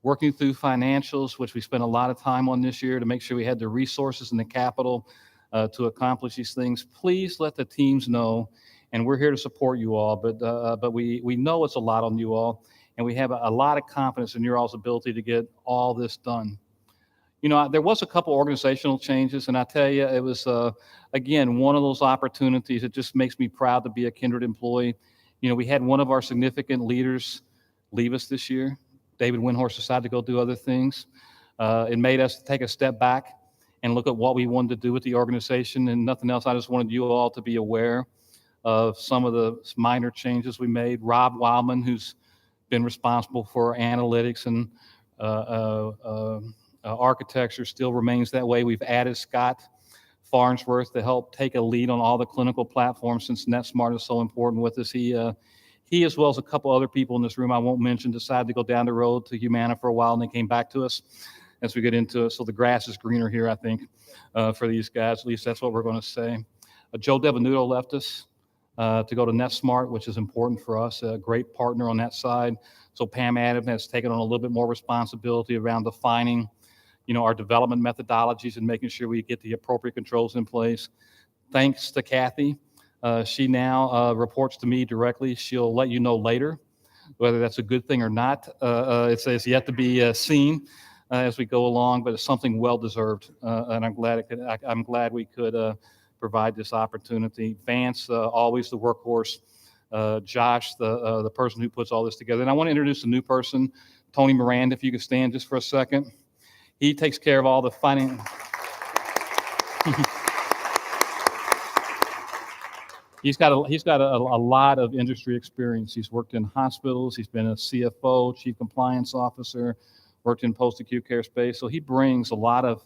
working through financials, which we spent a lot of time on this year to make sure we had the resources and the capital to accomplish these things, please let the teams know, and we're here to support you all. But we know it's a lot on you all, and we have a lot of confidence in your all's ability to get all this done. You know, there was a couple organizational changes, and I tell you, it was again one of those opportunities that just makes me proud to be a Kindred employee. You know, we had one of our significant leaders leave us this year. David Windhorst decided to go do other things. It made us take a step back and look at what we wanted to do with the organization, and nothing else. I just wanted you all to be aware of some of the minor changes we made. Rob Wildman, who's been responsible for analytics and architecture, still remains that way. We've added Scott Farnsworth to help take a lead on all the clinical platforms, since NetSmart is so important with us. He, as well as a couple other people in this room I won't mention, decided to go down the road to Humana for a while, and they came back to us as we get into it. So the grass is greener here, I think, for these guys. At least that's what we're going to say. Joe Devenuto left us to go to NetSmart, which is important for us, a great partner on that side. So Pam Adam has taken on a little bit more responsibility around defining, you know, our development methodologies and making sure we get the appropriate controls in place. Thanks to Kathy. She now reports to me directly. She'll let you know later whether that's a good thing or not. It's yet to be seen as we go along, but it's something well deserved, and I'm glad we could provide this opportunity. Vance, always the workhorse. Josh, the person who puts all this together. And I want to introduce a new person, Tony Miranda. If you could stand just for a second. He takes care of all the finance. He's got a lot of industry experience. He's worked in hospitals. He's been a CFO, chief compliance officer, worked in post-acute care space. So he brings a lot of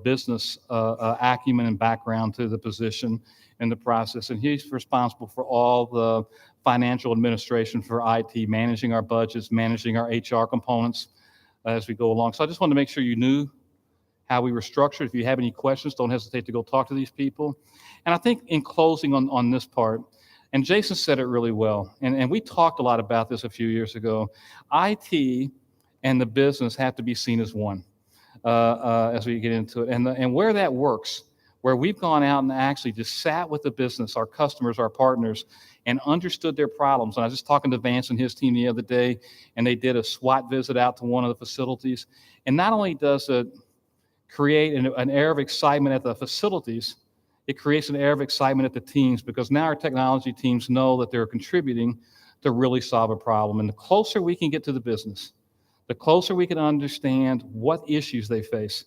business acumen and background to the position and the process. And he's responsible for all the financial administration for IT, managing our budgets, managing our HR components as we go along. So I just wanted to make sure you knew how we were structured. If you have any questions, don't hesitate to go talk to these people. And I think in closing on this part, and Jason said it really well, and we talked a lot about this a few years ago, IT and the business have to be seen as one as we get into it. And where that works, where we've gone out and actually just sat with the business, our customers, our partners, and understood their problems. And I was just talking to Vance and his team the other day, and they did a SWAT visit out to one of the facilities. And not only does it create an air of excitement at the facilities, it creates an air of excitement at the teams, because now our technology teams know that they're contributing to really solve a problem. And the closer we can get to the business, the closer we can understand what issues they face,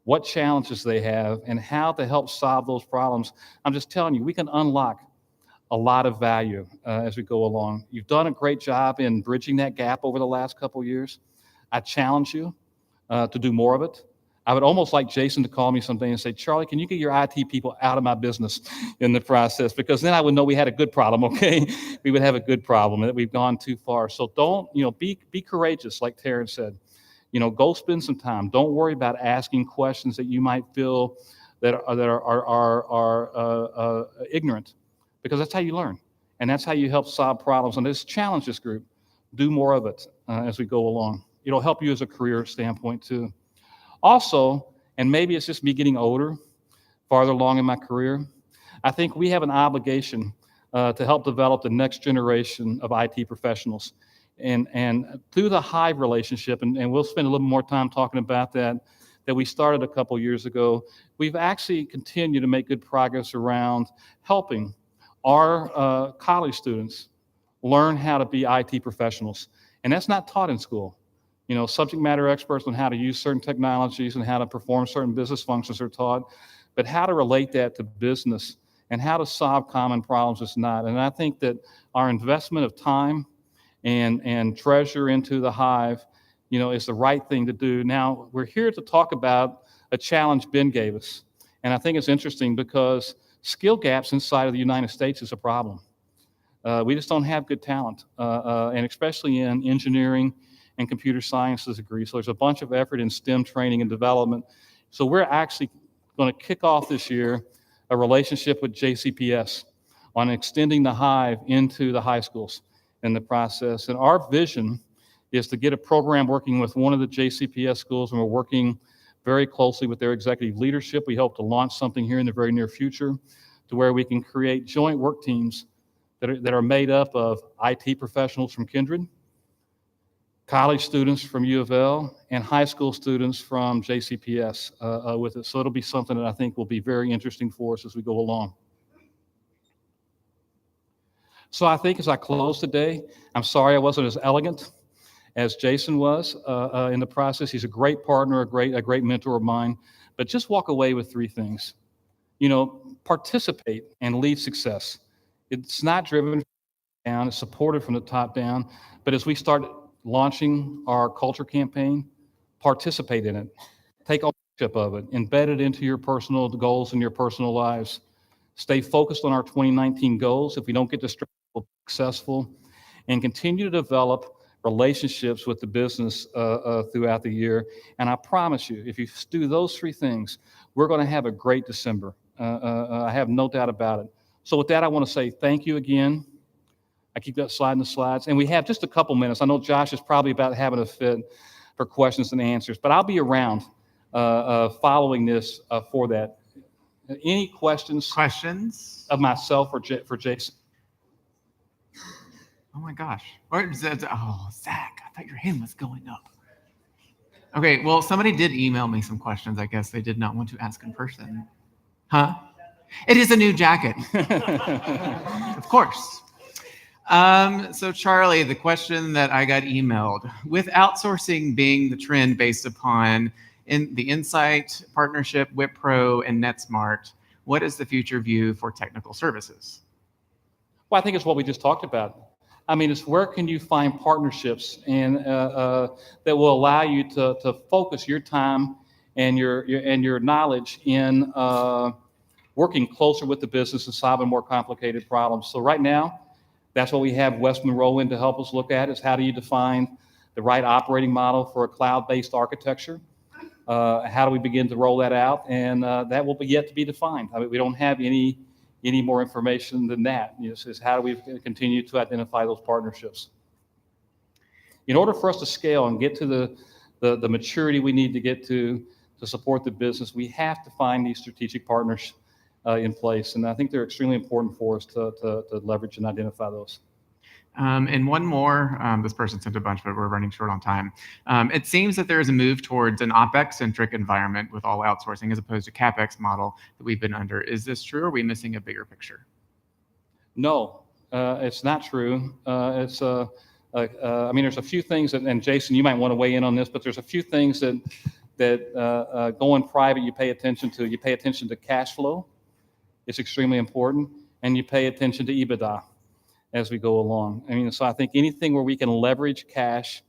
what challenges they have, and how to help solve those problems. I'm just telling you, we can unlock a lot of value as we go along. You've done a great job in bridging that gap over the last couple of years. I challenge you to do more of it. I would almost like Jason to call me someday and say, Charlie, can you get your IT people out of my business in the process? Because then I would know we had a good problem, okay? We would have a good problem, and that we've gone too far. So don't, be courageous, like Terrence said. Go spend some time. Don't worry about asking questions that you might feel that are ignorant, because that's how you learn, and that's how you help solve problems. And this challenges group, do more of it as we go along. It'll help you as a career standpoint too. Also, and maybe it's just me getting older, farther along in my career, I think we have an obligation to help develop the next generation of IT professionals. And through the Hive relationship, and we'll spend a little more time talking about that we started a couple years ago, we've actually continued to make good progress around helping our college students learn how to be IT professionals. And that's not taught in school. Subject matter experts on how to use certain technologies and how to perform certain business functions are taught, but how to relate that to business and how to solve common problems is not. And I think that our investment of time and treasure into the Hive, is the right thing to do. Now, we're here to talk about a challenge Ben gave us. And I think it's interesting because skill gaps inside of the United States is a problem. We just don't have good talent, and especially in engineering and computer sciences degrees. So there's a bunch of effort in STEM training and development. So we're actually going to kick off this year a relationship with JCPS on extending the Hive into the high schools in the process. And our vision is to get a program working with one of the JCPS schools, and we're working very closely with their executive leadership. We hope to launch something here in the very near future to where we can create joint work teams that are made up of IT professionals from Kindred, college students from U of L, and high school students from JCPS with it. So it'll be something that I think will be very interesting for us as we go along. So I think as I close today, I'm sorry I wasn't as elegant as Jason was in the process. He's a great partner, a great mentor of mine, but just walk away with three things. Participate and lead success. It's not driven from the down, it's supported from the top down, but as we start launching our culture campaign, participate in it. Take ownership of it. Embed it into your personal goals and your personal lives. Stay focused on our 2019 goals. If we don't get distracted, we'll be successful. And continue to develop relationships with the business throughout the year. And I promise you, if you do those three things, we're going to have a great December. I have no doubt about it. So with that, I want to say thank you again. I keep that slide in the slides. And we have just a couple minutes. I know Josh is probably about having a fit for questions and answers, but I'll be around following this for that. Any questions? Questions? Of myself or for Jason? Oh my gosh. Oh, Zach, I thought your hand was going up. Okay, well, somebody did email me some questions. I guess they did not want to ask in person. Huh? It is a new jacket. Of course. So Charlie, the question that I got emailed, with outsourcing being the trend based upon the Insight partnership, Wipro, and NetSmart, what is the future view for technical services? Well, I think it's what we just talked about. I mean, it's where can you find partnerships and that will allow you to focus your time and your knowledge in working closer with the business and solving more complicated problems. So right now, that's what we have West Monroe in to help us look at is how do you define the right operating model for a cloud-based architecture? How do we begin to roll that out? And that will be yet to be defined. I mean, we don't have any more information than that. It's how do we continue to identify those partnerships? In order for us to scale and get to the maturity we need to get to support the business, we have to find these strategic partners in place. And I think they're extremely important for us to leverage and identify those. And one more, this person sent a bunch, but we're running short on time. It seems that there is a move towards an OpEx-centric environment with all outsourcing as opposed to CapEx model that we've been under. Is this true, or are we missing a bigger picture? No, it's not true. I mean, there's a few things, and Jason, you might want to weigh in on this, but there's a few things that going private you pay attention to. You pay attention to cash flow. It's extremely important, and you pay attention to EBITDA as we go along. I mean, so I think anything where we can leverage cash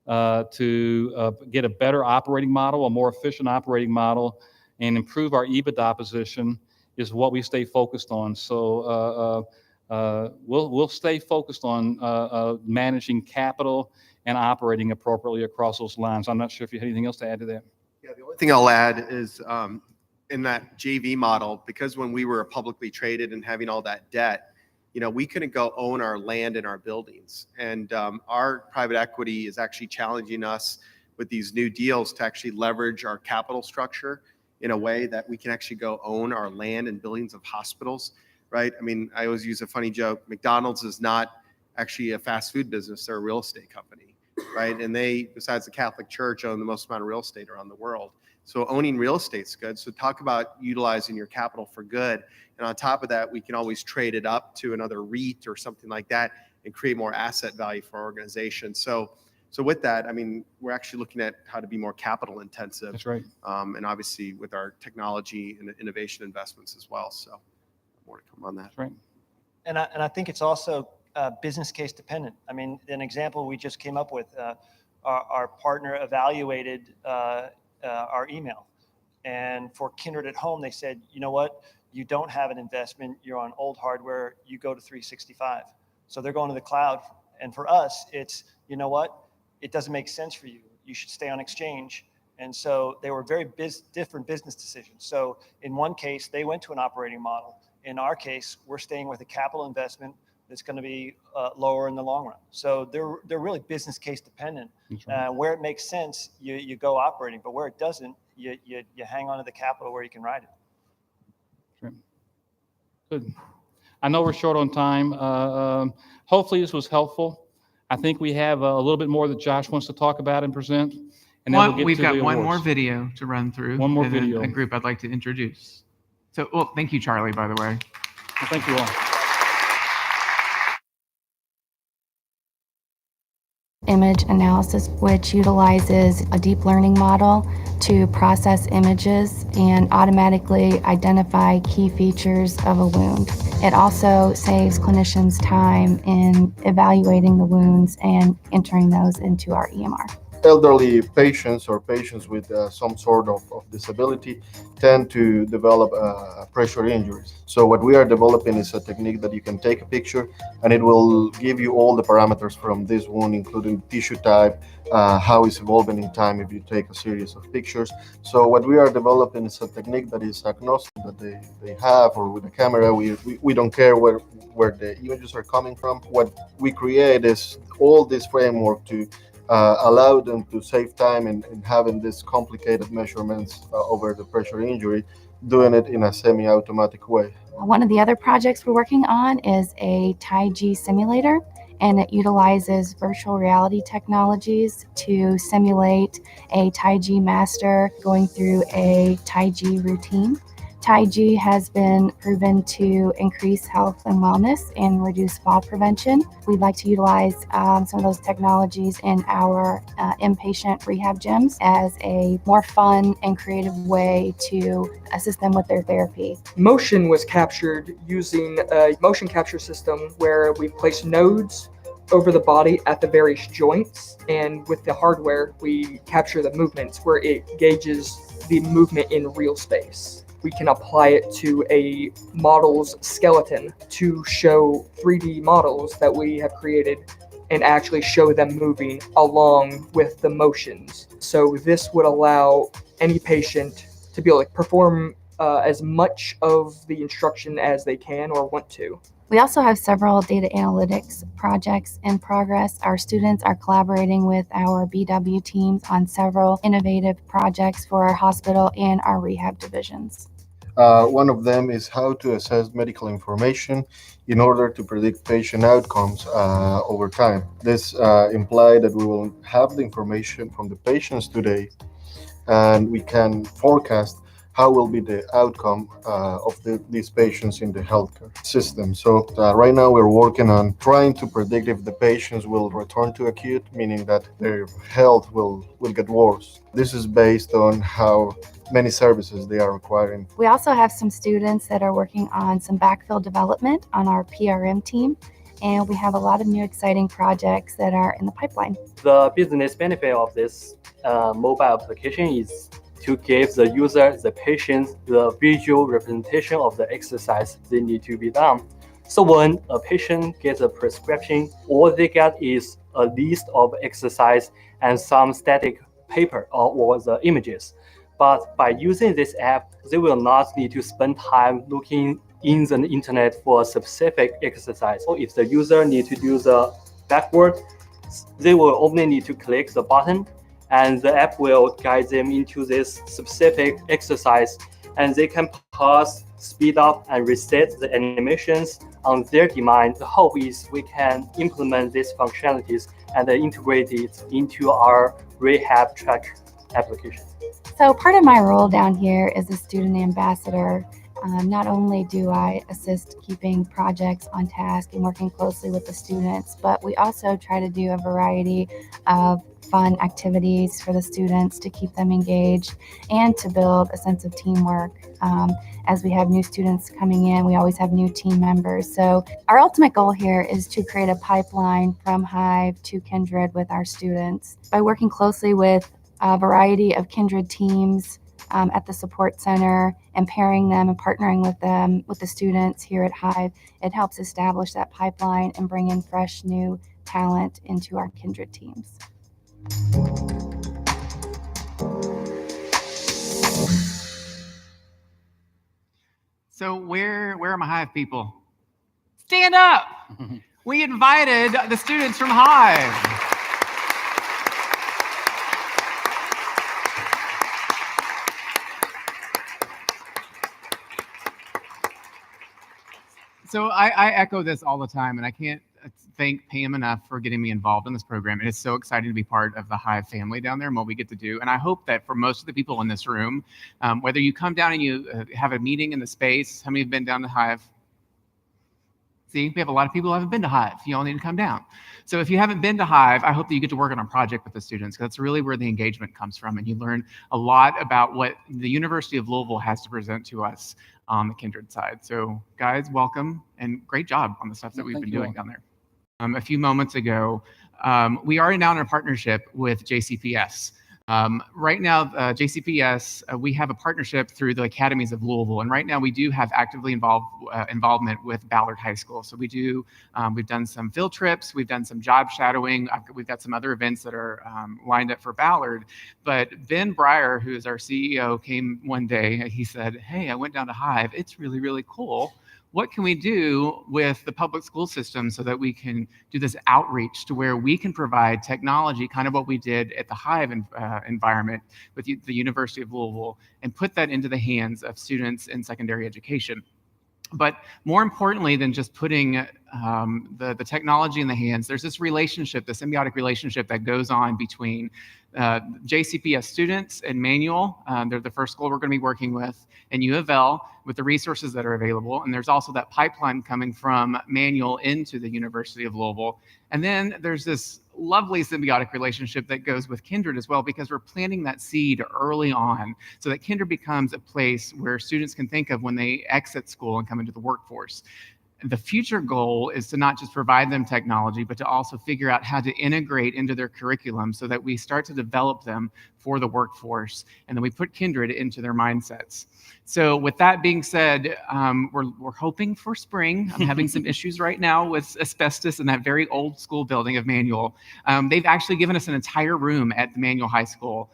to get a better operating model, a more efficient operating model, and improve our EBITDA position is what we stay focused on. So we'll stay focused on managing capital and operating appropriately across those lines. I'm not sure if you have anything else to add to that. Yeah, the only thing I'll add is in that JV model, because when we were publicly traded and having all that debt, we couldn't go own our land and our buildings. And our private equity is actually challenging us with these new deals to actually leverage our capital structure in a way that we can actually go own our land and buildings of hospitals, right? I mean, I always use a funny joke. McDonald's is not actually a fast food business. They're a real estate company, right? And they, besides the Catholic Church, own the most amount of real estate around the world. So owning real estate's good. So talk about utilizing your capital for good. And on top of that, we can always trade it up to another REIT or something like that and create more asset value for our organization. So with that, I mean, we're actually looking at how to be more capital intensive. That's right. And obviously with our technology and innovation investments as well. So more to come on that. That's right. And I think it's also business case dependent. I mean, an example we just came up with, our partner evaluated our email. And for Kindred at Home, they said, you know what? You don't have an investment. You're on old hardware. You go to 365. So they're going to the cloud. And for us, it's, you know what? It doesn't make sense for you. You should stay on Exchange. And so they were very different business decisions. So in one case, they went to an operating model. In our case, we're staying with a capital investment that's going to be lower in the long run. So they're really business case dependent. Right. Where it makes sense, you go operating, but where it doesn't, you hang on to the capital where you can ride it. Sure. Good. I know we're short on time. Hopefully this was helpful. I think we have a little bit more that Josh wants to talk about and present. And then we've got one more video to run through. One more video. A group I'd like to introduce. So, well, thank you, Charlie, by the way. Well, thank you all. Image analysis, which utilizes a deep learning model to process images and automatically identify key features of a wound. It also saves clinicians time in evaluating the wounds and entering those into our EMR. Elderly patients or patients with some sort of disability tend to develop pressure injuries. So what we are developing is a technique that you can take a picture and it will give you all the parameters from this wound, including tissue type, how it's evolving in time if you take a series of pictures. So what we are developing is a technique that is agnostic, that they have, or with a camera, we don't care where the images are coming from. What we create is all this framework to allow them to save time in having these complicated measurements over the pressure injury, doing it in a semi-automatic way. One of the other projects we're working on is a TaiG simulator, and it utilizes virtual reality technologies to simulate a TaiG master going through a TaiG routine. Tai Chi has been proven to increase health and wellness and reduce fall prevention. We'd like to utilize some of those technologies in our inpatient rehab gyms as a more fun and creative way to assist them with their therapy. Motion was captured using a motion capture system where we place nodes over the body at the various joints, and with the hardware we capture the movements where it gauges the movement in real space. We can apply it to a model's skeleton to show 3D models that we have created and actually show them moving along with the motions. So this would allow any patient to be able to perform as much of the instruction as they can or want to. We also have several data analytics projects in progress. Our students are collaborating with our BW teams on several innovative projects for our hospital and our rehab divisions. One of them is how to assess medical information in order to predict patient outcomes over time. This implies that we will have the information from the patients today, and we can forecast how will be the outcome of these patients in the healthcare system. So right now we're working on trying to predict if the patients will return to acute, meaning that their health will get worse. This is based on how many services they are requiring. We also have some students that are working on some backfill development on our PRM team, and we have a lot of new exciting projects that are in the pipeline. The business benefit of this mobile application is to give the user, the patient, the visual representation of the exercise they need to be done. So when a patient gets a prescription, all they get is a list of exercise and some static paper or the images. But by using this app, they will not need to spend time looking in the internet for a specific exercise. So if the user needs to do the backward, they will only need to click the button, and the app will guide them into this specific exercise, and they can pause, speed up, and reset the animations on their demand. The hope is we can implement these functionalities and integrate it into our rehab track application. So part of my role down here is a student ambassador. Not only do I assist keeping projects on task and working closely with the students, but we also try to do a variety of fun activities for the students to keep them engaged and to build a sense of teamwork. As we have new students coming in, we always have new team members. So our ultimate goal here is to create a pipeline from Hive to Kindred with our students. By working closely with a variety of Kindred teams at the support center and pairing them and partnering with them, with the students here at Hive, it helps establish that pipeline and bring in fresh new talent into our Kindred teams. So where are my Hive people? Stand up! We invited the students from Hive. So I echo this all the time, and I can't thank Pam enough for getting me involved in this program. It is so exciting to be part of the Hive family down there and what we get to do. And I hope that for most of the people in this room, whether you come down and you have a meeting in the space, how many have been down to Hive? See, we have a lot of people who haven't been to Hive. You all need to come down. So if you haven't been to Hive, I hope that you get to work on a project with the students, because that's really where the engagement comes from. And you learn a lot about what the University of Louisville has to present to us on the Kindred side. So guys, welcome and great job on the stuff that we've been doing down there. A few moments ago, we are now in a partnership with JCPS. Right now, JCPS, we have a partnership through the Academies of Louisville, and right now we do have actively involvement with Ballard High School. So we've done some field trips, we've done some job shadowing, we've got some other events that are lined up for Ballard. But Ben Breyer, who is our CEO, came one day, he said, "Hey, I went down to Hive, it's really, really cool. What can we do with the public school system so that we can do this outreach to where we can provide technology, kind of what we did at the Hive environment with the University of Louisville, and put that into the hands of students in secondary education?" But more importantly than just putting the technology in the hands, there's this relationship, the symbiotic relationship that goes on between JCPS students and Manual, they're the first school we're going to be working with, and U of L with the resources that are available. And there's also that pipeline coming from Manual into the University of Louisville. And then there's this lovely symbiotic relationship that goes with Kindred as well, because we're planting that seed early on so that Kindred becomes a place where students can think of when they exit school and come into the workforce. The future goal is to not just provide them technology, but to also figure out how to integrate into their curriculum so that we start to develop them for the workforce, and then we put Kindred into their mindsets. So with that being said, we're hoping for spring. I'm having some issues right now with asbestos in that very old school building of Manual. They've actually given us an entire room at the Manual High School,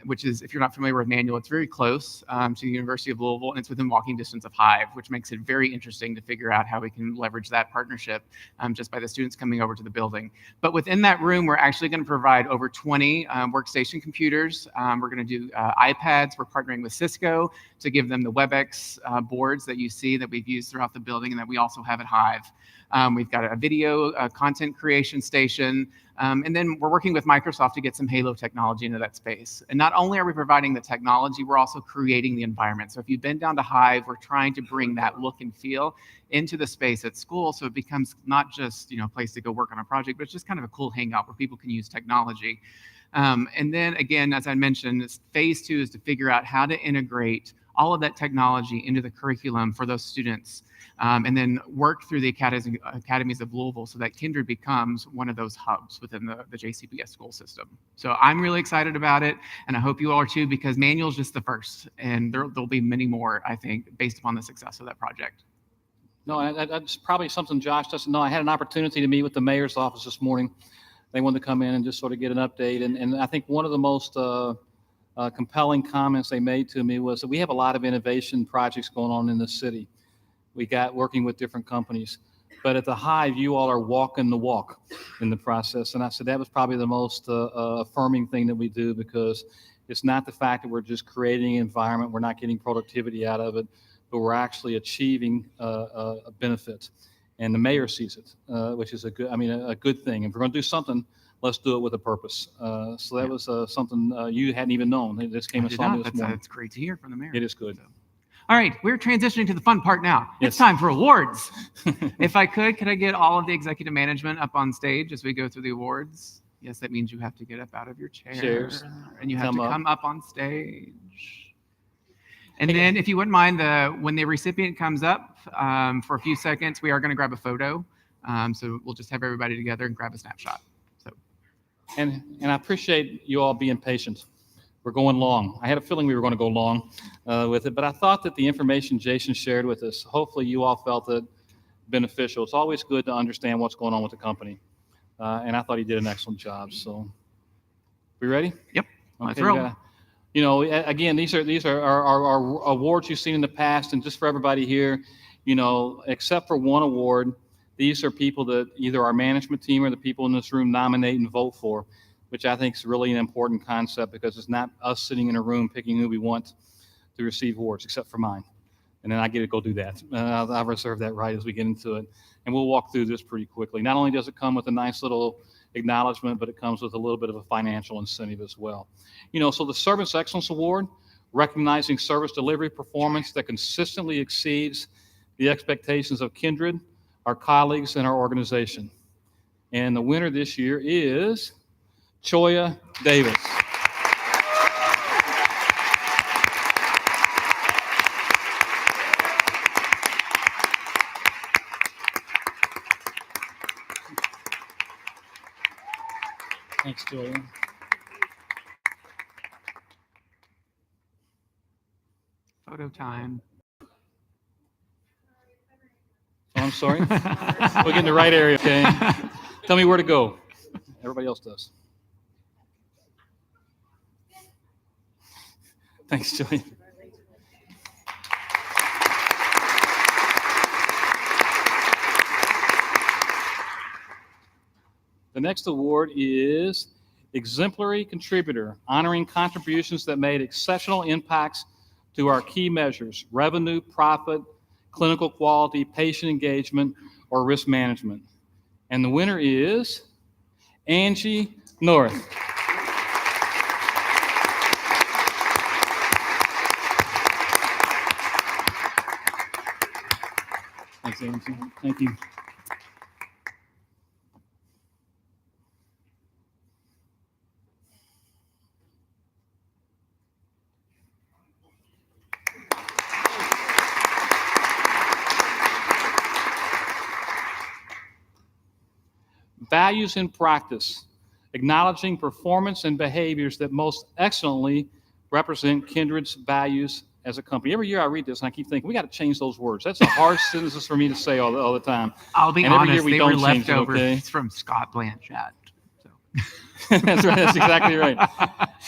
which is, if you're not familiar with Manual, it's very close to the University of Louisville, and it's within walking distance of Hive, which makes it very interesting to figure out how we can leverage that partnership just by the students coming over to the building. But within that room, we're actually going to provide over 20 workstation computers. We're going to do iPads. We're partnering with Cisco to give them the WebEx boards that you see that we've used throughout the building and that we also have at Hive. We've got a video content creation station. And then we're working with Microsoft to get some Halo technology into that space. And not only are we providing the technology, we're also creating the environment. So if you've been down to Hive, we're trying to bring that look and feel into the space at school, so it becomes not just a place to go work on a project, but it's just kind of a cool hangout where people can use technology. And then again, as I mentioned, phase 2 is to figure out how to integrate all of that technology into the curriculum for those students, and then work through the academies of Louisville so that Kindred becomes one of those hubs within the JCPS school system. So I'm really excited about it, and I hope you all are too, because Manual is just the first, and there'll be many more, I think, based upon the success of that project. No, that's probably something Josh doesn't know. I had an opportunity to meet with the mayor's office this morning. They wanted to come in and just sort of get an update, and I think one of the most compelling comments they made to me was that we have a lot of innovation projects going on in the city. We got working with different companies, but at the Hive, you all are walking the walk in the process. And I said that was probably the most affirming thing that we do, because it's not the fact that we're just creating an environment, we're not getting productivity out of it, but we're actually achieving a benefit. And the mayor sees it, which is a good thing. If we're going to do something, let's do it with a purpose. So that was something you hadn't even known. It just came and saw me this morning. That's great to hear from the mayor. It is good. All right, we're transitioning to the fun part now. Yes. It's time for awards. If I could I get all of the executive management up on stage as we go through the awards? Yes, that means you have to get up out of your Chairs. And you have to come up on stage. And then if you wouldn't mind, when the recipient comes up for a few seconds, we are going to grab a photo. So we'll just have everybody together and grab a snapshot. And I appreciate you all being patient. We're going long. I had a feeling we were going to go long with it, but I thought that the information Jason shared with us, hopefully you all felt it beneficial. It's always good to understand what's going on with the company. And I thought he did an excellent job. So we ready? Yep. Okay, again, these are our awards you've seen in the past, and just for everybody here, except for one award, these are people that either our management team or the people in this room nominate and vote for, which I think is really an important concept, because it's not us sitting in a room picking who we want to receive awards, except for mine. And then I get to go do that. I'll reserve that right as we get into it. And we'll walk through this pretty quickly. Not only does it come with a nice little acknowledgement, but it comes with a little bit of a financial incentive as well. So the Service Excellence Award, recognizing service delivery performance that consistently exceeds the expectations of Kindred, our colleagues, and our organization. And the winner this year is Choya Davis. Thanks, Choya. Photo time. Oh, I'm sorry. We'll get in the right area, okay? Tell me where to go. Everybody else does. Thanks, Julie. The next award is Exemplary Contributor, honoring contributions that made exceptional impacts to our key measures: revenue, profit, clinical quality, patient engagement, or risk management. And the winner is Angie North. Thanks, Angie. Thank you. Values in practice, acknowledging performance and behaviors that most excellently represent Kindred's values as a company. Every year I read this and I keep thinking, we got to change those words. That's a harsh sentence for me to say all the time. I'll be and every honest, year we they don't were change it, leftovers okay? from Scott Blanchett. So. That's right. That's exactly right.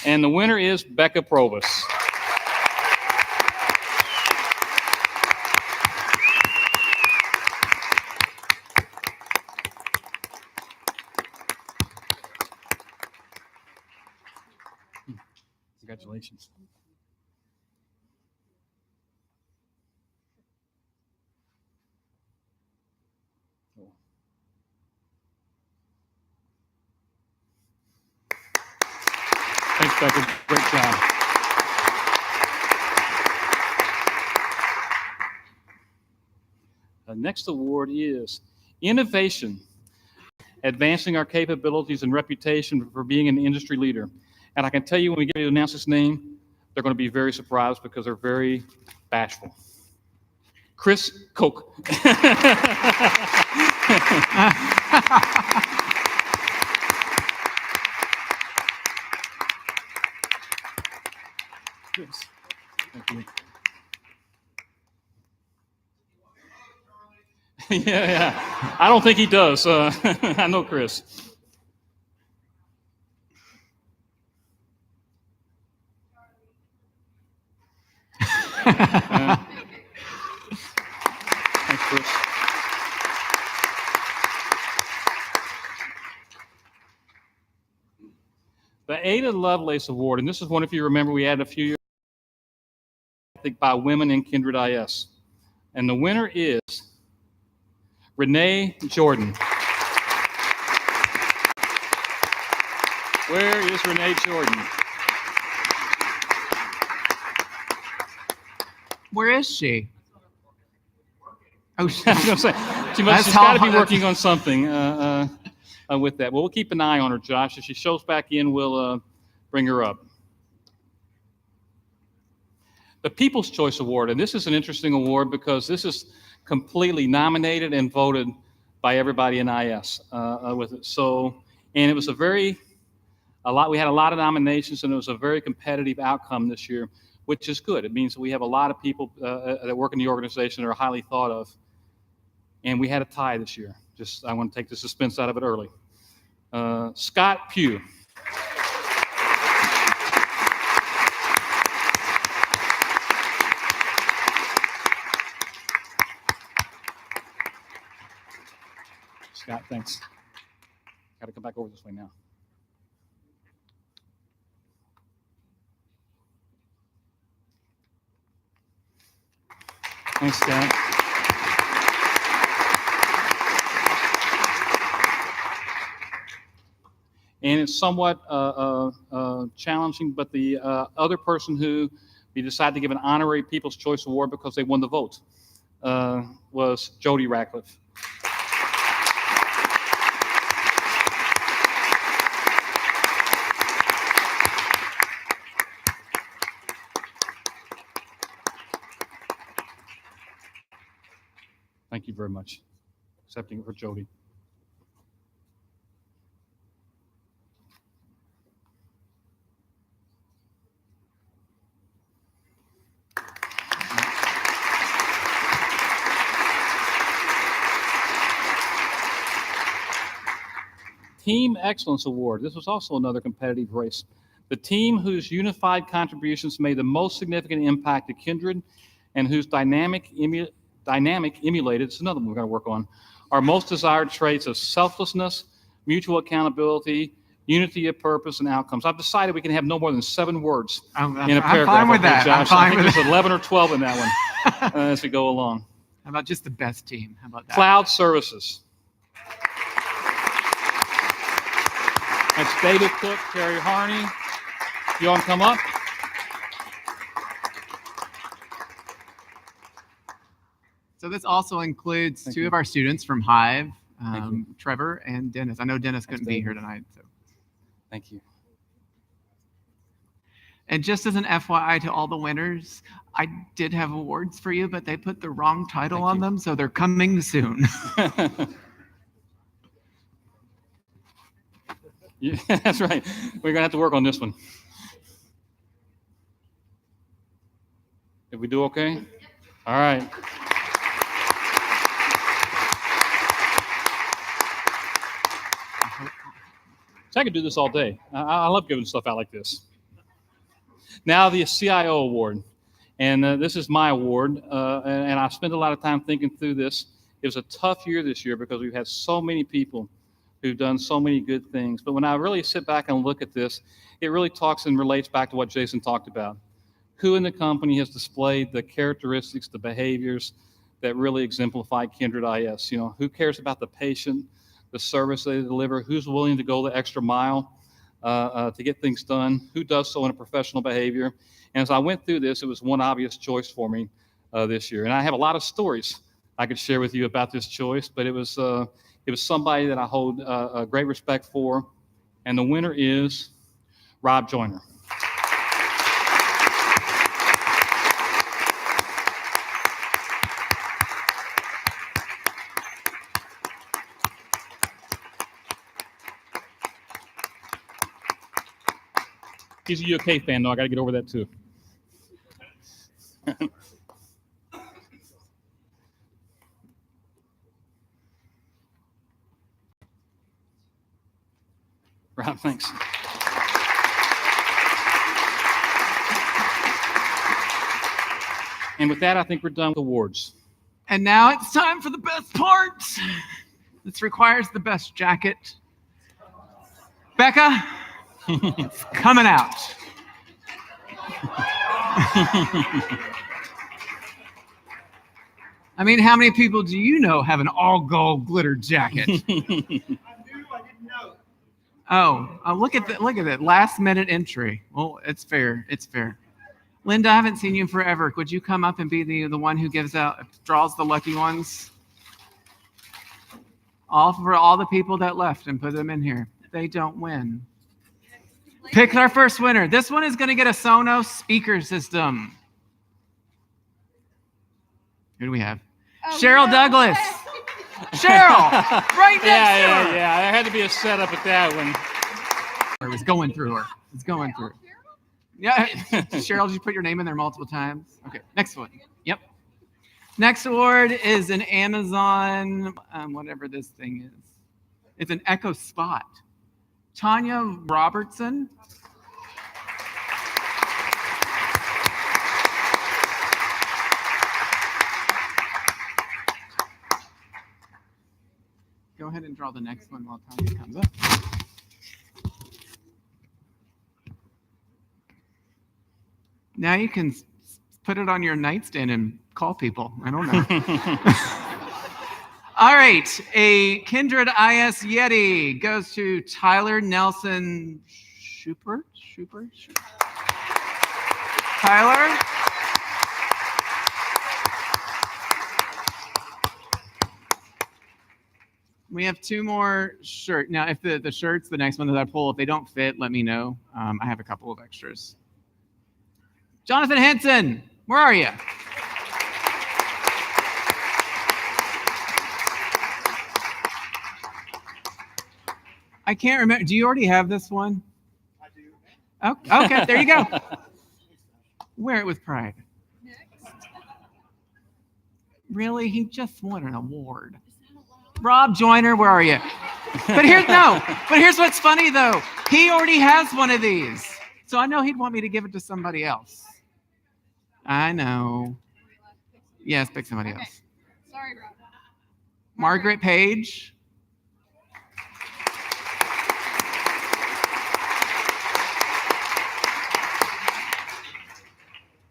And the winner is Becca Probus. Congratulations. Thanks, Becca. Great job. The next award is Innovation, advancing our capabilities and reputation for being an industry leader. And I can tell you when we get to announce this name, they're going to be very surprised because they're very bashful. Chris Koch. Yes. Thank you. Yeah. I don't think he does. I know Chris. Thanks, Chris. The Ada Lovelace Award, and this is one, if you remember, we had a few years, I think, by women in Kindred IS. And the winner is Renee Jordan. Where is Renee Jordan? Where is she? Oh, I was going to say, she's got to be working on something with that. Well, we'll keep an eye on her, Josh. If she shows back in, we'll bring her up. The People's Choice Award, and this is an interesting award because this is completely nominated and voted by everybody in IS with it. So, and it was we had a lot of nominations, and it was a very competitive outcome this year, which is good. It means that we have a lot of people that work in the organization that are highly thought of. And we had a tie this year. I want to take the suspense out of it early. Scott Pugh. Scott, thanks. Got to come back over this way now. Thanks, Scott. And it's somewhat challenging, but the other person who we decided to give an honorary People's Choice Award because they won the vote was Jody Ratcliffe. Thank you very much. Accepting it for Jody. Team Excellence Award. This was also another competitive race. The team whose unified contributions made the most significant impact to Kindred and whose dynamic emulated, it's another one we're going to work on, our most desired traits of selflessness, mutual accountability, unity of purpose, and outcomes. I've decided we can have no more than 7 words in a paragraph. I'm fine with that. Josh. I'm fine I think with there's 11 or 12 in that one as we go along. How about just the best team? How about that? Cloud Services. That's David Cook, Terry Harney. You want to come up? So this also includes Thank two you. of our students from Hive, Thank you. Trevor and Dennis. I know Dennis couldn't be David. here tonight. So. Thank you. And just as an FYI to all the winners, I did have awards for you, but they put the wrong title on them, so they're coming soon. Yeah, that's right. We're gonna have to work on this one. Did we do okay? All right. So I could do this all day. I love giving stuff out like this. Now the CIO award, and this is my award, and I spent a lot of time thinking through this. It was a tough year this year because we've had so many people who've done so many good things. But when I really sit back and look at this, it really talks and relates back to what Jason talked about. Who in the company has displayed the characteristics, the behaviors that really exemplify Kindred IS? You know, who cares about the patient, the service they deliver? Who's willing to go the extra mile to get things done? Who does so in a professional behavior? And as I went through this, it was one obvious choice for me this year. And I have a lot of stories I could share with you about this choice, but it was somebody that I hold a great respect for. And the winner is Rob Joyner. He's a UK fan, though. I got to get over that, too. Rob, thanks. And with that, I think we're done with awards. And now it's time for the best part. This requires the best jacket. Becca, it's coming out. I mean, how many people do you know have an all gold glitter jacket? Oh, look at that! Look at that last minute entry. Well, it's fair. It's fair. Linda, I haven't seen you in forever. Could you come up and be the one who draws the lucky ones? For all the people that left and put them in here. They don't win. Pick our first winner. This one is going to get a Sonos speaker system. Who do we have? Cheryl Douglas. Cheryl, right next to her. Yeah. There had to be a setup at that one. It was going through her. It's going through. Yeah, Cheryl, did you put your name in there multiple times? Okay, next one. Yep. Next award is an Amazon, whatever this thing is. It's an Echo Spot. Tanya Robertson. Go ahead and draw the next one while Tanya comes up. Now you can put it on your nightstand and call people. I don't know. All right. A Kindred IS Yeti goes to Tyler Nelson Schubert. Tyler. We have two more shirts. Now, if the shirts, the next one that I pull, if they don't fit, let me know. I have a couple of extras. Jonathan Henson, where are you? I can't remember. Do you already have this one? I do. Oh, okay, there you go. Wear it with pride. Really? He just won an award. Rob Joyner, where are you? But here's what's funny though. He already has one of these. So I know he'd want me to give it to somebody else. I know. Yes, pick somebody else. Sorry, Rob. Margaret Page.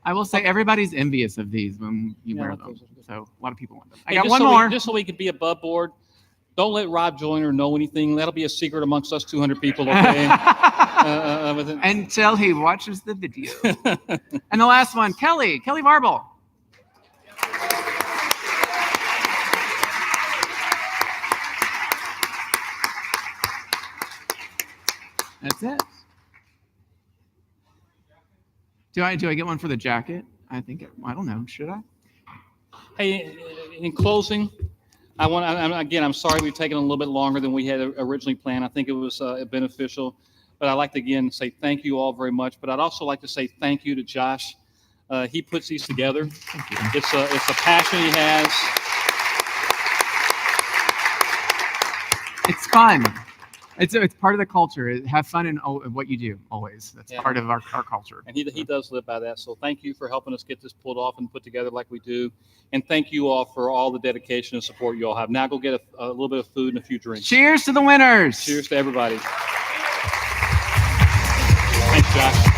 I will say everybody's envious of these when you wear them. So a lot of people want them. I got one more. Just so we could be above board, don't let Rob Joyner know anything. That'll be a secret amongst us 200 people, okay? Until he watches the video. And the last one, Kelly Varble. That's it. Do I get one for the jacket? I don't know. Should I? Hey, in closing, I'm sorry we've taken a little bit longer than we had originally planned. I think it was beneficial, but I'd like to again say thank you all very much. But I'd also like to say thank you to Josh. He puts these together. It's a passion he has. It's fun. It's part of the culture. Have fun in what you do always. That's part of our culture. And he does live by that. So thank you for helping us get this pulled off and put together like we do. And thank you all for all the dedication and support you all have. Now go get a little bit of food and a few drinks. Cheers to the winners. Cheers to everybody. Thanks, Josh.